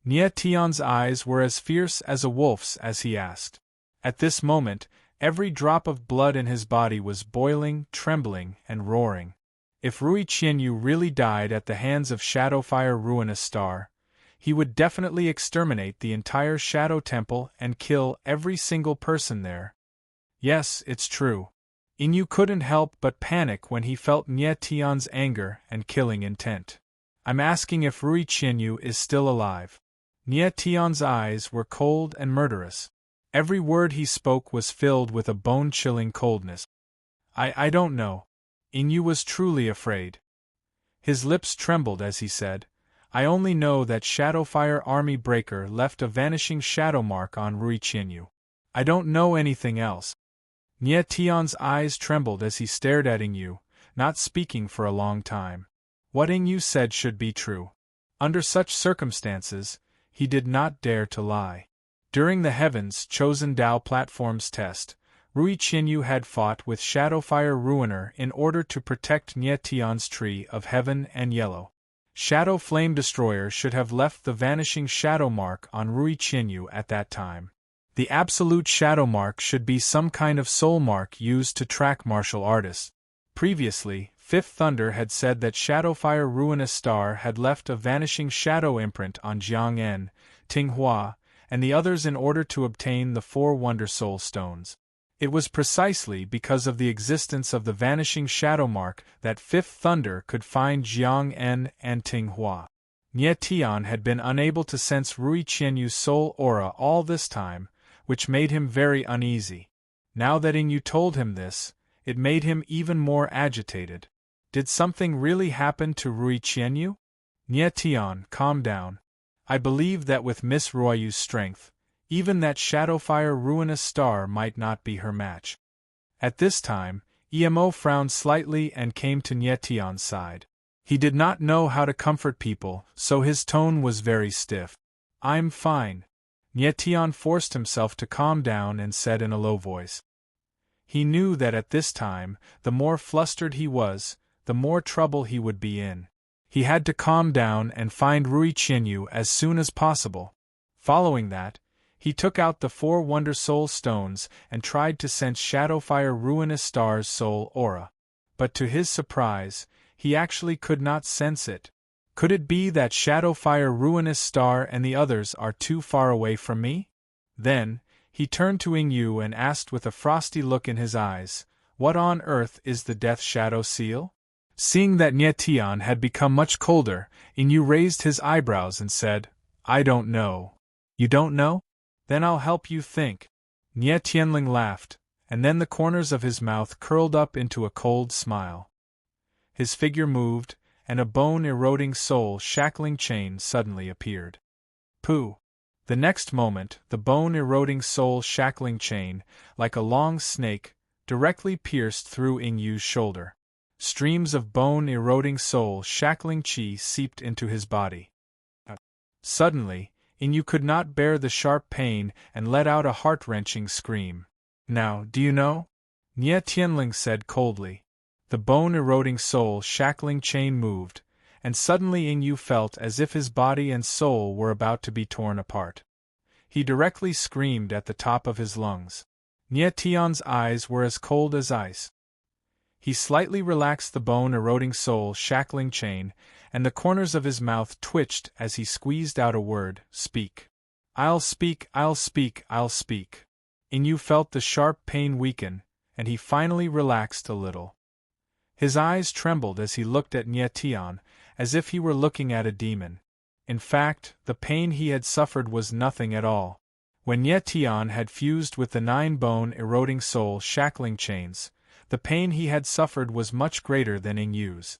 Nye Tian's eyes were as fierce as a wolf's as he asked. At this moment, every drop of blood in his body was boiling, trembling, and roaring. If Rui Qianyu really died at the hands of Shadowfire Ruinous Star, he would definitely exterminate the entire Shadow Temple and kill every single person there. Yes, it's true. Ingyu couldn't help but panic when he felt Nye Tian's anger and killing intent. I'm asking if Rui Qianyu is still alive. Nye Tian's eyes were cold and murderous. Every word he spoke was filled with a bone-chilling coldness. I don't know. Ingyu was truly afraid. His lips trembled as he said, I only know that Shadowfire Army Breaker left a vanishing shadow mark on Rui Qianyu. I don't know anything else. Nye Tian's eyes trembled as he stared at Ingyu, not speaking for a long time. What Ingyu said should be true. Under such circumstances, he did not dare to lie. During the Heaven's Chosen Dao platform's test, Rui Qianyu had fought with Shadowfire Ruiner in order to protect Nye Tian's Tree of Heaven and Yellow. Shadow Flame Destroyer should have left the vanishing shadow mark on Rui Qianyu at that time. The absolute shadow mark should be some kind of soul mark used to track martial artists. Previously, Fifth Thunder had said that Shadowfire Ruinous Star had left a vanishing shadow imprint on Jiang En, Ting Hua, and the others in order to obtain the 4 Wonder Soul Stones. It was precisely because of the existence of the vanishing shadow mark that Fifth Thunder could find Jiang En and Ting Hua. Nye Tian had been unable to sense Rui Qianyu's soul aura all this time, which made him very uneasy. Now that Ingyu told him this, it made him even more agitated. Did something really happen to Rui Qianyu? Nye Tian, calm down. I believe that with Miss Ruoyu's strength, even that Shadowfire Ruinous Star might not be her match. At this time, Emo frowned slightly and came to Nye Tian's side. He did not know how to comfort people, so his tone was very stiff. I'm fine. Nye Tian forced himself to calm down and said in a low voice. He knew that at this time, the more flustered he was, the more trouble he would be in. He had to calm down and find Rui Qianyu as soon as possible. Following that, he took out the 4 Wonder Soul Stones and tried to sense Shadowfire Ruinous Star's soul aura. But to his surprise, he actually could not sense it. Could it be that Shadowfire Ruinous Star and the others are too far away from me? Then, he turned to Yu and asked with a frosty look in his eyes, "What on earth is the Death Shadow Seal?" Seeing that Nye Tian had become much colder, Yu raised his eyebrows and said, "I don't know." "You don't know? Then I'll help you think." Nye Tianling laughed, and then the corners of his mouth curled up into a cold smile. His figure moved, and a bone-eroding soul-shackling chain suddenly appeared. Pooh! The next moment, the bone-eroding soul-shackling chain, like a long snake, directly pierced through Yu's shoulder. Streams of bone-eroding soul-shackling chi seeped into his body. Suddenly, Yu could not bear the sharp pain and let out a heart-wrenching scream. "Now, do you know?" Nye Tianling said coldly. The bone-eroding soul-shackling chain moved, and suddenly Yu felt as if his body and soul were about to be torn apart. He directly screamed at the top of his lungs. Nye Tian's eyes were as cold as ice. He slightly relaxed the bone-eroding soul-shackling chain, and the corners of his mouth twitched as he squeezed out a word, "Speak." "I'll speak, I'll speak, I'll speak." Yu felt the sharp pain weaken, and he finally relaxed a little. His eyes trembled as he looked at Nye Tian, as if he were looking at a demon. In fact, the pain he had suffered was nothing at all. When Nye Tian had fused with the 9 bone-eroding soul-shackling chains, the pain he had suffered was much greater than Yu's.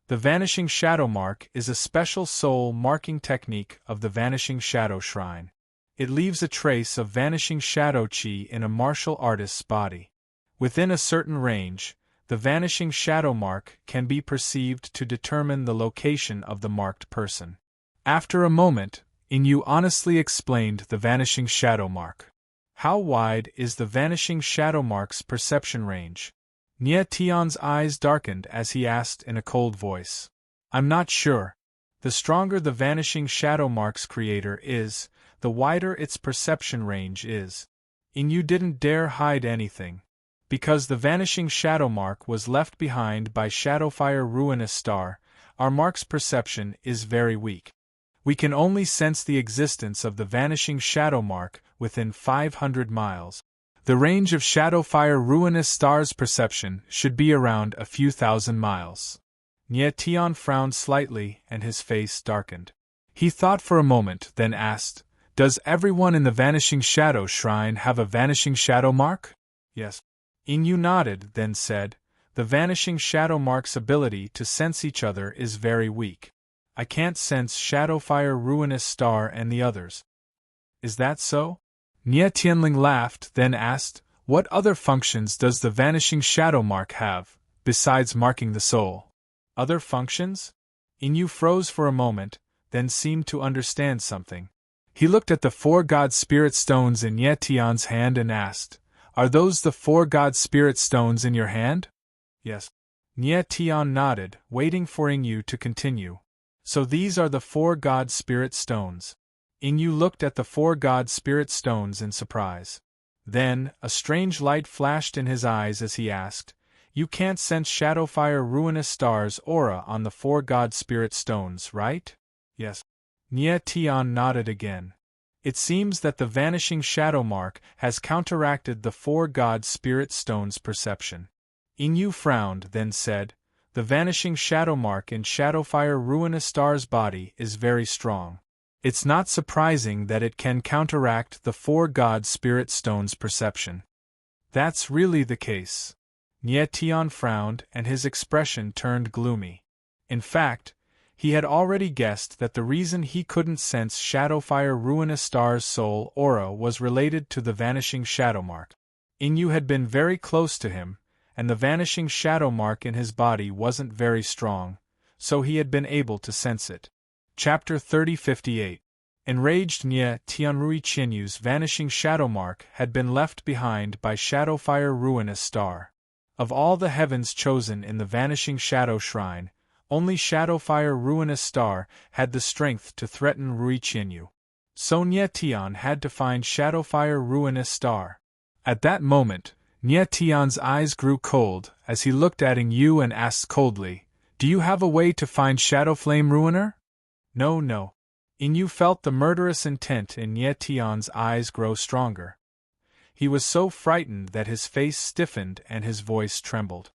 The Vanishing Shadow Mark is a special soul-marking technique of the Vanishing Shadow Shrine. It leaves a trace of vanishing shadow chi in a martial artist's body. Within a certain range, the Vanishing Shadow Mark can be perceived to determine the location of the marked person. After a moment, Yu honestly explained the Vanishing Shadow Mark. "How wide is the Vanishing Shadow Mark's perception range?" Nye Tian's eyes darkened as he asked in a cold voice. "I'm not sure. The stronger the Vanishing Shadow Mark's creator is, the wider its perception range is." Yu didn't dare hide anything. Because the Vanishing Shadow Mark was left behind by Shadowfire Ruinous Star, our mark's perception is very weak. We can only sense the existence of the Vanishing Shadow Mark within 500 miles. The range of Shadowfire Ruinous Star's perception should be around a few thousand miles. Nye Tian frowned slightly and his face darkened. He thought for a moment, then asked, "Does everyone in the Vanishing Shadow Shrine have a Vanishing Shadow Mark?" "Yes." Yu nodded, then said, "The Vanishing Shadow Mark's ability to sense each other is very weak. I can't sense Shadowfire Ruinous Star and the others." "Is that so?" Nye Tianling laughed, then asked, "What other functions does the Vanishing Shadow Mark have, besides marking the soul?" "Other functions?" Yu froze for a moment, then seemed to understand something. He looked at the 4 God Spirit Stones in Nye Tian's hand and asked, "Are those the 4 God Spirit Stones in your hand?" "Yes." Nye Tian nodded, waiting for Yu to continue. "So these are the 4 God Spirit Stones." Yu looked at the 4 God Spirit Stones in surprise. Then, a strange light flashed in his eyes as he asked, "You can't sense Shadowfire Ruinous Star's aura on the 4 God Spirit Stones, right?" "Yes." Nye Tian nodded again. "It seems that the Vanishing Shadow Mark has counteracted the 4 God Spirit Stones' perception." Yu frowned, then said, "The Vanishing Shadow Mark in Shadowfire Ruinous Star's body is very strong. It's not surprising that it can counteract the 4 God Spirit Stones' perception." "That's really the case." Nye Tian frowned and his expression turned gloomy. In fact, he had already guessed that the reason he couldn't sense Shadowfire Ruinous Star's soul aura was related to the Vanishing Shadow Mark. Yu had been very close to him, and the Vanishing Shadow Mark in his body wasn't very strong, so he had been able to sense it. Chapter 3058. Enraged Nye Tianrui Qianyu's Vanishing Shadow Mark had been left behind by Shadowfire Ruinous Star. Of all the heavens chosen in the Vanishing Shadow Shrine, only Shadowfire Ruinous Star had the strength to threaten Rui Qianyu. So Nye Tian had to find Shadowfire Ruinous Star. At that moment, Nye Tian's eyes grew cold as he looked at Yu and asked coldly, "Do Do you have a way to find Shadow Flame Ruiner? No, no. Inyu felt the murderous intent in Nye Tian's eyes grow stronger. He was so frightened that his face stiffened and his voice trembled.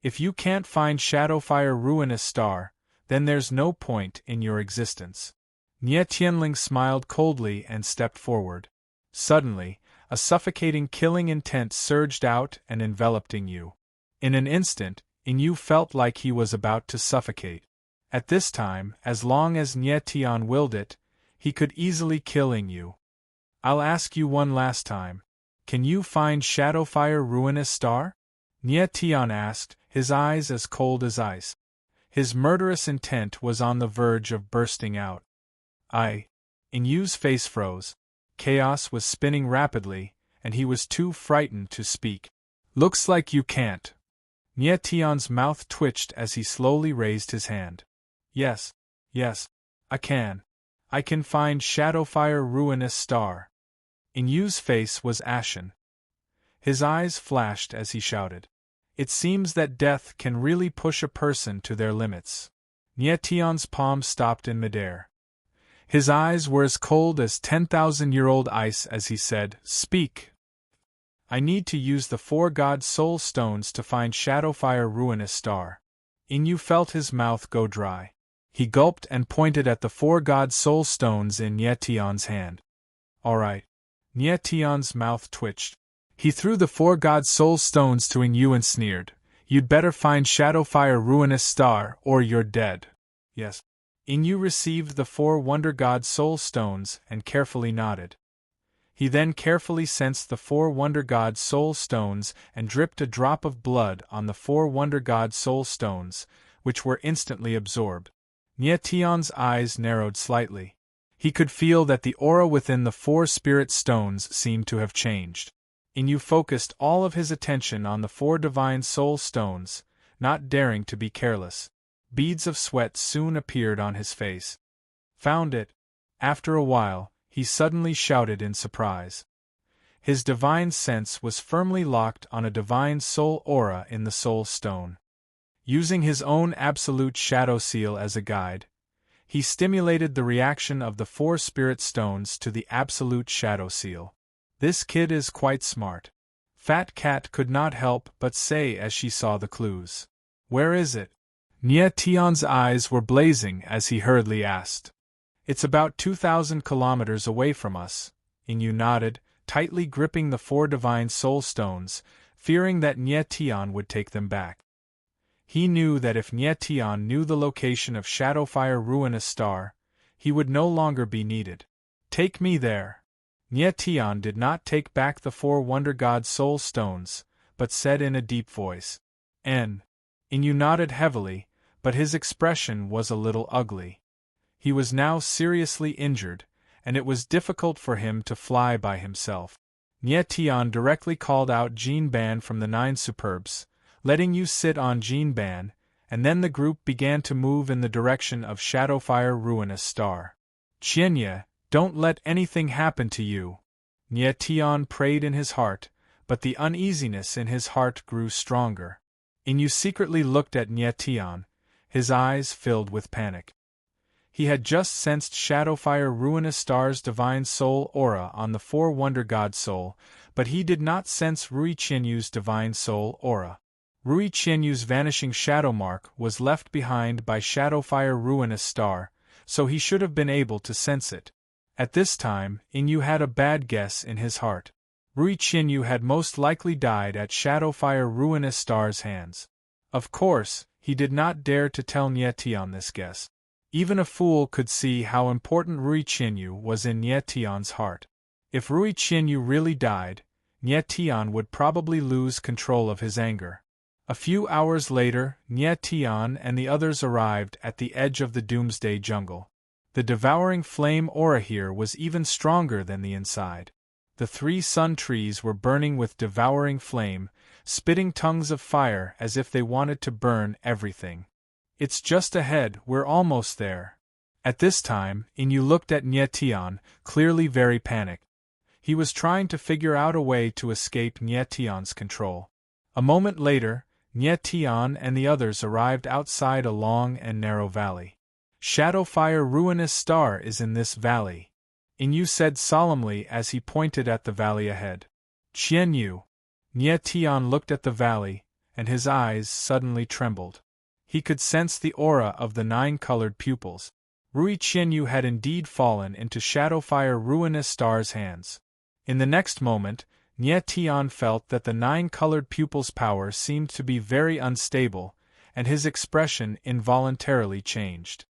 If you can't find Shadowfire Ruinous Star, then there's no point in your existence. Nye Tianling smiled coldly and stepped forward. Suddenly, a suffocating killing intent surged out and enveloped Inyu. In an instant, Inyu felt like he was about to suffocate. At this time, as long as Nye Tian willed it, he could easily kill Inyu. I'll ask you one last time. Can you find Shadowfire Ruinous Star? Nye Tian asked, his eyes as cold as ice. His murderous intent was on the verge of bursting out. Inyu's face froze. Chaos was spinning rapidly, and he was too frightened to speak. Looks like you can't. Nye Tian's mouth twitched as he slowly raised his hand. Yes, I can. I can find Shadowfire Ruinous Star. Inyu's face was ashen. His eyes flashed as he shouted. It seems that death can really push a person to their limits. Nye Tian's palm stopped in midair. His eyes were as cold as 10,000-year-old ice as he said, Speak. I need to use the 4 God Soul Stones to find Shadowfire Ruinous Star. Inyu felt his mouth go dry. He gulped and pointed at the 4 God Soul Stones in Nye Tian's hand. All right. Nye Tian's mouth twitched. He threw the 4 God Soul Stones to Inyu and sneered, You'd better find Shadowfire Ruinous Star, or you're dead. Yes. Inyu received the 4 Wonder God Soul Stones and carefully nodded. He then carefully sensed the 4 Wonder God Soul Stones and dripped a drop of blood on the 4 Wonder God Soul Stones, which were instantly absorbed. Nye Tian's eyes narrowed slightly. He could feel that the aura within the 4 Spirit Stones seemed to have changed. Inyu focused all of his attention on the 4 Divine Soul Stones, not daring to be careless. Beads of sweat soon appeared on his face. Found it. After a while, he suddenly shouted in surprise. His divine sense was firmly locked on a divine soul aura in the Soul Stone. Using his own absolute shadow seal as a guide, he stimulated the reaction of the 4 Spirit Stones to the absolute shadow seal. This kid is quite smart. Fat Cat could not help but say as she saw the clues. Where is it? Nye Tian's eyes were blazing as he hurriedly asked. It's about 2,000 kilometers away from us. Inyu nodded, tightly gripping the 4 Divine Soul Stones, fearing that Nye Tian would take them back. He knew that if Nye Tian knew the location of Shadowfire Ruinous Star, he would no longer be needed. Take me there. Nye Tian did not take back the 4 Wonder God Soul Stones, but said in a deep voice, Inyu nodded heavily, but his expression was a little ugly. He was now seriously injured, and it was difficult for him to fly by himself. Nye Tian directly called out Jin Ban from the 9 Superbs, letting you sit on Jin Ban, and then the group began to move in the direction of Shadowfire Ruinous Star. Qianye, don't let anything happen to you. Nye Tian prayed in his heart, but the uneasiness in his heart grew stronger. Inyu secretly looked at Nye Tian, his eyes filled with panic. He had just sensed Shadowfire Ruinous Star's divine soul aura on the 4 Wonder God Soul, but he did not sense Rui Qianyu's divine soul aura. Rui Qianyu's vanishing shadow mark was left behind by Shadowfire Ruinous Star, so he should have been able to sense it. At this time, Inyu had a bad guess in his heart. Rui Qianyu had most likely died at Shadowfire Ruinous Star's hands. Of course, he did not dare to tell Nye Tian this guess. Even a fool could see how important Rui Qianyu was in Nye Tian's heart. If Rui Qianyu really died, Nye Tian would probably lose control of his anger. A few hours later, Nye Tian and the others arrived at the edge of the Doomsday Jungle. The devouring flame aura here was even stronger than the inside. The 3 sun trees were burning with devouring flame, spitting tongues of fire as if they wanted to burn everything. It's just ahead, we're almost there. At this time, Inyu looked at Nye Tian, clearly very panicked. He was trying to figure out a way to escape Nye Tian's control. A moment later, Nie Tian and the others arrived outside a long and narrow valley. Shadowfire ruinous star is in this valley, Inu said solemnly as he pointed at the valley ahead. Qian Yu. Nie Tian looked at the valley, and his eyes suddenly trembled. He could sense the aura of the 9-colored pupils. Rui Qianyu had indeed fallen into Shadowfire ruinous star's hands. In the next moment, Nie Tian felt that the 9-colored pupil's power seemed to be very unstable, and his expression involuntarily changed.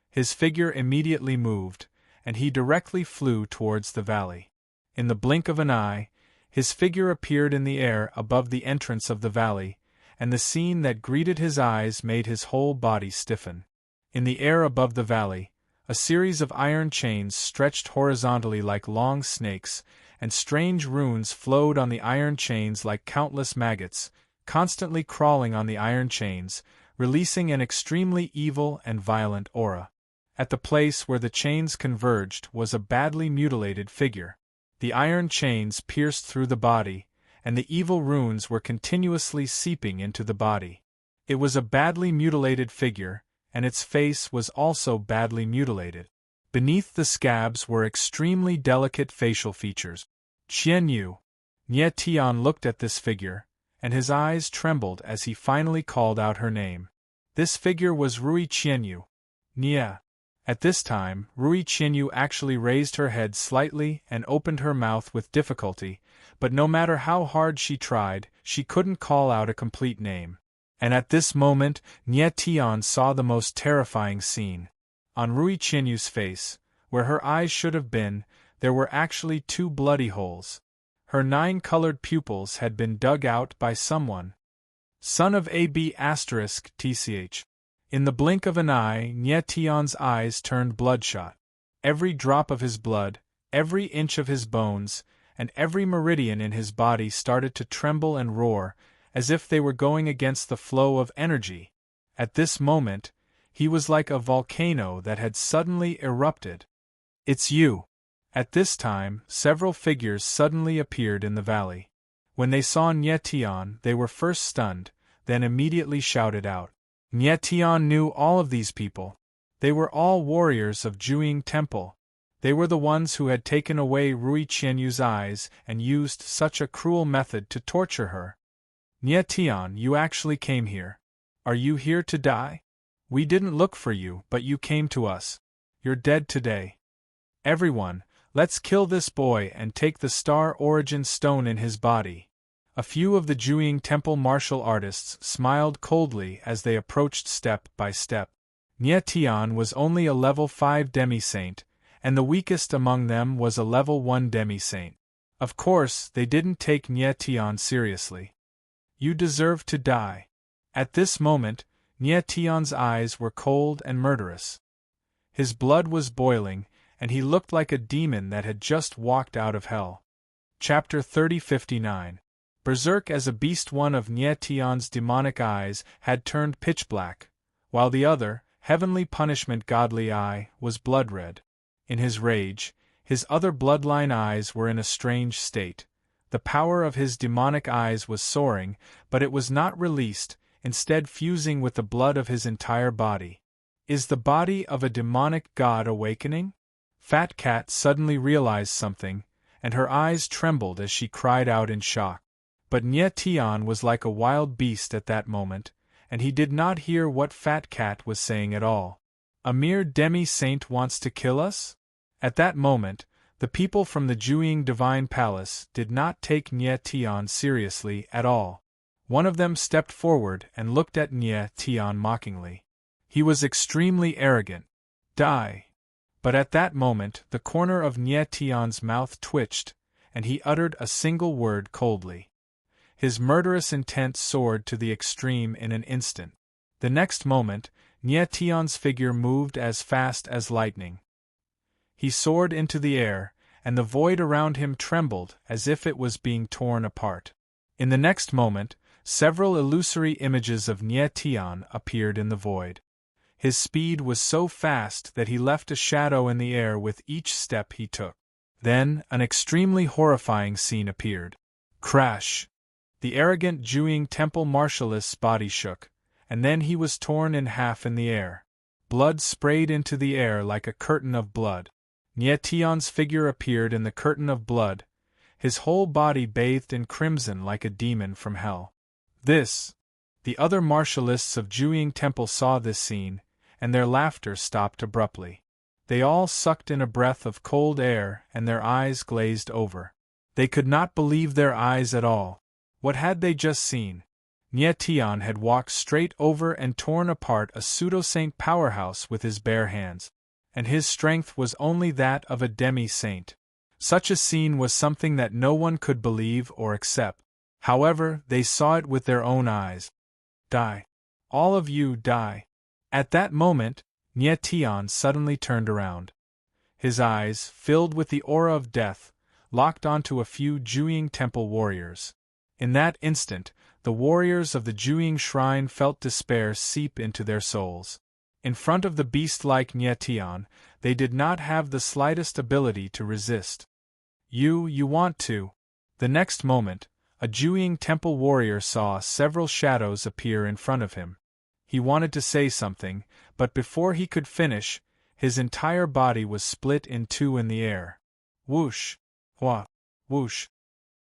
His figure immediately moved, and he directly flew towards the valley. In the blink of an eye, his figure appeared in the air above the entrance of the valley, and the scene that greeted his eyes made his whole body stiffen. In the air above the valley, a series of iron chains stretched horizontally like long snakes, and strange runes flowed on the iron chains like countless maggots, constantly crawling on the iron chains, releasing an extremely evil and violent aura. At the place where the chains converged was a badly mutilated figure. The iron chains pierced through the body, and the evil runes were continuously seeping into the body. It was a badly mutilated figure, and its face was also badly mutilated. Beneath the scabs were extremely delicate facial features. Qian Yu. Nie Tian looked at this figure, and his eyes trembled as he finally called out her name. This figure was Rui Qianyu. Nie. At this time, Rui Qianyu actually raised her head slightly and opened her mouth with difficulty, but no matter how hard she tried, she couldn't call out a complete name. And at this moment, Nie Tian saw the most terrifying scene. On Rui Qianyu's face, where her eyes should have been, there were actually 2 bloody holes. Her 9-colored pupils had been dug out by someone. Son of AB*TCH. In the blink of an eye, Nie Tian's eyes turned bloodshot. Every drop of his blood, every inch of his bones, and every meridian in his body started to tremble and roar, as if they were going against the flow of energy. At this moment, he was like a volcano that had suddenly erupted. It's you. At this time, several figures suddenly appeared in the valley. When they saw Nie Tian, they were first stunned, then immediately shouted out. Nie Tian knew all of these people. They were all warriors of Juying Temple. They were the ones who had taken away Rui Qianyu's eyes and used such a cruel method to torture her. Nie Tian, you actually came here. Are you here to die? We didn't look for you, but you came to us. You're dead today. Everyone, let's kill this boy and take the Star Origin Stone in his body. A few of the Juying Temple martial artists smiled coldly as they approached step by step. Nie Tian was only a level 5 demi-saint, and the weakest among them was a level 1 demi-saint. Of course, they didn't take Nie Tian seriously. You deserve to die. At this moment, Nie Tian's eyes were cold and murderous. His blood was boiling, and he looked like a demon that had just walked out of hell. Chapter 3059. Berserk as a beast. One of Nie Tian's demonic eyes had turned pitch black, while the other, heavenly punishment godly eye, was blood red. In his rage, his other bloodline eyes were in a strange state. The power of his demonic eyes was soaring, but it was not released, instead fusing with the blood of his entire body. Is the body of a demonic god awakening? Fat Cat suddenly realized something, and her eyes trembled as she cried out in shock. But Nie Tian was like a wild beast at that moment, and he did not hear what Fat Cat was saying at all. A mere demi-saint wants to kill us? At that moment, the people from the Juying Divine Palace did not take Nie Tian seriously at all. One of them stepped forward and looked at Nie Tian mockingly. He was extremely arrogant. Die. But at that moment the corner of Nie Tian's mouth twitched, and he uttered a single word coldly. His murderous intent soared to the extreme in an instant. The next moment, Nie Tian's figure moved as fast as lightning. He soared into the air, and the void around him trembled as if it was being torn apart. In the next moment, several illusory images of Nie Tian appeared in the void. His speed was so fast that he left a shadow in the air with each step he took. Then, an extremely horrifying scene appeared. Crash! The arrogant Juing Temple Martialist's body shook, and then he was torn in half in the air. Blood sprayed into the air like a curtain of blood. Nie Tian's figure appeared in the curtain of blood, his whole body bathed in crimson like a demon from hell. The other martialists of Juing Temple saw this scene, and their laughter stopped abruptly. They all sucked in a breath of cold air and their eyes glazed over. They could not believe their eyes at all. What had they just seen? Nie Tian had walked straight over and torn apart a pseudo-saint powerhouse with his bare hands. And his strength was only that of a demi-saint. Such a scene was something that no one could believe or accept. However, they saw it with their own eyes. Die. All of you die. At that moment, Nie Tian suddenly turned around. His eyes, filled with the aura of death, locked onto a few Juing Temple warriors. In that instant, the warriors of the Juing Shrine felt despair seep into their souls. In front of the beast-like Nie Tian, they did not have the slightest ability to resist. You want to. The next moment, a Juing Temple warrior saw several shadows appear in front of him. He wanted to say something, but before he could finish, his entire body was split in two in the air. Whoosh! Hua! Whoosh!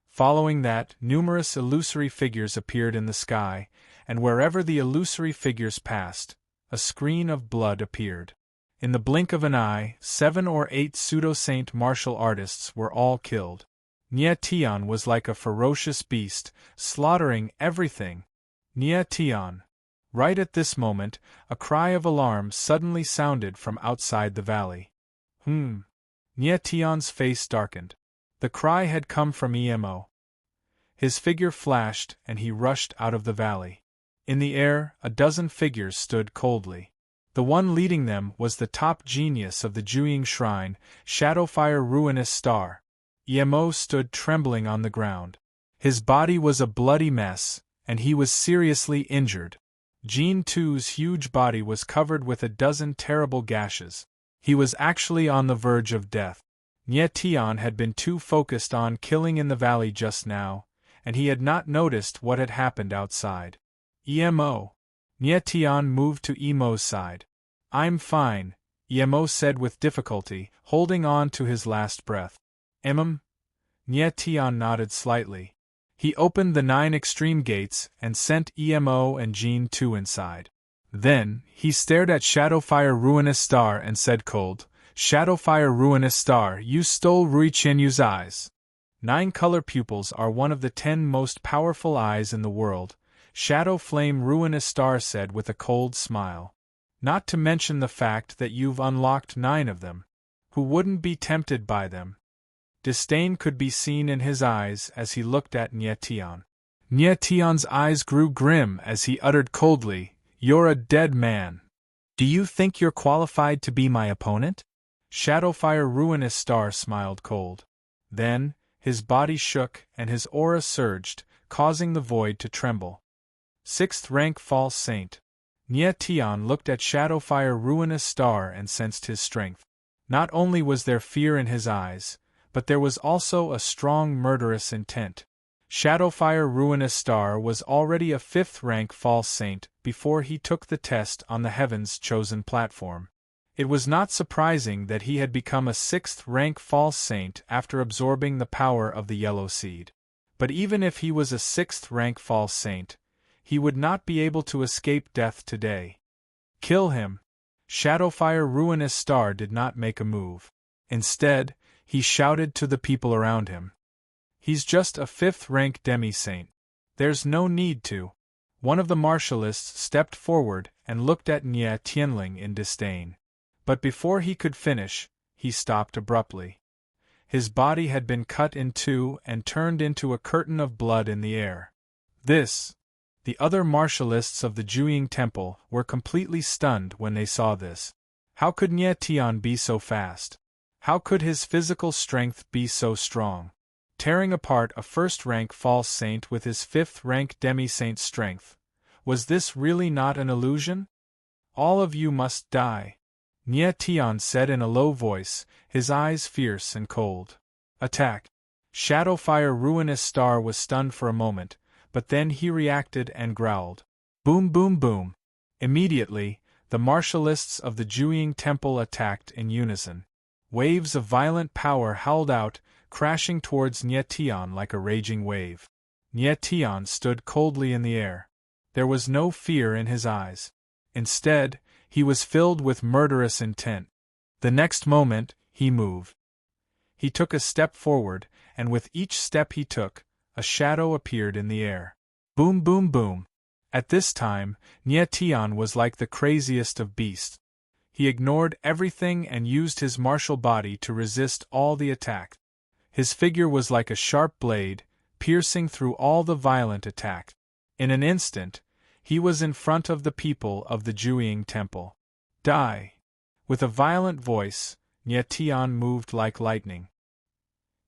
Following that, numerous illusory figures appeared in the sky, and wherever the illusory figures passed, a screen of blood appeared. In the blink of an eye, 7 or 8 pseudo-saint martial artists were all killed. Nie Tian was like a ferocious beast, slaughtering everything. Nie Tian. Right at this moment, a cry of alarm suddenly sounded from outside the valley. Nie Tian's face darkened. The cry had come from Emo. His figure flashed and he rushed out of the valley. In the air, a dozen figures stood coldly. The one leading them was the top genius of the Juing Shrine, Shadowfire Ruinous Star. Emo stood trembling on the ground. His body was a bloody mess, and he was seriously injured. Jin Tu's huge body was covered with a dozen terrible gashes. He was actually on the verge of death. Nie Tian had been too focused on killing in the valley just now, and he had not noticed what had happened outside. Emo. Nie Tian moved to Emo's side. I'm fine, Emo said with difficulty, holding on to his last breath. Nie Tian nodded slightly. He opened the 9 extreme gates and sent Emo and Jin Tu inside. Then, he stared at Shadowfire Ruinous Star and said cold, Shadowfire Ruinous Star, you stole Rui Qianyu's eyes. 9 color pupils are one of the 10 most powerful eyes in the world, Shadow Flame Ruinous Star said with a cold smile. Not to mention the fact that you've unlocked 9 of them. Who wouldn't be tempted by them? Disdain could be seen in his eyes as he looked at Nie Tian. Nie Tian's eyes grew grim as he uttered coldly, You're a dead man. Do you think you're qualified to be my opponent? Shadowfire Ruinous Star smiled cold. Then, his body shook and his aura surged, causing the void to tremble. 6th rank False Saint. Nie Tian looked at Shadowfire Ruinous Star and sensed his strength. Not only was there fear in his eyes, but there was also a strong murderous intent. Shadowfire Ruinous Star was already a 5th rank False Saint before he took the test on the Heaven's Chosen platform. It was not surprising that he had become a 6th rank False Saint after absorbing the power of the Yellow Seed. But even if he was a 6th rank False Saint, he would not be able to escape death today. Kill him. Shadowfire Ruinous Star did not make a move. Instead, he shouted to the people around him. He's just a 5th rank demi-saint. There's no need to. One of the martialists stepped forward and looked at Nie Tianling in disdain. But before he could finish, he stopped abruptly. His body had been cut in two and turned into a curtain of blood in the air. The other martialists of the Juing Temple were completely stunned when they saw this. How could Nie Tian be so fast? How could his physical strength be so strong? Tearing apart a 1st rank False Saint with his 5th rank demi-saint strength. Was this really not an illusion? All of you must die. Nie Tian said in a low voice, his eyes fierce and cold. Attack. Shadowfire Ruinous Star was stunned for a moment, but then he reacted and growled. Boom boom boom. Immediately, the martialists of the Jueying Temple attacked in unison. Waves of violent power howled out, crashing towards Nie Tian like a raging wave. Nie Tian stood coldly in the air. There was no fear in his eyes. Instead, he was filled with murderous intent. The next moment, he moved. He took a step forward, and with each step he took, a shadow appeared in the air. Boom boom boom. At this time, Nie Tian was like the craziest of beasts. He ignored everything and used his martial body to resist all the attacks. His figure was like a sharp blade, piercing through all the violent attacks. In an instant, he was in front of the people of the Jueying Temple. Die! With a violent voice, Nie Tian moved like lightning.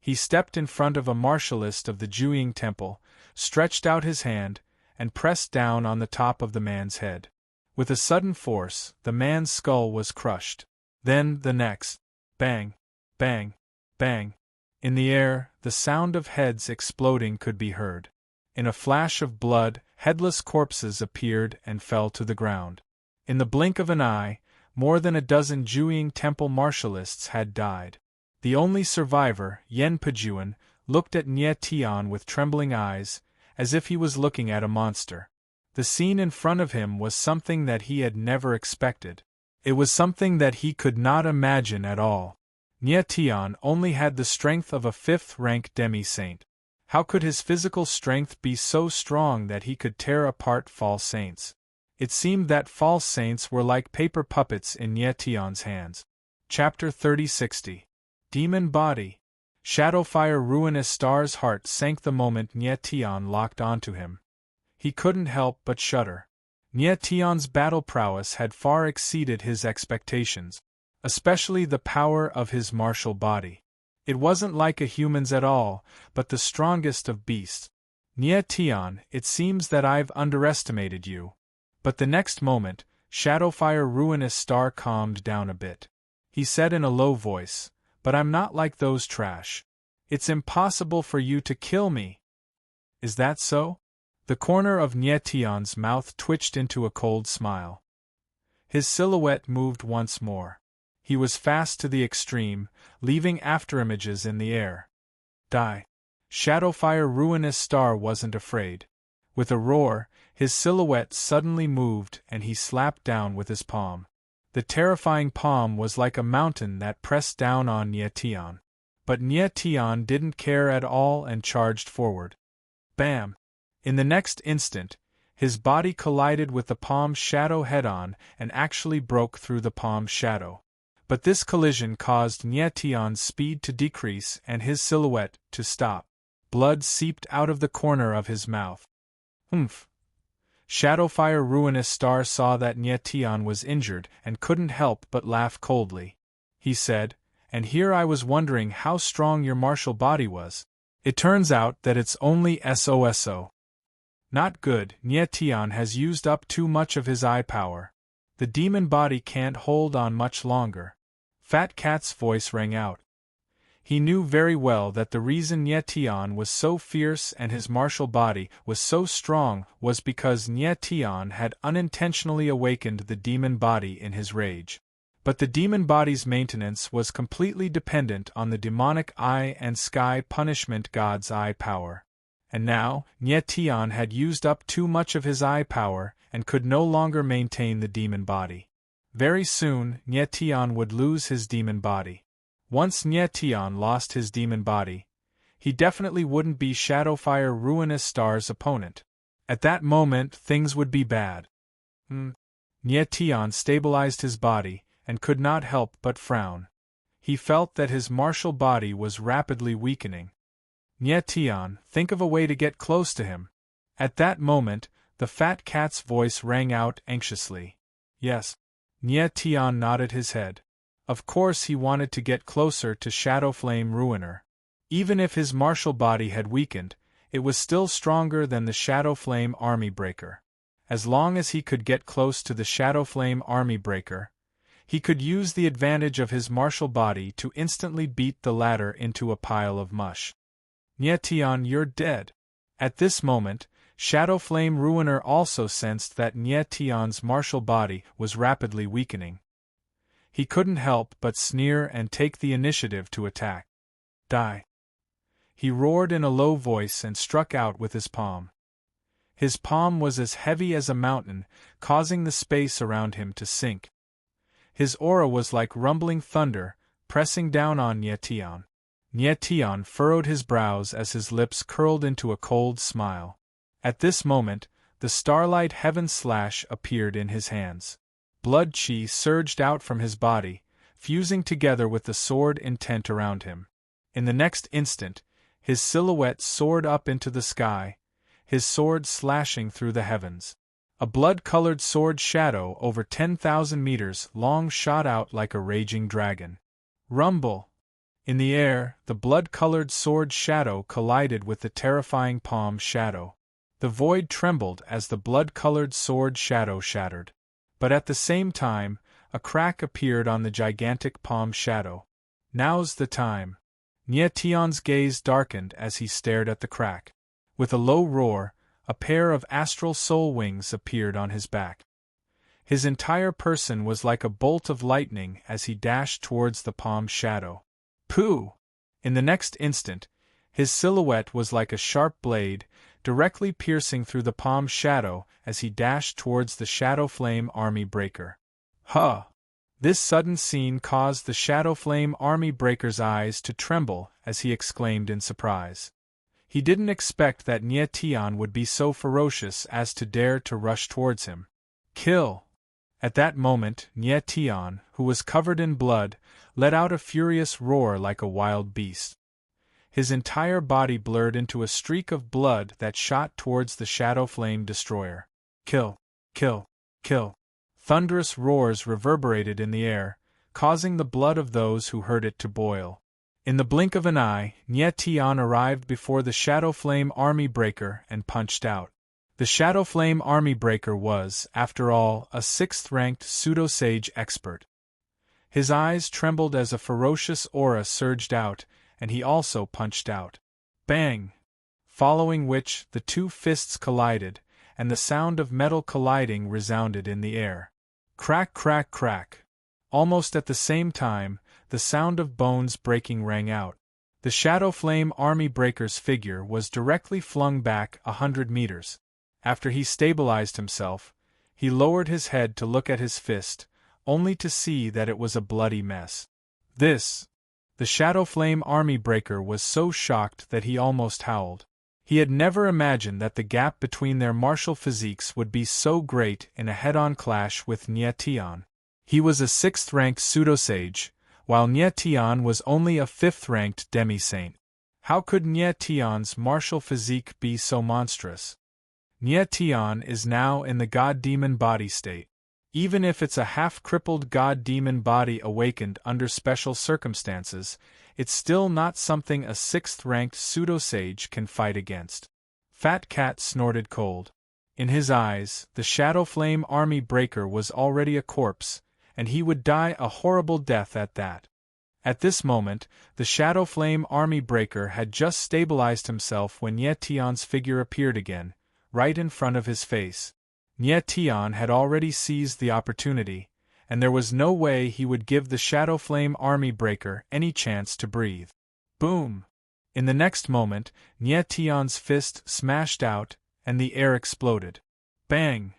He stepped in front of a martialist of the Jueying Temple, stretched out his hand, and pressed down on the top of the man's head. With a sudden force, the man's skull was crushed. Then, the next. Bang! Bang! Bang! In the air, the sound of heads exploding could be heard. In a flash of blood, headless corpses appeared and fell to the ground. In the blink of an eye, more than a dozen Jueying Temple martialists had died. The only survivor, Yen Pejuan, looked at Nie Tian with trembling eyes, as if he was looking at a monster. The scene in front of him was something that he had never expected. It was something that he could not imagine at all. Nie Tian only had the strength of a fifth-rank demi-saint. How could his physical strength be so strong that he could tear apart false saints? It seemed that false saints were like paper puppets in Nie Tian's hands. Chapter 3060. Demon Body. Shadowfire Ruinous Star's heart sank the moment Nie Tian locked onto him. He couldn't help but shudder. Nie Tian's battle prowess had far exceeded his expectations, especially the power of his martial body. It wasn't like a human's at all, but the strongest of beasts. Nie Tian, it seems that I've underestimated you. But the next moment, Shadowfire Ruinous Star calmed down a bit. He said in a low voice, "But I'm not like those trash. It's impossible for you to kill me." "Is that so?" The corner of Nie Tian's mouth twitched into a cold smile. His silhouette moved once more. He was fast to the extreme, leaving afterimages in the air. Die. Shadowfire Ruinous Star wasn't afraid. With a roar, his silhouette suddenly moved and he slapped down with his palm. The terrifying palm was like a mountain that pressed down on Nie Tian. But Nie Tian didn't care at all and charged forward. Bam! In the next instant, his body collided with the palm's shadow head-on and actually broke through the palm's shadow. But this collision caused Nie Tian's speed to decrease and his silhouette to stop. Blood seeped out of the corner of his mouth. Humph! Shadowfire Ruinous Star saw that Nie Tian was injured and couldn't help but laugh coldly. He said, "And here I was wondering how strong your martial body was. It turns out that it's only SOSO. Not good, Nie Tian has used up too much of his eye power. The demon body can't hold on much longer." Fat Cat's voice rang out. He knew very well that the reason Nie Tian was so fierce and his martial body was so strong was because Nie Tian had unintentionally awakened the demon body in his rage. But the demon body's maintenance was completely dependent on the demonic eye and sky punishment god's eye power. And now, Nie Tian had used up too much of his eye power and could no longer maintain the demon body. Very soon, Nie Tian would lose his demon body. Once Nie Tian lost his demon body, he definitely wouldn't be Shadowfire Ruinous Star's opponent. At that moment, things would be bad. Nie Tian stabilized his body and could not help but frown. He felt that his martial body was rapidly weakening. Nie Tian, think of a way to get close to him. At that moment, the Fat Cat's voice rang out anxiously. Yes. Nie Tian nodded his head. Of course he wanted to get closer to Shadowflame Ruiner. Even if his martial body had weakened, it was still stronger than the Shadowflame Army Breaker. As long as he could get close to the Shadowflame Army Breaker, he could use the advantage of his martial body to instantly beat the latter into a pile of mush. Nie Tian, you're dead. At this moment, Shadow Flame Ruiner also sensed that Nye Tian's martial body was rapidly weakening. He couldn't help but sneer and take the initiative to attack. Die! He roared in a low voice and struck out with his palm. His palm was as heavy as a mountain, causing the space around him to sink. His aura was like rumbling thunder, pressing down on Nye Tian. Nye Tian furrowed his brows as his lips curled into a cold smile. At this moment, the Starlight Heaven Slash appeared in his hands. Blood chi surged out from his body, fusing together with the sword intent around him. In the next instant, his silhouette soared up into the sky, his sword slashing through the heavens. A blood-colored sword shadow over 10,000 meters long shot out like a raging dragon. Rumble! In the air, the blood-colored sword shadow collided with the terrifying palm shadow. The void trembled as the blood-colored sword shadow shattered. But at the same time, a crack appeared on the gigantic palm shadow. Now's the time. Nye Tian's gaze darkened as he stared at the crack. With a low roar, a pair of astral soul wings appeared on his back. His entire person was like a bolt of lightning as he dashed towards the palm shadow. Pooh! In the next instant, his silhouette was like a sharp blade, directly piercing through the palm shadow as he dashed towards the Shadow Flame Army Breaker. Huh! This sudden scene caused the Shadow Flame Army Breaker's eyes to tremble as he exclaimed in surprise. He didn't expect that Nye Tian would be so ferocious as to dare to rush towards him. Kill! At that moment, Nye Tian, who was covered in blood, let out a furious roar like a wild beast. His entire body blurred into a streak of blood that shot towards the Shadow Flame Destroyer. Kill! Kill! Kill! Thunderous roars reverberated in the air, causing the blood of those who heard it to boil. In the blink of an eye, Nye Tian arrived before the Shadow Flame Army Breaker and punched out. The Shadow Flame Army Breaker was, after all, a 6th-ranked pseudo-sage expert. His eyes trembled as a ferocious aura surged out, and he also punched out. Bang! Following which, the two fists collided, and the sound of metal colliding resounded in the air. Crack, crack, crack. Almost at the same time, the sound of bones breaking rang out. The Shadow Flame Army Breaker's figure was directly flung back 100 meters. After he stabilized himself, he lowered his head to look at his fist, only to see that it was a bloody mess. The Shadow Flame Army Breaker was so shocked that he almost howled. He had never imagined that the gap between their martial physiques would be so great in a head-on clash with Nye Tian. He was a 6th-ranked pseudo-sage, while Nye Tian was only a 5th-ranked demi-saint. How could Nye Tian's martial physique be so monstrous? Nye Tian is now in the god-demon body state. Even if it's a half-crippled god-demon body awakened under special circumstances, it's still not something a 6th-ranked pseudo-sage can fight against. Fat Cat snorted cold. In his eyes, the Shadow Flame Army Breaker was already a corpse, and he would die a horrible death at that. At this moment, the Shadow Flame Army Breaker had just stabilized himself when Nye Tian's figure appeared again, right in front of his face. Nye Tian had already seized the opportunity, and there was no way he would give the Shadow Flame Army Breaker any chance to breathe. Boom! In the next moment, Nye Tian's fist smashed out, and the air exploded. Bang!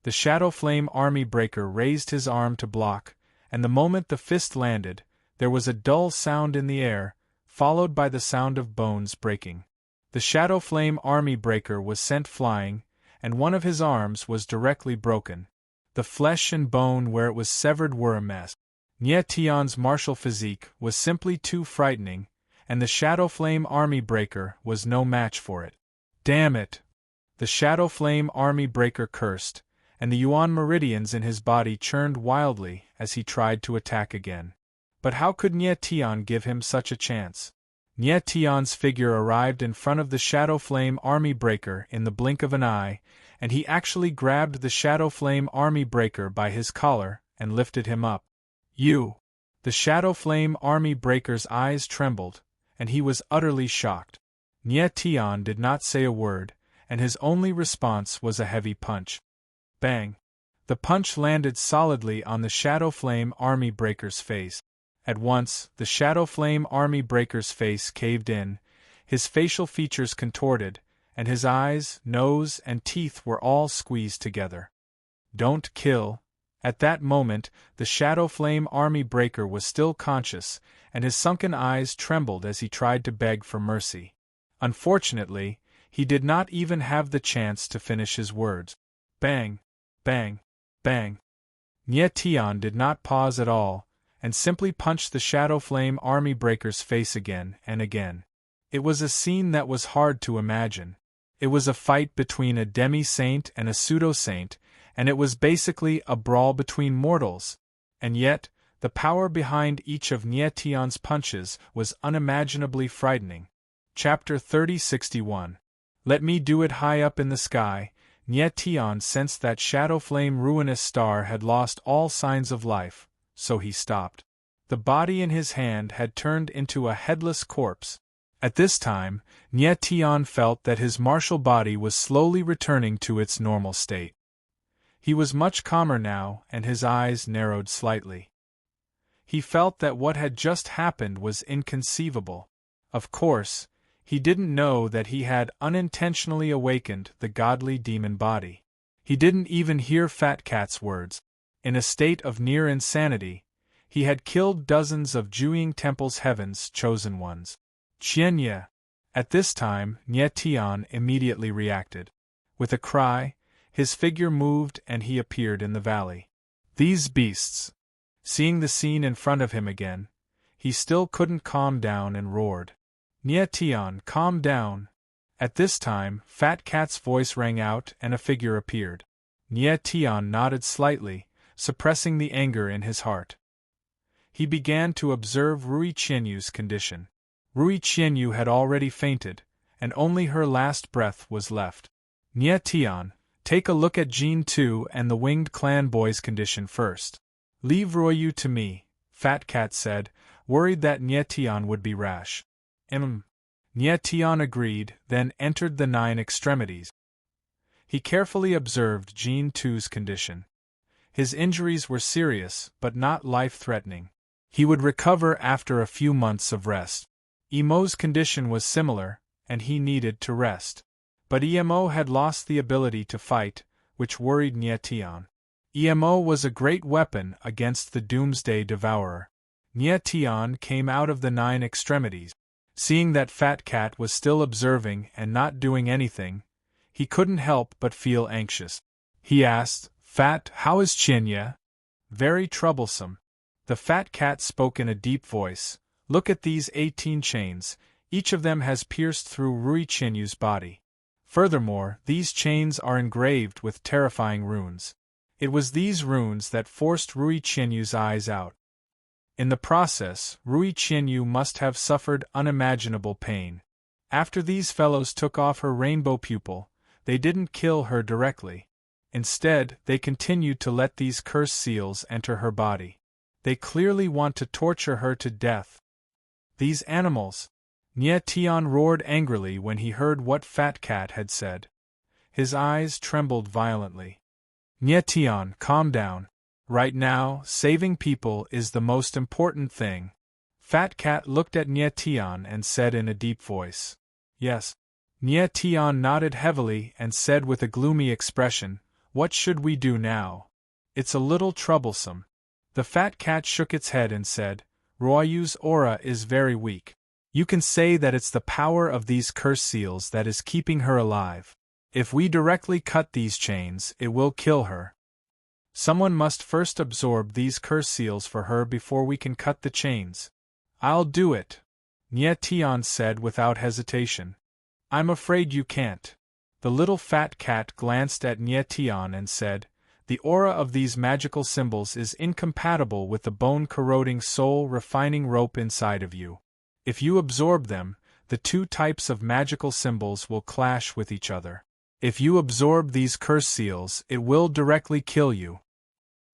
The Shadow Flame Army Breaker raised his arm to block, and the moment the fist landed, there was a dull sound in the air, followed by the sound of bones breaking. The Shadow Flame Army Breaker was sent flying, and one of his arms was directly broken. The flesh and bone where it was severed were a mess. Nye Tian's martial physique was simply too frightening, and the Shadow Flame Army Breaker was no match for it. Damn it! The Shadow Flame Army Breaker cursed, and the Yuan meridians in his body churned wildly as he tried to attack again. But how could Nye Tian give him such a chance? Nye Tian's figure arrived in front of the Shadow Flame Army Breaker in the blink of an eye, and he actually grabbed the Shadow Flame Army Breaker by his collar and lifted him up. You! The Shadow Flame Army Breaker's eyes trembled, and he was utterly shocked. Nye Tian did not say a word, and his only response was a heavy punch. Bang! The punch landed solidly on the Shadow Flame Army Breaker's face. At once, the Shadow Flame Army Breaker's face caved in, his facial features contorted, and his eyes, nose, and teeth were all squeezed together. Don't kill. At that moment, the Shadow Flame Army Breaker was still conscious, and his sunken eyes trembled as he tried to beg for mercy. Unfortunately, he did not even have the chance to finish his words. Bang! Bang! Bang! Nye Tian did not pause at all, and simply punched the Shadow Flame Army Breaker's face again and again. It was a scene that was hard to imagine. It was a fight between a demi-saint and a pseudo-saint, and it was basically a brawl between mortals. And yet, the power behind each of Nye Tian's punches was unimaginably frightening. Chapter 3061. Let me do it. High up in the sky, Nye Tian sensed that Shadow Flame Ruinous Star had lost all signs of life, so he stopped. The body in his hand had turned into a headless corpse. At this time, Nye Tian felt that his martial body was slowly returning to its normal state. He was much calmer now, and his eyes narrowed slightly. He felt that what had just happened was inconceivable. Of course, he didn't know that he had unintentionally awakened the godly demon body. He didn't even hear Fat Cat's words. In a state of near insanity, he had killed dozens of Jueying Temple's heaven's chosen ones. Qianye! At this time, Nye Tian immediately reacted. With a cry, his figure moved and he appeared in the valley. These beasts! Seeing the scene in front of him again, he still couldn't calm down and roared. Nye Tian, calm down! At this time, Fat Cat's voice rang out and a figure appeared. Nye Tian nodded slightly, suppressing the anger in his heart. He began to observe Rui Qianyu's condition. Rui Qianyu had already fainted, and only her last breath was left. Nye Tian, take a look at Jin Tu and the Winged Clan boy's condition first. Leave Ruoyu to me, Fat Cat said, worried that Nye Tian would be rash. Nye Tian agreed, then entered the 9 extremities. He carefully observed Jin Tu's condition. His injuries were serious, but not life-threatening. He would recover after a few months of rest. Emo's condition was similar, and he needed to rest. But Emo had lost the ability to fight, which worried Nye Tian. Emo was a great weapon against the Doomsday Devourer. Nye Tian came out of the 9 extremities. Seeing that Fat Cat was still observing and not doing anything, he couldn't help but feel anxious. He asked, Fat, how is Qianye? Very troublesome. The Fat Cat spoke in a deep voice. Look at these 18 chains, each of them has pierced through Rui Qianyu's body. Furthermore, these chains are engraved with terrifying runes. It was these runes that forced Rui Qianyu's eyes out. In the process, Rui Qianyu must have suffered unimaginable pain. After these fellows took off her rainbow pupil, they didn't kill her directly. Instead, they continued to let these curse seals enter her body. They clearly want to torture her to death. These animals! Nye Tian roared angrily when he heard what Fat Cat had said. His eyes trembled violently. Nye Tian, calm down. Right now, saving people is the most important thing. Fat Cat looked at Nye Tian and said in a deep voice. Yes. Nye Tian nodded heavily and said with a gloomy expression, What should we do now? It's a little troublesome. The Fat Cat shook its head and said, Ruoyu's aura is very weak. You can say that it's the power of these curse seals that is keeping her alive. If we directly cut these chains, it will kill her. Someone must first absorb these curse seals for her before we can cut the chains. I'll do it, Nye Tian said without hesitation. I'm afraid you can't. The little Fat Cat glanced at Nye Tian and said, The aura of these magical symbols is incompatible with the bone-corroding soul-refining rope inside of you. If you absorb them, the 2 types of magical symbols will clash with each other. If you absorb these curse seals, it will directly kill you.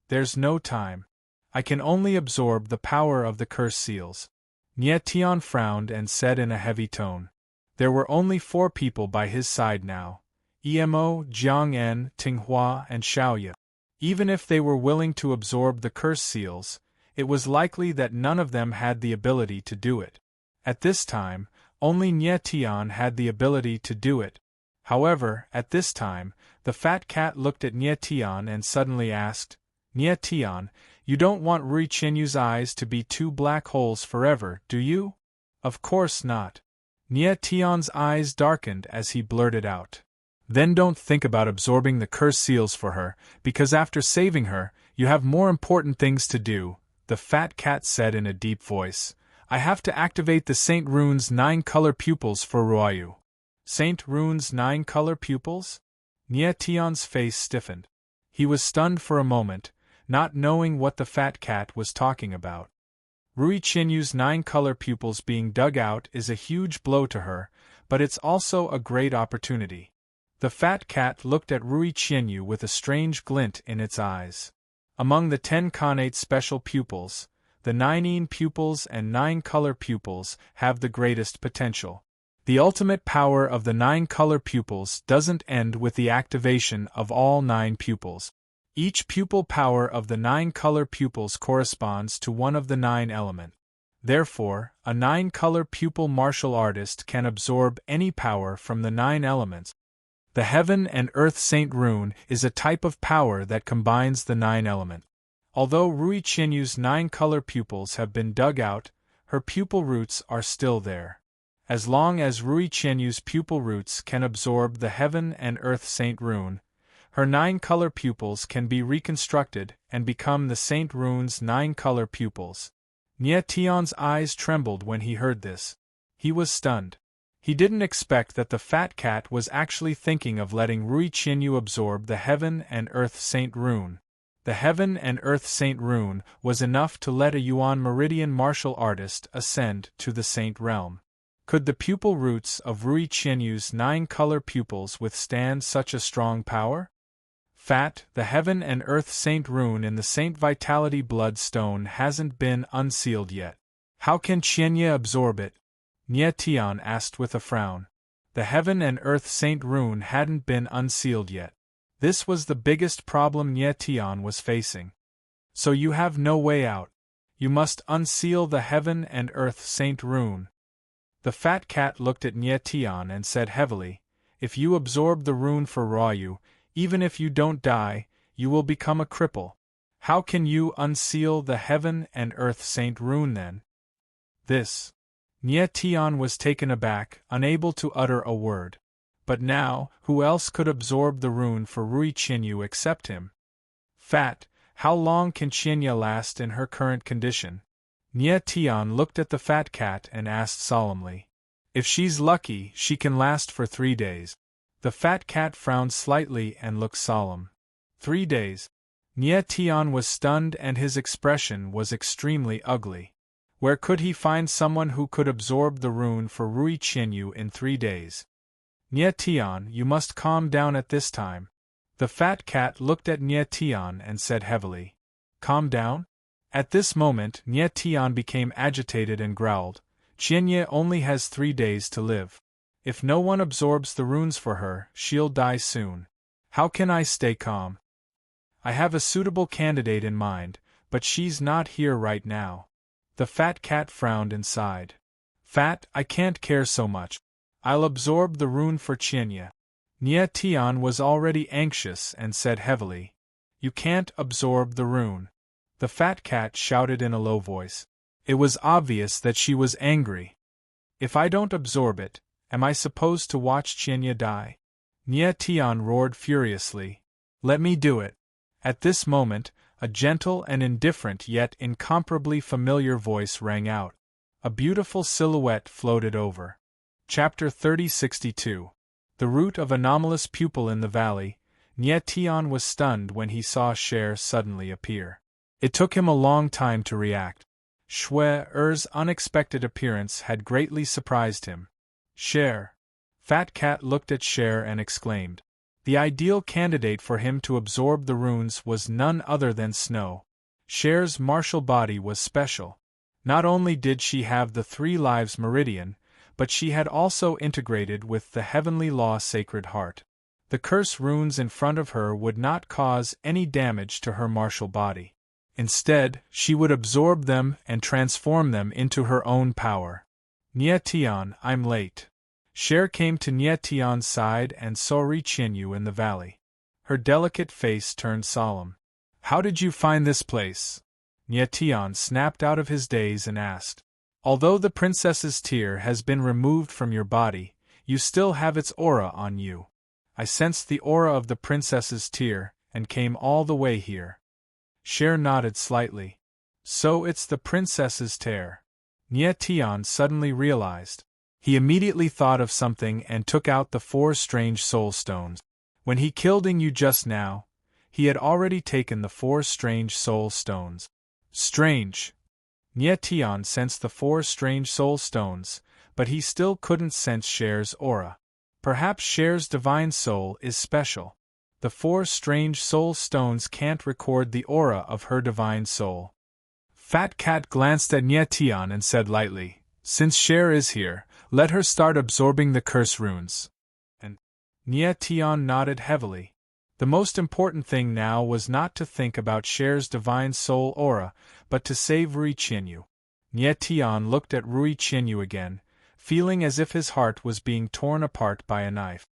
There's no time. I can only absorb the power of the curse seals. Nye Tian frowned and said in a heavy tone. There were only 4 people by his side now. Emo, Jiang'en, Tinghua, and Xiaoye. Even if they were willing to absorb the curse seals, it was likely that none of them had the ability to do it. At this time, only Nie Tian had the ability to do it. However, at this time, the fat cat looked at Nie Tian and suddenly asked, Nie Tian, you don't want Rui Qianyu's eyes to be two black holes forever, do you? Of course not. Nie Tian's eyes darkened as he blurted out. Then don't think about absorbing the curse seals for her, because after saving her, you have more important things to do, the fat cat said in a deep voice. I have to activate the Saint Rune's 9-color pupils for Ruoyu. Saint Rune's 9-color pupils? Nie Tian's face stiffened. He was stunned for a moment, not knowing what the fat cat was talking about. Rui Qianyu's 9-color pupils being dug out is a huge blow to her, but it's also a great opportunity. The fat cat looked at Rui Qianyu with a strange glint in its eyes. Among the 10 connate special pupils, the 9 pupils and 9-color pupils have the greatest potential. The ultimate power of the 9-color pupils doesn't end with the activation of all 9 pupils. Each pupil power of the 9-color pupils corresponds to one of the 9 elements. Therefore, a 9-color pupil martial artist can absorb any power from the 9 elements. The Heaven and Earth Saint Rune is a type of power that combines the 9 elements. Although Rui Qianyu's 9-color pupils have been dug out, her pupil roots are still there. As long as Rui Qianyu's pupil roots can absorb the Heaven and Earth Saint Rune, her 9-color pupils can be reconstructed and become the Saint Rune's 9-color pupils. Nie Tian's eyes trembled when he heard this. He was stunned. He didn't expect that the fat cat was actually thinking of letting Rui Qianyu absorb the Heaven and Earth Saint Rune. The Heaven and Earth Saint Rune was enough to let a Yuan Meridian martial artist ascend to the Saint Realm. Could the pupil roots of Rui Qianyu's 9-color pupils withstand such a strong power? Fat, the Heaven and Earth Saint Rune in the Saint Vitality Blood Stone hasn't been unsealed yet. How can Qianyu absorb it? Nie Tian asked with a frown. The Heaven and Earth Saint Rune hadn't been unsealed yet. This was the biggest problem Nie Tian was facing. So you have no way out. You must unseal the Heaven and Earth Saint Rune. The fat cat looked at Nie Tian and said heavily, if you absorb the rune for Ruoyu, even if you don't die, you will become a cripple. How can you unseal the Heaven and Earth Saint Rune then? This. Nie Tian was taken aback, unable to utter a word. But now, who else could absorb the rune for Rui Qianyu except him? Fat, how long can Qianyu last in her current condition? Nie Tian looked at the fat cat and asked solemnly. If she's lucky, she can last for 3 days. The fat cat frowned slightly and looked solemn. 3 days. Nie Tian was stunned and his expression was extremely ugly. Where could he find someone who could absorb the rune for Rui Qianyu in 3 days? Nie Tian, you must calm down at this time. The fat cat looked at Nie Tian and said heavily. Calm down? At this moment, Nie Tian became agitated and growled. Qianyu only has 3 days to live. If no one absorbs the runes for her, she'll die soon. How can I stay calm? I have a suitable candidate in mind, but she's not here right now. The fat cat frowned and sighed. Fat, I can't care so much. I'll absorb the rune for Qianyu. Nie Tian was already anxious and said heavily. You can't absorb the rune. The fat cat shouted in a low voice. It was obvious that she was angry. If I don't absorb it, am I supposed to watch Qianyu die? Nie Tian roared furiously. Let me do it. At this moment, a gentle and indifferent yet incomparably familiar voice rang out. A beautiful silhouette floated over. Chapter 3062. The root of anomalous pupil in the valley. Nie Tian was stunned when he saw Cher suddenly appear. It took him a long time to react. Shui-er's unexpected appearance had greatly surprised him. Cher. Fat Cat looked at Cher and exclaimed. The ideal candidate for him to absorb the runes was none other than Snow. Cher's martial body was special. Not only did she have the 3 lives meridian, but she had also integrated with the heavenly law Sacred Heart. The curse runes in front of her would not cause any damage to her martial body. Instead, she would absorb them and transform them into her own power. Nye Tian, I'm late. Cher came to Nye Tian's side and saw Ri Qianyu in the valley. Her delicate face turned solemn. How did you find this place? Nye Tian snapped out of his daze and asked. Although the princess's tear has been removed from your body, you still have its aura on you. I sensed the aura of the princess's tear, and came all the way here. Cher nodded slightly. So it's the princess's tear. Nye Tian suddenly realized. He immediately thought of something and took out the 4 strange soul stones. When he killed Yu just now, he had already taken the 4 strange soul stones. Strange. Nye Tian sensed the 4 strange soul stones, but he still couldn't sense Cher's aura. Perhaps Cher's divine soul is special. The 4 strange soul stones can't record the aura of her divine soul. Fat Cat glanced at Nye Tian and said lightly, since Cher is here, let her start absorbing the curse runes. And Nye Tian nodded heavily. The most important thing now was not to think about Cher's divine soul aura, but to save Ri Qianyu. Nye Tian looked at Ri Qianyu again, feeling as if his heart was being torn apart by a knife.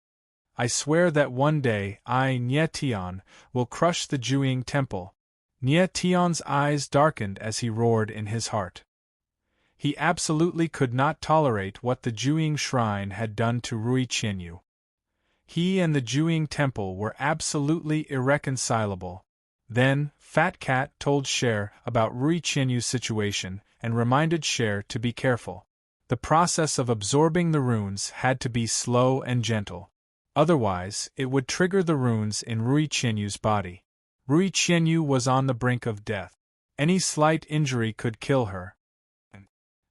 I swear that one day I, Nye Tian, will crush the Juying Temple. Nye Tian's eyes darkened as he roared in his heart. He absolutely could not tolerate what the Juying Shrine had done to Ri Qianyu. He and the Juying Temple were absolutely irreconcilable. Then, Fat Cat told Cher about Ri Qianyu's situation and reminded Cher to be careful. The process of absorbing the runes had to be slow and gentle. Otherwise, it would trigger the runes in Ri Qianyu's body. Ri Qianyu was on the brink of death. Any slight injury could kill her.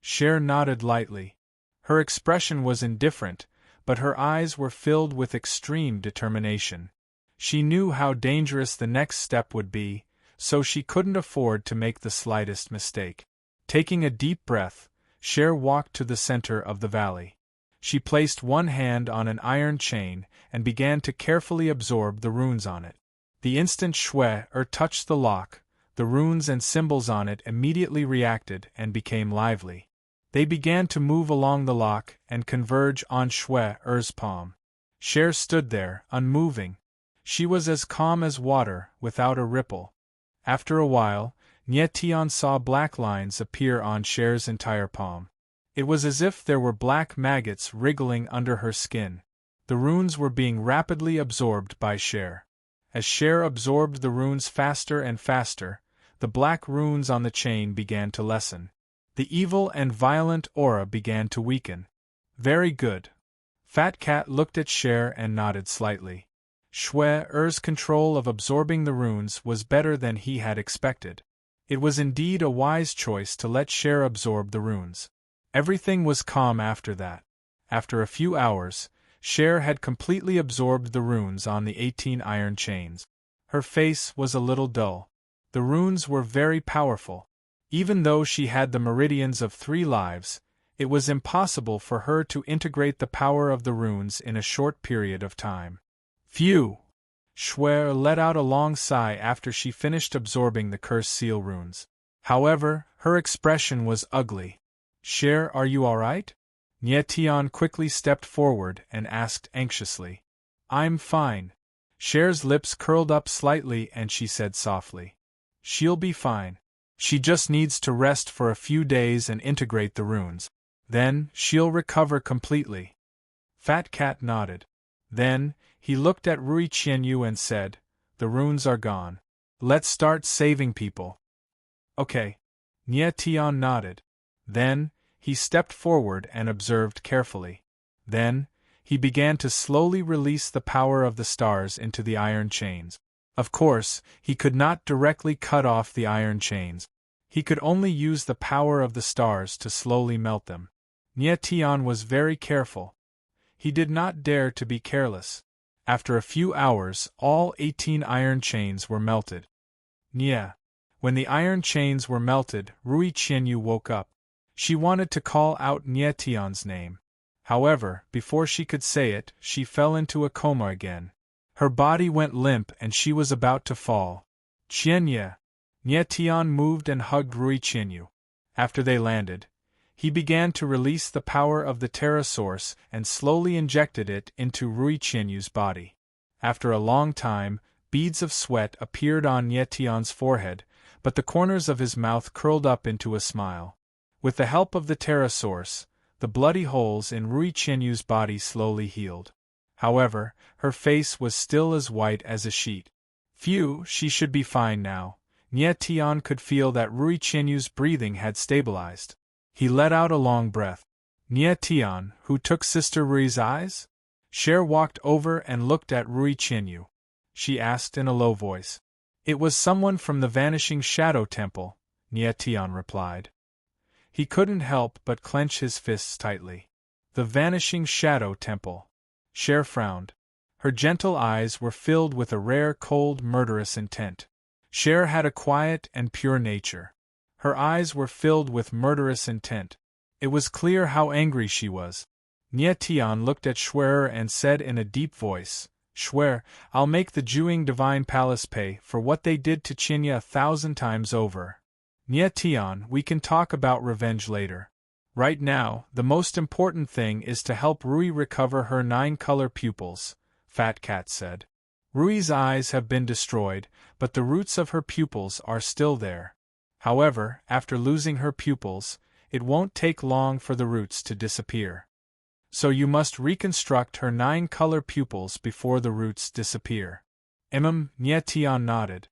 Cher nodded lightly. Her expression was indifferent, but her eyes were filled with extreme determination. She knew how dangerous the next step would be, so she couldn't afford to make the slightest mistake. Taking a deep breath, Cher walked to the center of the valley. She placed one hand on an iron chain and began to carefully absorb the runes on it. The instant Shui touched the lock, the runes and symbols on it immediately reacted and became lively. They began to move along the lock and converge on Shui's palm. Cher stood there, unmoving. She was as calm as water, without a ripple. After a while, Nye Tian saw black lines appear on Cher's entire palm. It was as if there were black maggots wriggling under her skin. The runes were being rapidly absorbed by Cher. As Cher absorbed the runes faster and faster, the black runes on the chain began to lessen. The evil and violent aura began to weaken. Very good. Fat Cat looked at Cher and nodded slightly. Shui's control of absorbing the runes was better than he had expected. It was indeed a wise choice to let Cher absorb the runes. Everything was calm after that. After a few hours, Cher had completely absorbed the runes on the 18 iron chains. Her face was a little dull. The runes were very powerful. Even though she had the meridians of 3 lives, it was impossible for her to integrate the power of the runes in a short period of time. Phew! Shui let out a long sigh after she finished absorbing the curse seal runes. However, her expression was ugly. Cher, are you alright? Nye Tian quickly stepped forward and asked anxiously. I'm fine. Cher's lips curled up slightly and she said softly. She'll be fine. She just needs to rest for a few days and integrate the runes. Then, she'll recover completely. Fat Cat nodded. Then, he looked at Ri Qianyu and said, the runes are gone. Let's start saving people. Okay. Nye Tian nodded. Then, he stepped forward and observed carefully. Then, he began to slowly release the power of the stars into the iron chains. Of course, he could not directly cut off the iron chains. He could only use the power of the stars to slowly melt them. Nye Tian was very careful. He did not dare to be careless. After a few hours, all 18 iron chains were melted. Nye. When the iron chains were melted, Ri Qianyu woke up. She wanted to call out Nye Tian's name. However, before she could say it, she fell into a coma again. Her body went limp and she was about to fall. Qianye! Nye Tian moved and hugged Rui Qinyu. After they landed, he began to release the power of the Terra Source and slowly injected it into Rui Qinyu's body. After a long time, beads of sweat appeared on Nye Tian's forehead, but the corners of his mouth curled up into a smile. With the help of the Terra Source, the bloody holes in Rui Qinyu's body slowly healed. However, her face was still as white as a sheet. Phew, she should be fine now. Nye Tian could feel that Rui Qinyu's breathing had stabilized. He let out a long breath. Nye Tian, who took Sister Rui's eyes? Cher walked over and looked at Rui Qinyu. She asked in a low voice. It was someone from the Vanishing Shadow Temple, Nye Tian replied. He couldn't help but clench his fists tightly. The Vanishing Shadow Temple. Cher frowned. Her gentle eyes were filled with a rare cold murderous intent. Cher had a quiet and pure nature. Her eyes were filled with murderous intent. It was clear how angry she was. Nye Tian looked at Schwerer and said in a deep voice, Schwer, I'll make the Juying Divine Palace pay for what they did to Qianye 1,000 times over. Nye Tian, we can talk about revenge later. Right now, the most important thing is to help Rui recover her 9-color pupils, Fat Cat said. Rui's eyes have been destroyed, but the roots of her pupils are still there. However, after losing her pupils, it won't take long for the roots to disappear. So you must reconstruct her 9-color pupils before the roots disappear. Nye Tian nodded.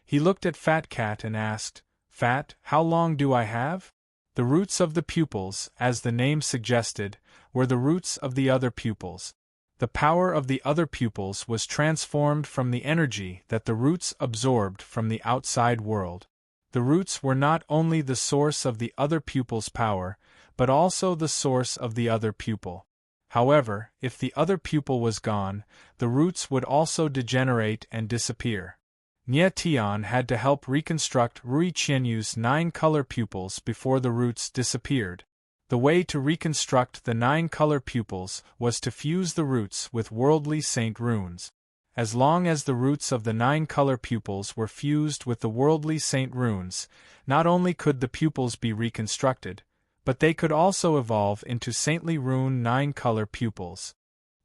He looked at Fat Cat and asked, Fat, how long do I have? The roots of the pupils, as the name suggested, were the roots of the other pupils. The power of the other pupils was transformed from the energy that the roots absorbed from the outside world. The roots were not only the source of the other pupil's power, but also the source of the other pupil. However, if the other pupil was gone, the roots would also degenerate and disappear. Nye Tian had to help reconstruct Rui Qinyu's 9-color pupils before the roots disappeared. The way to reconstruct the 9-color pupils was to fuse the roots with worldly saint runes. As long as the roots of the 9-color pupils were fused with the worldly saint runes, not only could the pupils be reconstructed, but they could also evolve into saintly rune 9-color pupils.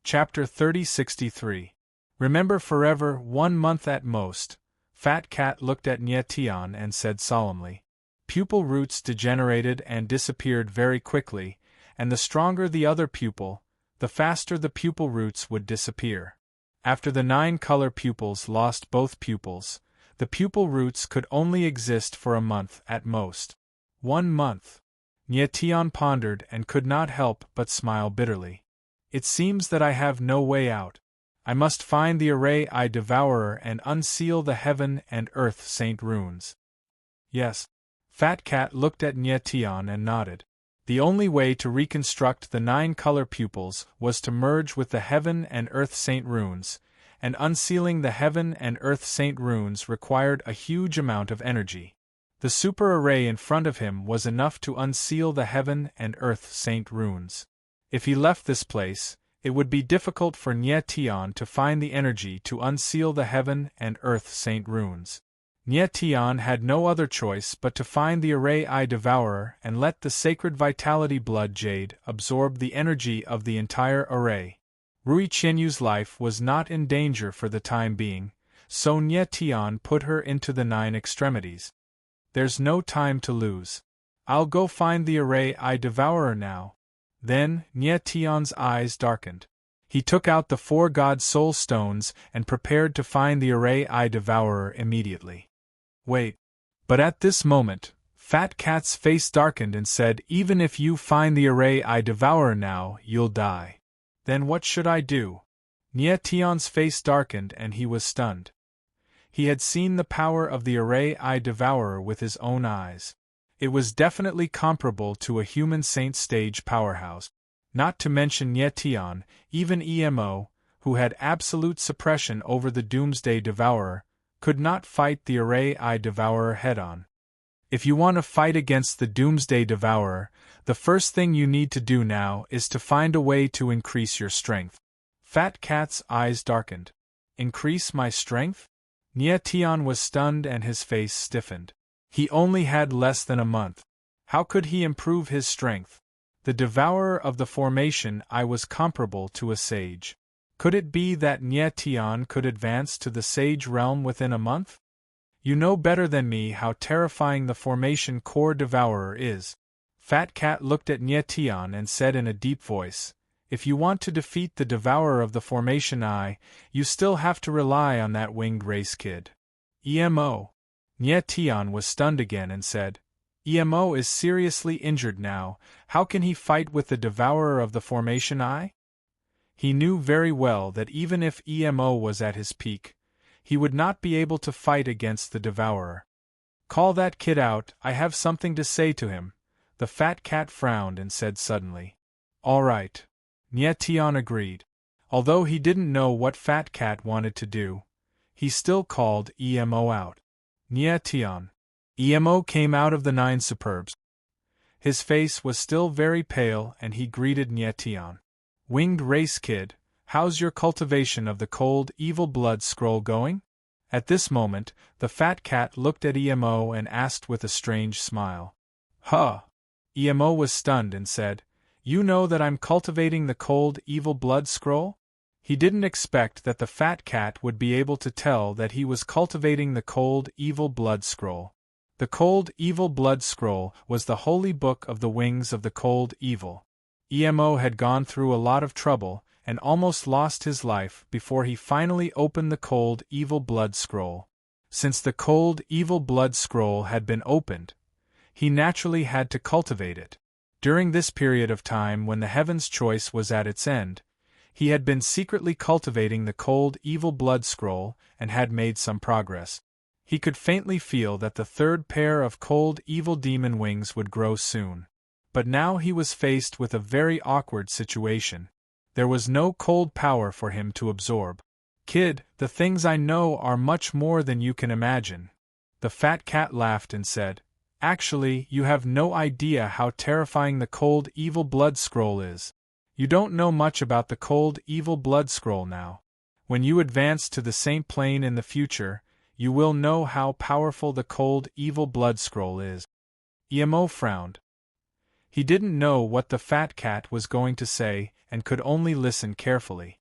Chapter 3063. Remember forever, 1 month at most. Fat Cat looked at Nye Tian and said solemnly. Pupil roots degenerated and disappeared very quickly, and the stronger the other pupil, the faster the pupil roots would disappear. After the 9-color pupils lost both pupils, the pupil roots could only exist for a month at most. 1 month. Nye Tian pondered and could not help but smile bitterly. It seems that I have no way out. I must find the Array-I Devourer and unseal the heaven and earth saint runes. Yes. Fat Cat looked at Nye Tian and nodded. The only way to reconstruct the 9-color pupils was to merge with the heaven and earth saint runes, and unsealing the heaven and earth saint runes required a huge amount of energy. The super array in front of him was enough to unseal the heaven and earth saint runes. If he left this place, it would be difficult for Nye Tian to find the energy to unseal the heaven and earth saint runes. Nye Tian had no other choice but to find the Array-I Devourer and let the sacred vitality blood jade absorb the energy of the entire array. Rui Qinyu's life was not in danger for the time being, so Nye Tian put her into the 9 extremities. There's no time to lose. I'll go find the Array-I Devourer now. Then, Nye Tian's eyes darkened. He took out the 4 God Soul Stones and prepared to find the Array-I Devourer immediately. Wait. But at this moment, Fat Cat's face darkened and said, even if you find the Array-I Devourer now, you'll die. Then what should I do? Nye Tian's face darkened and he was stunned. He had seen the power of the Array-I Devourer with his own eyes. It was definitely comparable to a human saint stage powerhouse. Not to mention Nye Tian, even EMO, who had absolute suppression over the Doomsday Devourer, could not fight the Array-I Devourer head-on. If you want to fight against the Doomsday Devourer, the first thing you need to do now is to find a way to increase your strength. Fat Cat's eyes darkened. Increase my strength? Nyetian was stunned and his face stiffened. He only had less than a month. How could he improve his strength? The devourer of the formation I was comparable to a sage. Could it be that Nyetian could advance to the sage realm within a month? You know better than me how terrifying the formation core devourer is. Fat Cat looked at Nyetian and said in a deep voice, if you want to defeat the devourer of the formation I, you still have to rely on that winged race kid. EMO. Nyetian was stunned again and said, EMO is seriously injured now, how can he fight with the devourer of the formation I? He knew very well that even if EMO was at his peak, he would not be able to fight against the devourer. Call that kid out, I have something to say to him. The Fat Cat frowned and said suddenly. All right. Nyetian agreed. Although he didn't know what Fat Cat wanted to do, he still called EMO out. Nyetian. EMO came out of the 9 superbs. His face was still very pale and he greeted Nyetian. Winged race kid, how's your cultivation of the cold evil blood scroll going? At this moment, the Fat Cat looked at EMO and asked with a strange smile. Huh! EMO was stunned and said, you know that I'm cultivating the cold evil blood scroll? He didn't expect that the Fat Cat would be able to tell that he was cultivating the cold evil blood scroll. The cold evil blood scroll was the holy book of the wings of the cold evil. EMO had gone through a lot of trouble and almost lost his life before he finally opened the cold evil blood scroll. Since the cold evil blood scroll had been opened, he naturally had to cultivate it. During this period of time when the Heaven's Choice was at its end, he had been secretly cultivating the cold evil blood scroll and had made some progress. He could faintly feel that the 3rd pair of cold evil demon wings would grow soon. But now he was faced with a very awkward situation. There was no cold power for him to absorb. Kid, the things I know are much more than you can imagine. The Fat Cat laughed and said, actually, you have no idea how terrifying the cold evil blood scroll is. You don't know much about the cold evil blood scroll now. When you advance to the Saint Plane in the future, you will know how powerful the cold evil blood scroll is. EMO frowned. He didn't know what the Fat Cat was going to say and could only listen carefully.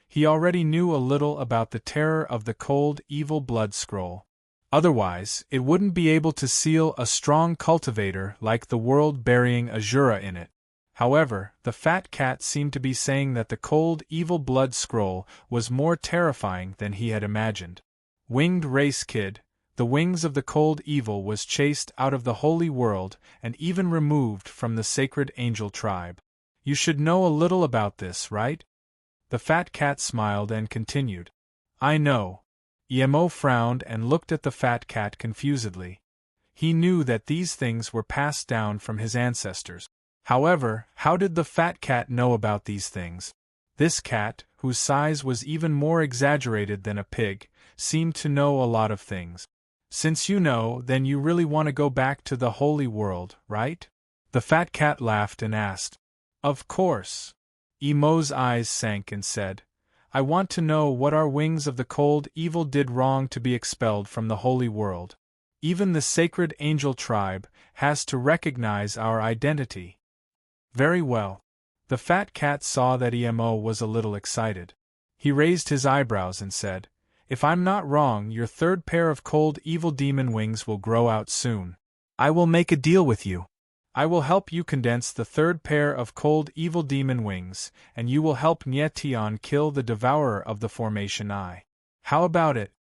He already knew a little about the terror of the cold evil blood scroll. Otherwise, it wouldn't be able to seal a strong cultivator like the world burying Azura in it. However, the Fat Cat seemed to be saying that the cold evil blood scroll was more terrifying than he had imagined. Winged race kid, the wings of the cold evil was chased out of the holy world and even removed from the sacred angel tribe. You should know a little about this, right? The Fat Cat smiled and continued. I know. EMO frowned and looked at the Fat Cat confusedly. He knew that these things were passed down from his ancestors. However, how did the Fat Cat know about these things? This cat, whose size was even more exaggerated than a pig, seemed to know a lot of things. Since you know, then you really want to go back to the holy world, right? The Fat Cat laughed and asked. Of course. EMO's eyes sank and said, I want to know what our wings of the cold evil did wrong to be expelled from the holy world. Even the sacred angel tribe has to recognize our identity. Very well. The Fat Cat saw that EMO was a little excited. He raised his eyebrows and said, If I'm not wrong, your 3rd pair of cold evil demon wings will grow out soon. I will make a deal with you. I will help you condense the 3rd pair of cold evil demon wings, and you will help Nyetian kill the devourer of the formation I. How about it?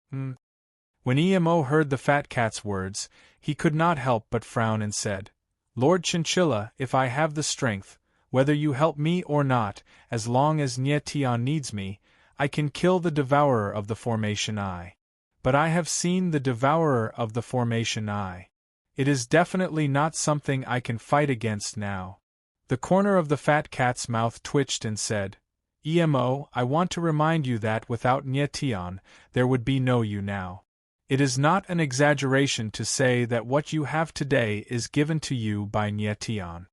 When EMO heard the Fat Cat's words, he could not help but frown and said, Lord Chinchilla, if I have the strength, whether you help me or not, as long as Nyetian needs me, I can kill the devourer of the formation I. But I have seen the devourer of the formation I. It is definitely not something I can fight against now. The corner of the Fat Cat's mouth twitched and said, EMO, I want to remind you that without Nyetian, there would be no you now. It is not an exaggeration to say that what you have today is given to you by Nyetian.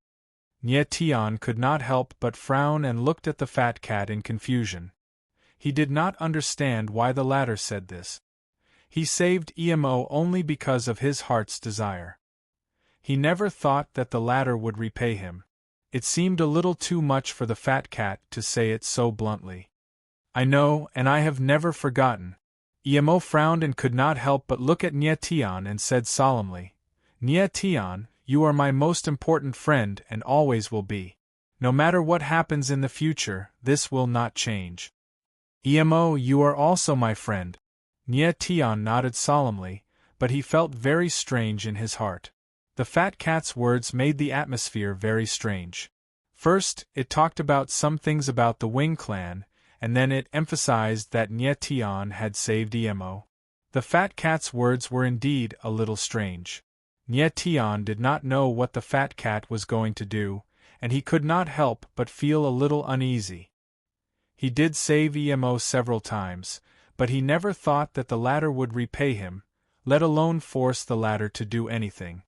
Nyetian could not help but frown and looked at the Fat Cat in confusion. He did not understand why the latter said this. He saved Emo only because of his heart's desire. He never thought that the latter would repay him. It seemed a little too much for the fat cat to say it so bluntly. I know, and I have never forgotten. Emo frowned and could not help but look at Nyetian and said solemnly, Nyetian, you are my most important friend and always will be. No matter what happens in the future, this will not change. Emo, you are also my friend. Nyetian nodded solemnly, but he felt very strange in his heart. The fat cat's words made the atmosphere very strange. First, it talked about some things about the Wing clan, and then it emphasized that Nyetian had saved Emo. The fat cat's words were indeed a little strange. Nyetian did not know what the fat cat was going to do, and he could not help but feel a little uneasy. He did save Emo several times, but he never thought that the latter would repay him, let alone force the latter to do anything.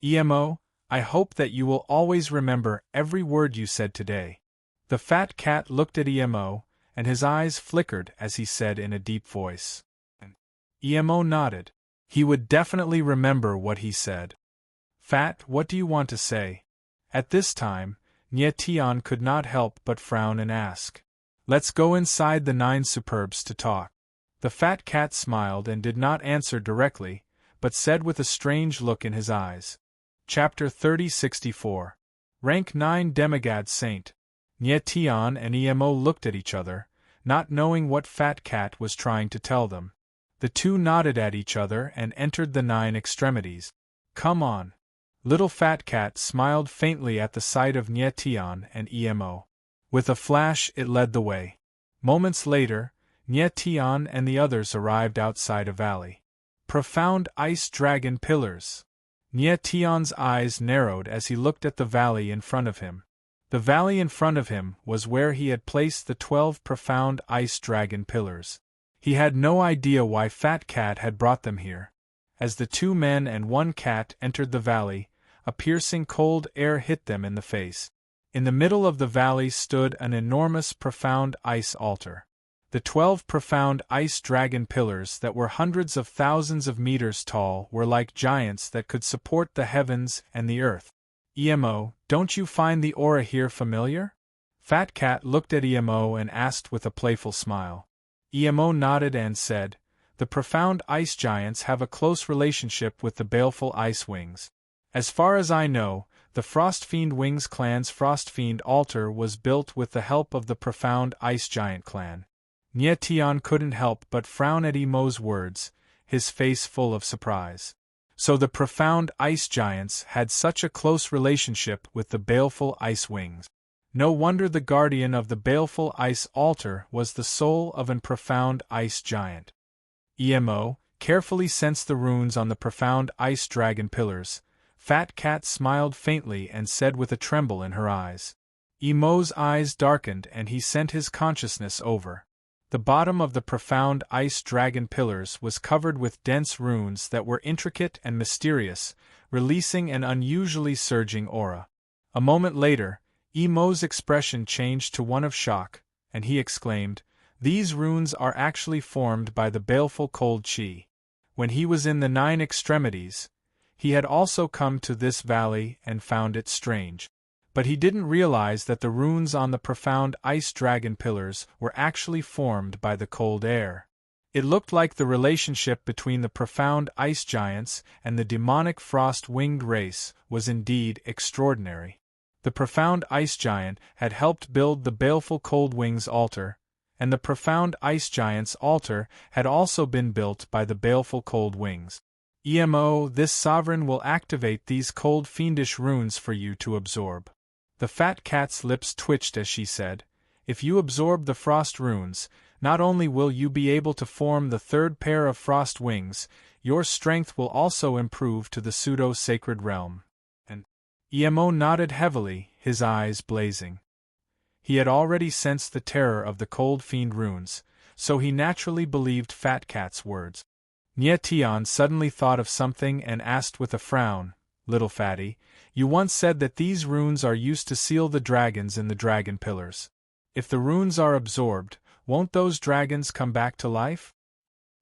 Emo, I hope that you will always remember every word you said today. The fat cat looked at Emo, and his eyes flickered as he said in a deep voice. Emo nodded. He would definitely remember what he said. Fat, what do you want to say? At this time, Nyetian could not help but frown and ask. Let's go inside the 9 superbs to talk. The fat cat smiled and did not answer directly, but said with a strange look in his eyes. Chapter 3064. Rank 9 Demigod Saint. Nyetian and Emo looked at each other, not knowing what Fat Cat was trying to tell them. The two nodded at each other and entered the 9 extremities. Come on. Little Fat Cat smiled faintly at the sight of Nyetian and Emo. With a flash it led the way. Moments later, Nyetian and the others arrived outside a valley. Profound ice dragon pillars. Nyetian's eyes narrowed as he looked at the valley in front of him. The valley in front of him was where he had placed the 12 profound ice dragon pillars. He had no idea why Fat Cat had brought them here. As the 2 men and 1 cat entered the valley, a piercing cold air hit them in the face. In the middle of the valley stood an enormous profound ice altar. The 12 profound ice dragon pillars that were hundreds of thousands of meters tall were like giants that could support the heavens and the earth. Emo, don't you find the aura here familiar? Fat Cat looked at Emo and asked with a playful smile. Emo nodded and said, the profound ice giants have a close relationship with the baleful ice wings. As far as I know, the Frostfiend Wings clan's Frostfiend altar was built with the help of the profound ice giant clan. Nyetian couldn't help but frown at Emo's words, his face full of surprise. So the profound ice giants had such a close relationship with the baleful ice wings. No wonder the guardian of the baleful ice altar was the soul of an profound ice giant. Emo carefully sensed the runes on the profound ice dragon pillars. Fat Cat smiled faintly and said with a tremble in her eyes. Emo's eyes darkened and he sent his consciousness over. The bottom of the profound ice dragon pillars was covered with dense runes that were intricate and mysterious, releasing an unusually surging aura. A moment later, Emo's expression changed to one of shock, and he exclaimed, these runes are actually formed by the baleful cold chi. When he was in the 9 extremities, he had also come to this valley and found it strange. But he didn't realize that the runes on the profound ice dragon pillars were actually formed by the cold air. It looked like the relationship between the profound ice giants and the demonic frost-winged race was indeed extraordinary. The profound ice giant had helped build the baleful cold wings altar, and the profound ice giant's altar had also been built by the baleful cold wings. Emo, this sovereign will activate these cold fiendish runes for you to absorb. The Fat Cat's lips twitched as she said, if you absorb the frost runes, not only will you be able to form the 3rd pair of frost wings, your strength will also improve to the pseudo-sacred realm. And Emo nodded heavily, his eyes blazing. He had already sensed the terror of the cold fiend runes, so he naturally believed Fat Cat's words. Nyetian suddenly thought of something and asked with a frown, little fatty, you once said that these runes are used to seal the dragons in the dragon pillars. If the runes are absorbed, Won't those dragons come back to life?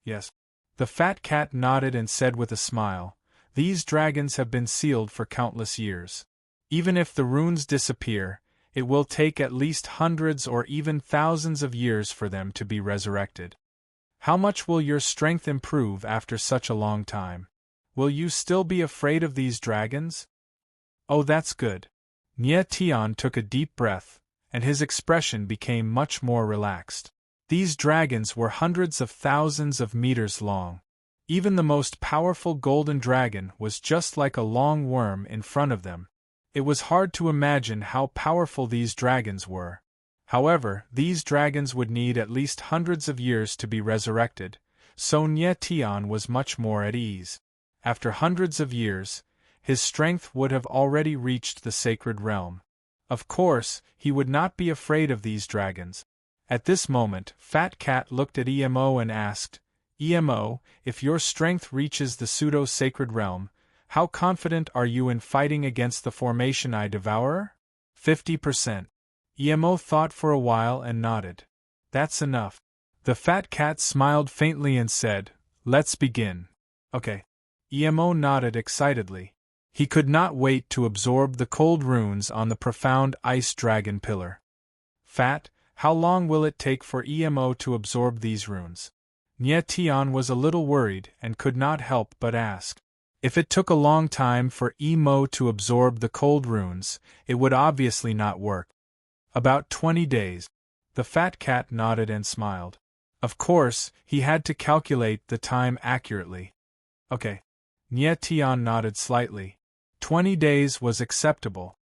Yes. The fat cat nodded and said with a smile, these dragons have been sealed for countless years. Even if the runes disappear, it will take at least hundreds or even thousands of years for them to be resurrected. How much will your strength improve after such a long time? Will you still be afraid of these dragons? Oh, that's good. Nye Tian took a deep breath, and his expression became much more relaxed. These dragons were hundreds of thousands of meters long. Even the most powerful golden dragon was just like a long worm in front of them. It was hard to imagine how powerful these dragons were. However, these dragons would need at least hundreds of years to be resurrected, so Nye Tian was much more at ease. After hundreds of years, his strength would have already reached the sacred realm. Of course, he would not be afraid of these dragons. At this moment, Fat Cat looked at Emo and asked, Emo, if your strength reaches the pseudo-sacred realm, how confident are you in fighting against the formation Eye Devourer? 50%. Emo thought for a while and nodded. That's enough. The fat cat smiled faintly and said, let's begin. Okay. Emo nodded excitedly. He could not wait to absorb the cold runes on the profound ice dragon pillar. Fat, how long will it take for Emo to absorb these runes? Nye Tian was a little worried and could not help but ask. If it took a long time for Emo to absorb the cold runes, it would obviously not work. About 20 days. The fat cat nodded and smiled. Of course, he had to calculate the time accurately. Okay. Nye Tian nodded slightly. 20 days was acceptable.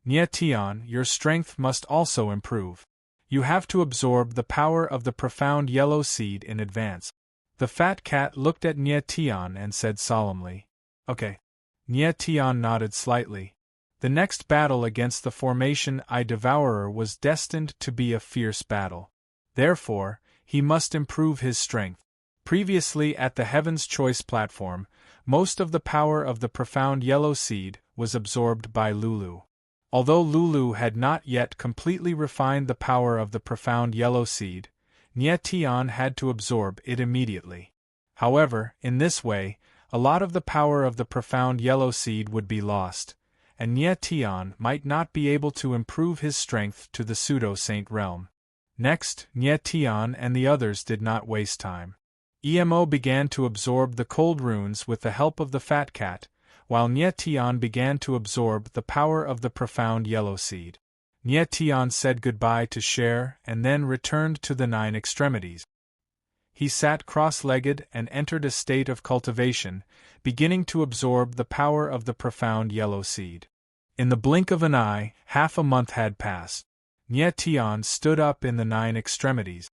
Nye Tian, your strength must also improve. You have to absorb the power of the profound yellow seed in advance. The fat cat looked at Nye Tian and said solemnly. Okay. Nye Tian nodded slightly. The next battle against the formation Eye Devourer was destined to be a fierce battle. Therefore, he must improve his strength. Previously at the Heaven's Choice platform, most of the power of the profound yellow seed was absorbed by Lulu. Although Lulu had not yet completely refined the power of the profound yellow seed, Nye Tian had to absorb it immediately. However, in this way, a lot of the power of the profound yellow seed would be lost, and Nye Tian might not be able to improve his strength to the pseudo-saint realm. Next, Nye Tian and the others did not waste time. Emo began to absorb the cold runes with the help of the fat cat, while Nye Tian began to absorb the power of the profound yellow seed. Nye Tian said goodbye to Cher and then returned to the 9 extremities. He sat cross-legged and entered a state of cultivation, beginning to absorb the power of the profound yellow seed. In the blink of an eye, half a month had passed. Nye Tian stood up in the 9 extremities.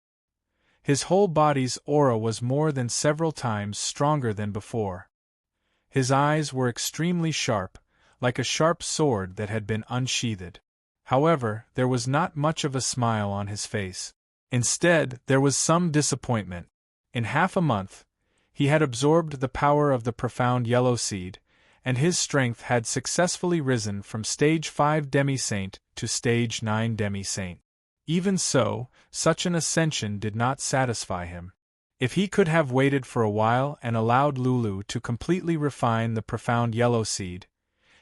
His whole body's aura was more than several times stronger than before. His eyes were extremely sharp, like a sharp sword that had been unsheathed. However, there was not much of a smile on his face. Instead, there was some disappointment. In half a month, he had absorbed the power of the profound yellow seed, and his strength had successfully risen from stage 5 demi-saint to stage 9 demi-saint. Even so, such an ascension did not satisfy him. If he could have waited for a while and allowed Lulu to completely refine the profound yellow seed,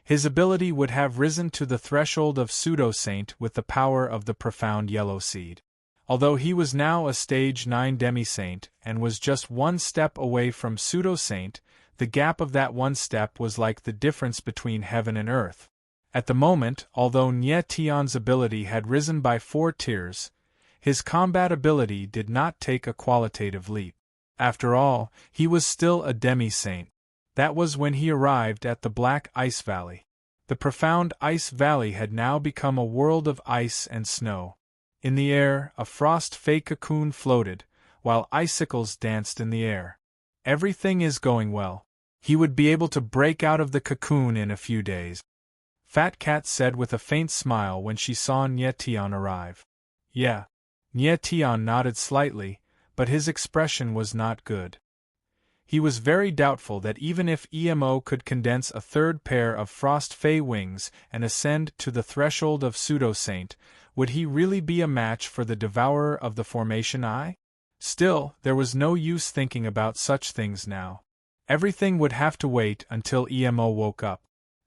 his ability would have risen to the threshold of pseudo-saint with the power of the profound yellow seed. Although he was now a stage 9 demi-saint and was just one step away from pseudo-saint, the gap of that one step was like the difference between heaven and earth. At the moment, although Nye Tian's ability had risen by 4 tiers, his combat ability did not take a qualitative leap. After all, he was still a demi-saint. That was when he arrived at the Black Ice Valley. The profound Ice Valley had now become a world of ice and snow. In the air, a frost-fey cocoon floated, while icicles danced in the air. Everything is going well. He would be able to break out of the cocoon in a few days. Fat Cat said with a faint smile when she saw Nye Tian arrive. Yeah. Nye Tian nodded slightly, but his expression was not good. He was very doubtful that even if Emo could condense a third pair of frost-fey wings and ascend to the threshold of pseudo-saint, Would he really be a match for the devourer of the formation eye? Still, there was no use thinking about such things now. Everything would have to wait until Emo woke up.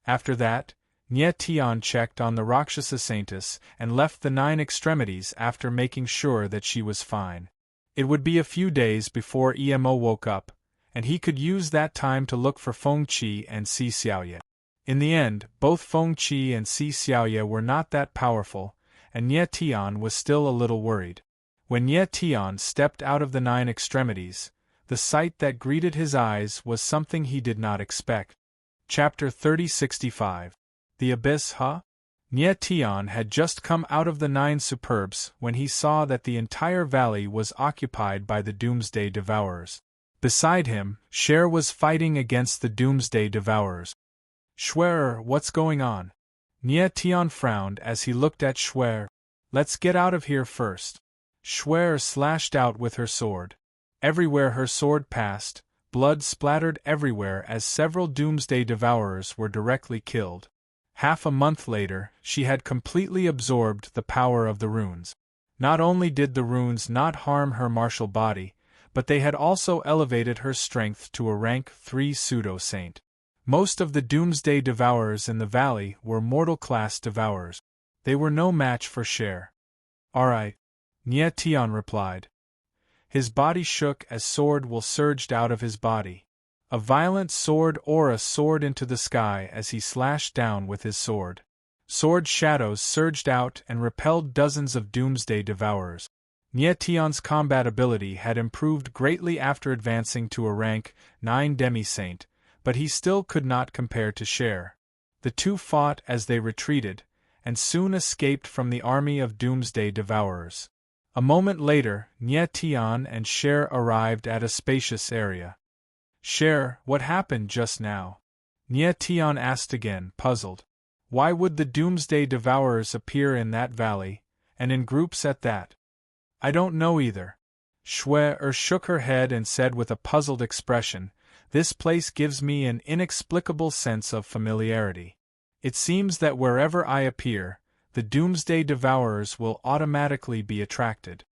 After that, Nye Tian checked on the Rakshasa Saintess and left the 9 extremities after making sure that she was fine. It would be a few days before Emo woke up, and he could use that time to look for Feng Qi and Si Xiaoye. In the end, both Feng Qi and Si Xiaoye were not that powerful, and Nye Tian was still a little worried. When Nye Tian stepped out of the 9 extremities, the sight that greeted his eyes was something he did not expect. Chapter 3065. The Abyss, huh? Nye Tian had just come out of the 9 superbs when he saw that the entire valley was occupied by the Doomsday Devourers. Beside him, Cher was fighting against the Doomsday Devourers. Schwer, what's going on? Nye Tian frowned as he looked at Schwer. Let's get out of here first. Schwer slashed out with her sword. Everywhere her sword passed, blood splattered everywhere as several Doomsday Devourers were directly killed. Half a month later, she had completely absorbed the power of the runes. Not only did the runes not harm her martial body, but they had also elevated her strength to a rank 3 pseudo-saint. Most of the Doomsday Devourers in the valley were mortal-class devourers. They were no match for Cher. Alright, Nye Tian replied. His body shook as sword will surged out of his body. A violent sword aura soared into the sky as he slashed down with his sword. Sword shadows surged out and repelled dozens of Doomsday Devourers. Nye Tian's combat ability had improved greatly after advancing to a rank 9 demi-saint, but he still could not compare to Cher. The two fought as they retreated, and soon escaped from the army of Doomsday Devourers. A moment later, Nye Tian and Cher arrived at a spacious area. Cher, what happened just now? Nye Tian asked again, puzzled. Why would the Doomsday Devourers appear in that valley, and in groups at that? I don't know either. Schwer shook her head and said with a puzzled expression, This place gives me an inexplicable sense of familiarity. It seems that wherever I appear, the Doomsday Devourers will automatically be attracted.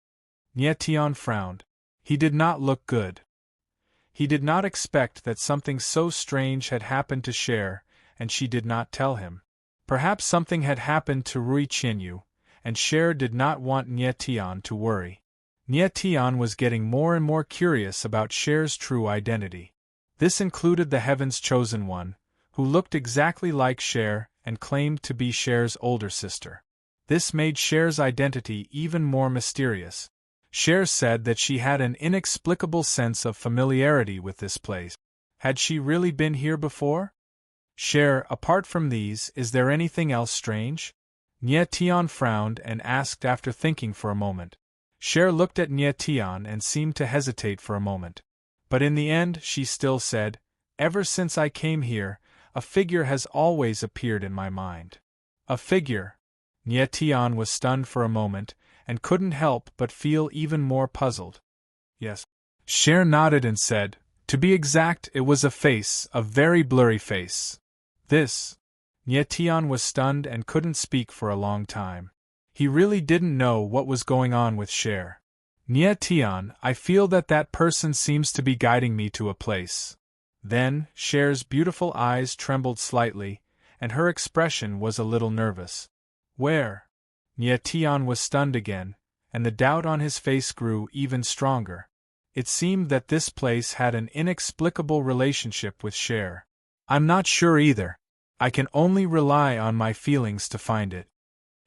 Nye Tian frowned. He did not look good. He did not expect that something so strange had happened to Cher, and she did not tell him. Perhaps something had happened to Rui Qianyu, and Cher did not want Nye Tian to worry. Nye Tian was getting more and more curious about Cher's true identity. This included the Heaven's Chosen One, who looked exactly like Cher and claimed to be Cher's older sister. This made Cher's identity even more mysterious. Cher said that she had an inexplicable sense of familiarity with this place. Had she really been here before? Cher, apart from these, is there anything else strange? Nye Tian frowned and asked after thinking for a moment. Cher looked at Nye Tian and seemed to hesitate for a moment. But in the end she still said, Ever since I came here, a figure has always appeared in my mind. A figure? Nye Tian was stunned for a moment, and couldn't help but feel even more puzzled. Yes. Cher nodded and said, To be exact, it was a face, a very blurry face. This. Nye Tian was stunned and couldn't speak for a long time. He really didn't know what was going on with Cher. Nye Tian, I feel that person seems to be guiding me to a place. Then, Cher's beautiful eyes trembled slightly, and her expression was a little nervous. Where? Nye Tian was stunned again, and the doubt on his face grew even stronger. It seemed that this place had an inexplicable relationship with Cher. I'm not sure either. I can only rely on my feelings to find it.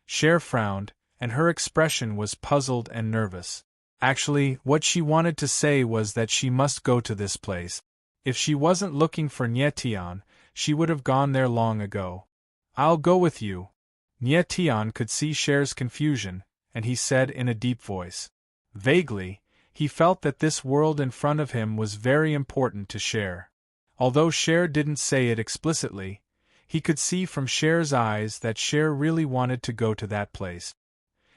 Cher frowned, and her expression was puzzled and nervous. Actually, what she wanted to say was that she must go to this place. If she wasn't looking for Nye Tian, she would have gone there long ago. I'll go with you. Nye Tian could see Cher's confusion, and he said in a deep voice. Vaguely, he felt that this world in front of him was very important to Cher. Although Cher didn't say it explicitly, he could see from Cher's eyes that Cher really wanted to go to that place.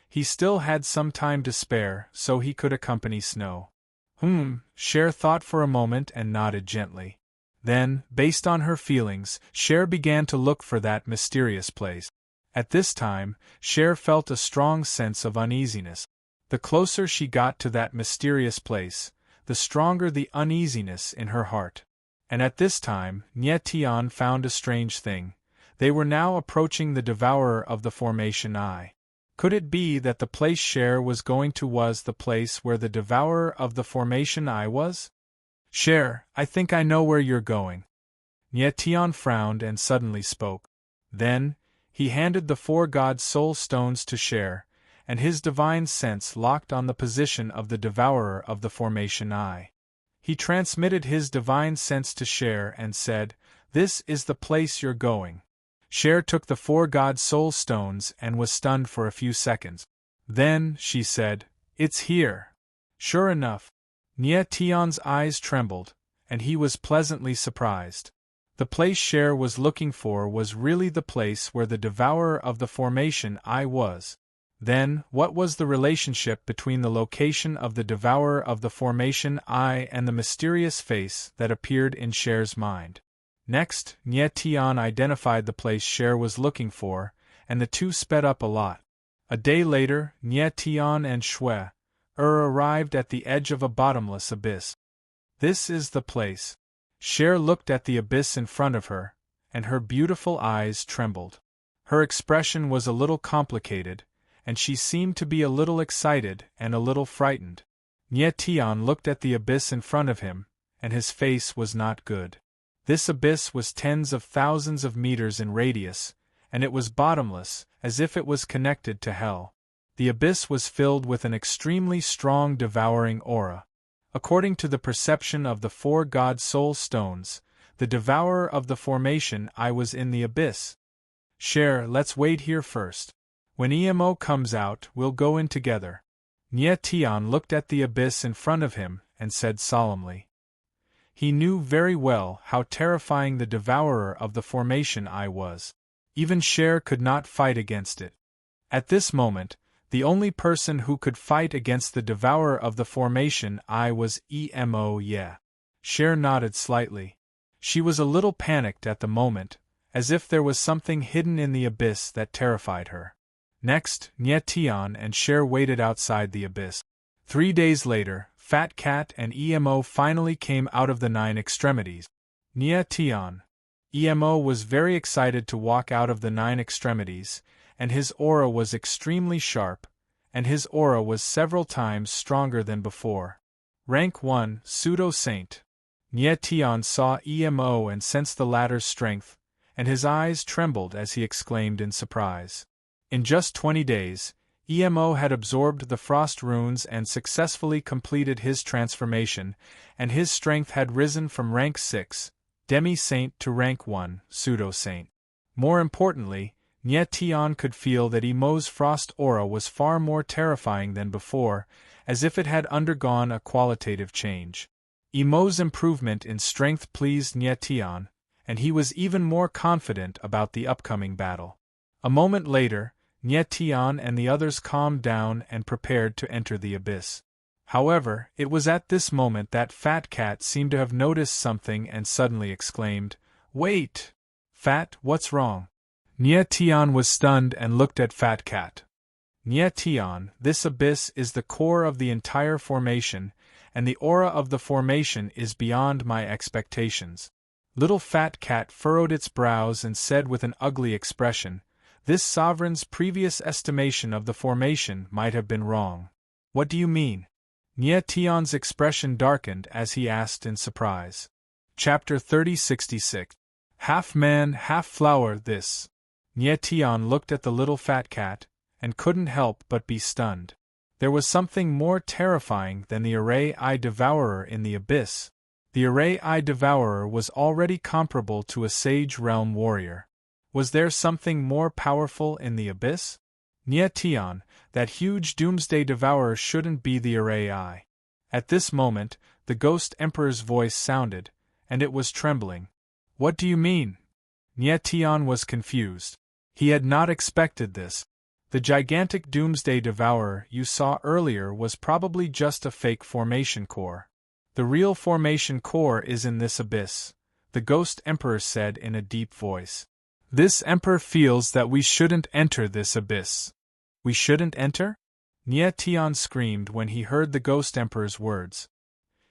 He still had some time to spare, so he could accompany Snow. Cher thought for a moment and nodded gently. Then, based on her feelings, Cher began to look for that mysterious place. At this time, Cher felt a strong sense of uneasiness. The closer she got to that mysterious place, the stronger the uneasiness in her heart. And at this time, Nye Tian found a strange thing. They were now approaching the devourer of the formation I. Could it be that the place Cher was going to was the place where the devourer of the formation I was? Cher, I think I know where you're going. Nye Tian frowned and suddenly spoke. Then, he handed the 4 god soul stones to Cher, and his divine sense locked on the position of the devourer of the formation I. He transmitted his divine sense to Cher and said, "This is the place you're going." Cher took the 4 god soul stones and was stunned for a few seconds. Then, she said, "It's here." Sure enough, Nye Tian's eyes trembled, and he was pleasantly surprised. The place Cher was looking for was really the place where the devourer of the formation I was. Then, what was the relationship between the location of the devourer of the formation I and the mysterious face that appeared in Cher's mind? Next, Nye Tian identified the place Cher was looking for, and the two sped up a lot. A day later, Nye Tian and Shui arrived at the edge of a bottomless abyss. "This is the place." Cher looked at the abyss in front of her, and her beautiful eyes trembled. Her expression was a little complicated, and she seemed to be a little excited and a little frightened. Nye Tian looked at the abyss in front of him, and his face was not good. This abyss was tens of thousands of meters in radius, and it was bottomless, as if it was connected to hell. The abyss was filled with an extremely strong devouring aura. According to the perception of the 4 god soul stones, the devourer of the formation I was in the abyss. "Cher, let's wait here first. When EMO comes out, we'll go in together." Nye Tian looked at the abyss in front of him and said solemnly. He knew very well how terrifying the devourer of the formation I was. Even Cher could not fight against it. At this moment, the only person who could fight against the devourer of the formation I was EMO. Yeah. Cher nodded slightly. She was a little panicked at the moment, as if there was something hidden in the abyss that terrified her. Next, Nye Tian and Cher waited outside the abyss. 3 days later, Fat Cat and EMO finally came out of the 9 extremities. Nye Tian. EMO was very excited to walk out of the 9 extremities, and his aura was extremely sharp, and his aura was several times stronger than before. Rank 1, Pseudo-Saint. Nye Tian saw EMO and sensed the latter's strength, and his eyes trembled as he exclaimed in surprise. In just 20 days, EMO had absorbed the frost runes and successfully completed his transformation, and his strength had risen from rank 6, Demi-Saint to rank 1, Pseudo-Saint. More importantly, Nye Tian could feel that EMO's frost aura was far more terrifying than before, as if it had undergone a qualitative change. EMO's improvement in strength pleased Nye Tian, and he was even more confident about the upcoming battle. A moment later, Nye Tian and the others calmed down and prepared to enter the abyss. However, it was at this moment that Fat Cat seemed to have noticed something and suddenly exclaimed, "Wait! Fat, what's wrong?" Nye Tian was stunned and looked at Fat Cat. "Nye Tian, this abyss is the core of the entire formation, and the aura of the formation is beyond my expectations." Little Fat Cat furrowed its brows and said with an ugly expression, "This sovereign's previous estimation of the formation might have been wrong." "What do you mean?" Nye Tian's expression darkened as he asked in surprise. Chapter 3066. Half man, half flower. This. Nye Tian looked at the little Fat Cat, and couldn't help but be stunned. There was something more terrifying than the Array Eye Devourer in the abyss. The Array Eye Devourer was already comparable to a Sage Realm warrior. Was there something more powerful in the abyss? Nye Tian, that huge Doomsday Devourer shouldn't be the Array Eye. At this moment, the Ghost Emperor's voice sounded, and it was trembling. "What do you mean?" Nye Tian was confused. He had not expected this. The gigantic Doomsday Devourer you saw earlier was probably just a fake formation core. "The real formation core is in this abyss," the Ghost Emperor said in a deep voice. This emperor feels that we shouldn't enter this abyss. We shouldn't enter? Nie Tian screamed when he heard the ghost emperor's words.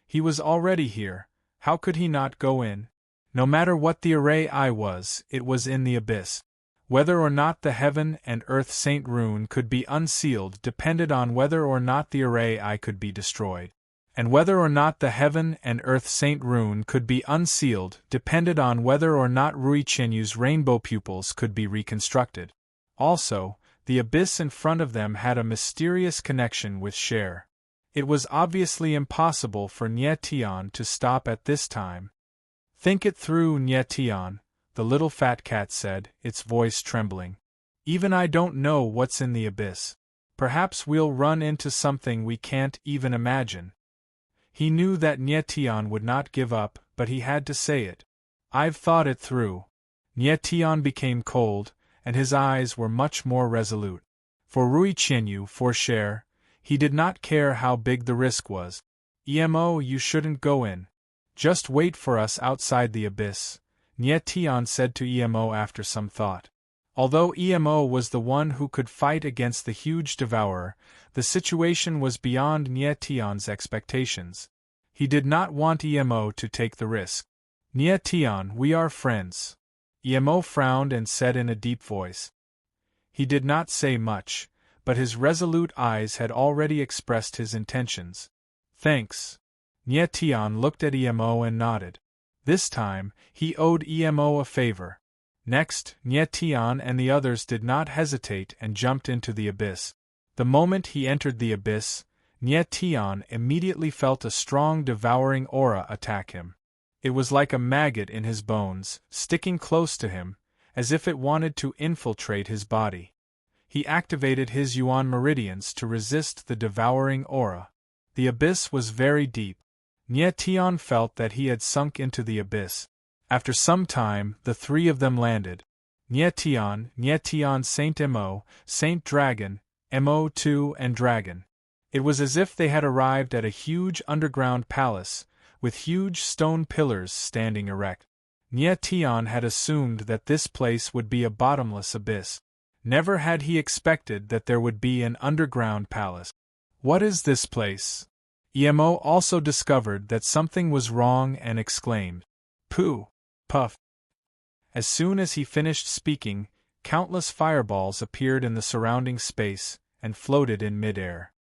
He was already here, how could he not go in? No matter what the array I was, it was in the abyss. Whether or not the heaven and earth saint rune could be unsealed depended on whether or not the array I could be destroyed. And whether or not the heaven and earth saint rune could be unsealed depended on whether or not Rui Qianyu's rainbow pupils could be reconstructed. Also, the abyss in front of them had a mysterious connection with Cher. It was obviously impossible for Nie Tian to stop at this time. Think it through, Nie Tian, the little fat cat said, its voice trembling. Even I don't know what's in the abyss. Perhaps we'll run into something we can't even imagine. He knew that Nie Tian would not give up, but he had to say it. I've thought it through. Nie Tian became cold, and his eyes were much more resolute. For Rui Qianyu, for Cher, he did not care how big the risk was. Emo, you shouldn't go in. Just wait for us outside the abyss, Nie Tian said to Emo after some thought. Although Emo was the one who could fight against the huge devourer, the situation was beyond Nie Tian's expectations. He did not want Emo to take the risk. Nie Tian, we are friends. Emo frowned and said in a deep voice. He did not say much, but his resolute eyes had already expressed his intentions. Thanks. Nie Tian looked at Emo and nodded. This time, he owed Emo a favor. Next, Nie Tian and the others did not hesitate and jumped into the abyss. The moment he entered the abyss, Nie Tian immediately felt a strong devouring aura attack him. It was like a maggot in his bones, sticking close to him, as if it wanted to infiltrate his body. He activated his Yuan meridians to resist the devouring aura. The abyss was very deep. Nie Tian felt that he had sunk into the abyss. After some time, the three of them landed. Nie Tian, Saint Emo, Saint Dragon, Mo2 and Dragon. It was as if they had arrived at a huge underground palace, with huge stone pillars standing erect. Nie Tian had assumed that this place would be a bottomless abyss. Never had he expected that there would be an underground palace. What is this place? Emo also discovered that something was wrong and exclaimed, "Pooh! Puff!" As soon as he finished speaking, countless fireballs appeared in the surrounding space and floated in mid-air.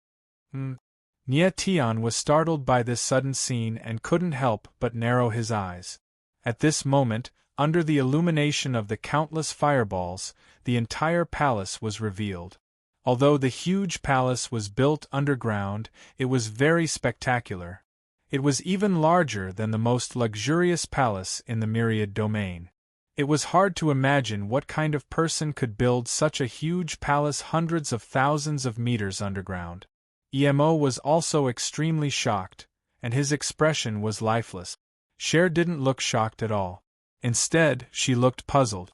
Nie Tian was startled by this sudden scene and couldn't help but narrow his eyes. At this moment, under the illumination of the countless fireballs, the entire palace was revealed. Although the huge palace was built underground, it was very spectacular. It was even larger than the most luxurious palace in the Myriad domain. It was hard to imagine what kind of person could build such a huge palace hundreds of thousands of meters underground. Emo was also extremely shocked, and his expression was lifeless. Cher didn't look shocked at all. Instead, she looked puzzled.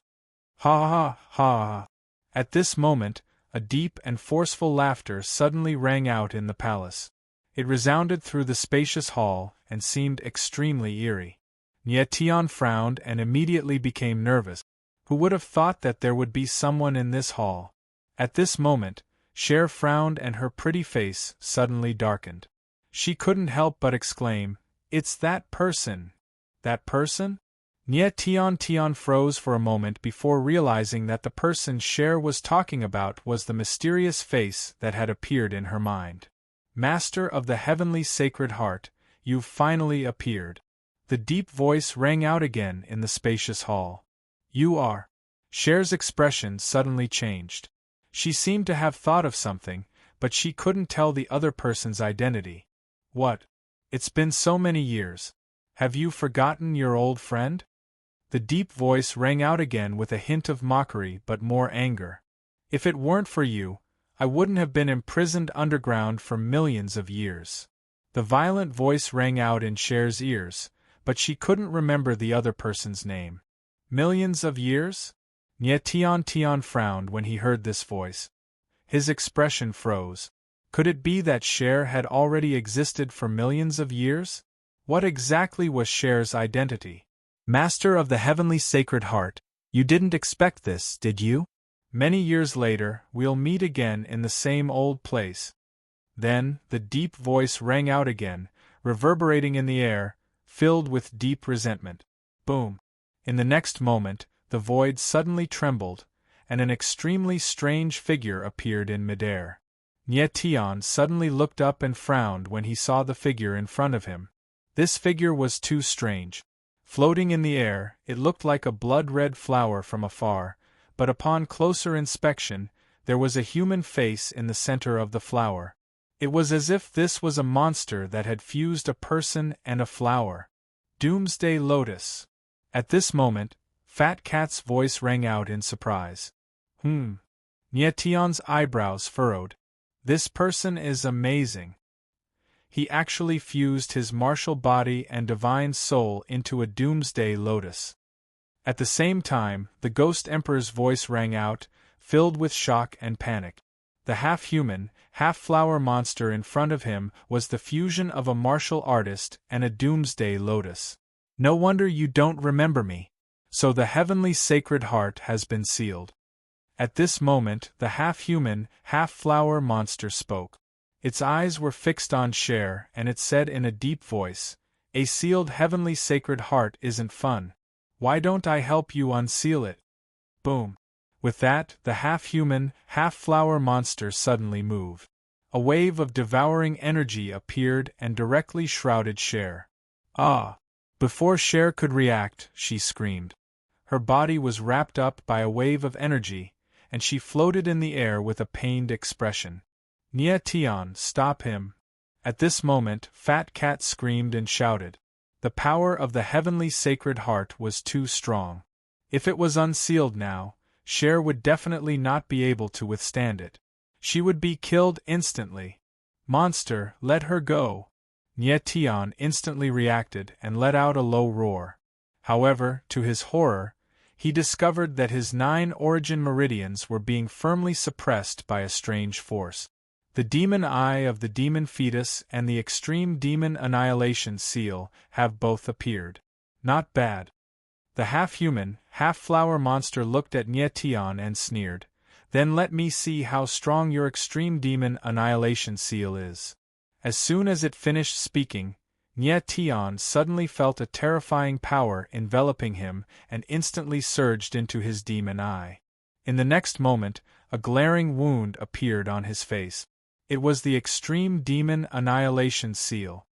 Ha ha ha! At this moment, a deep and forceful laughter suddenly rang out in the palace. It resounded through the spacious hall and seemed extremely eerie. Nie Tian frowned and immediately became nervous. Who would have thought that there would be someone in this hall? At this moment, Cher frowned and her pretty face suddenly darkened. She couldn't help but exclaim, "It's that person!" That person? Nie Tian froze for a moment before realizing that the person Cher was talking about was the mysterious face that had appeared in her mind. "Master of the Heavenly Sacred Heart, you've finally appeared." The deep voice rang out again in the spacious hall. "You are." Cher's expression suddenly changed. She seemed to have thought of something, but she couldn't tell the other person's identity. "What? It's been so many years. Have you forgotten your old friend?" The deep voice rang out again with a hint of mockery but more anger. "If it weren't for you, I wouldn't have been imprisoned underground for millions of years." The violent voice rang out in Cher's ears, but she couldn't remember the other person's name. Millions of years? Nie Tian frowned when he heard this voice. His expression froze. Could it be that Cher had already existed for millions of years? What exactly was Cher's identity? "Master of the Heavenly Sacred Heart, You didn't expect this, did you? Many years later, we'll meet again in the same old place. Then, the deep voice rang out again, reverberating in the air, filled with deep resentment. Boom! In the next moment, the void suddenly trembled, and an extremely strange figure appeared in midair. Nyetian suddenly looked up and frowned when he saw the figure in front of him. This figure was too strange. Floating in the air, it looked like a blood-red flower from afar, but upon closer inspection, there was a human face in the center of the flower. It was as if this was a monster that had fused a person and a flower. Doomsday Lotus. At this moment, Fat Cat's voice rang out in surprise. Nyetian's eyebrows furrowed. This person is amazing. He actually fused his martial body and divine soul into a Doomsday Lotus. At the same time, the Ghost Emperor's voice rang out, filled with shock and panic. The half-human, half-flower monster in front of him was the fusion of a martial artist and a Doomsday Lotus. No wonder you don't remember me. So the heavenly sacred heart has been sealed. At this moment, the half-human, half-flower monster spoke. Its eyes were fixed on Cher, and it said in a deep voice, "A sealed heavenly sacred heart isn't fun. Why don't I help you unseal it?" Boom! With that, the half-human, half-flower monster suddenly moved. A wave of devouring energy appeared and directly shrouded Cher. Ah! Before Cher could react, she screamed. Her body was wrapped up by a wave of energy, and she floated in the air with a pained expression. Nyetian, stop him! At this moment, Fat Cat screamed and shouted. The power of the heavenly sacred heart was too strong. If it was unsealed now, Cher would definitely not be able to withstand it. She would be killed instantly. Monster, let her go! Nyetian instantly reacted and let out a low roar. However, to his horror, he discovered that his 9 origin meridians were being firmly suppressed by a strange force. The demon eye of the demon fetus and the extreme demon annihilation seal have both appeared. Not bad. The half-human, half-flower monster looked at Nyetian and sneered. Then let me see how strong your extreme demon annihilation seal is. As soon as it finished speaking, Nyetian suddenly felt a terrifying power enveloping him and instantly surged into his demon eye. In the next moment, a glaring wound appeared on his face. It was the extreme demon annihilation seal.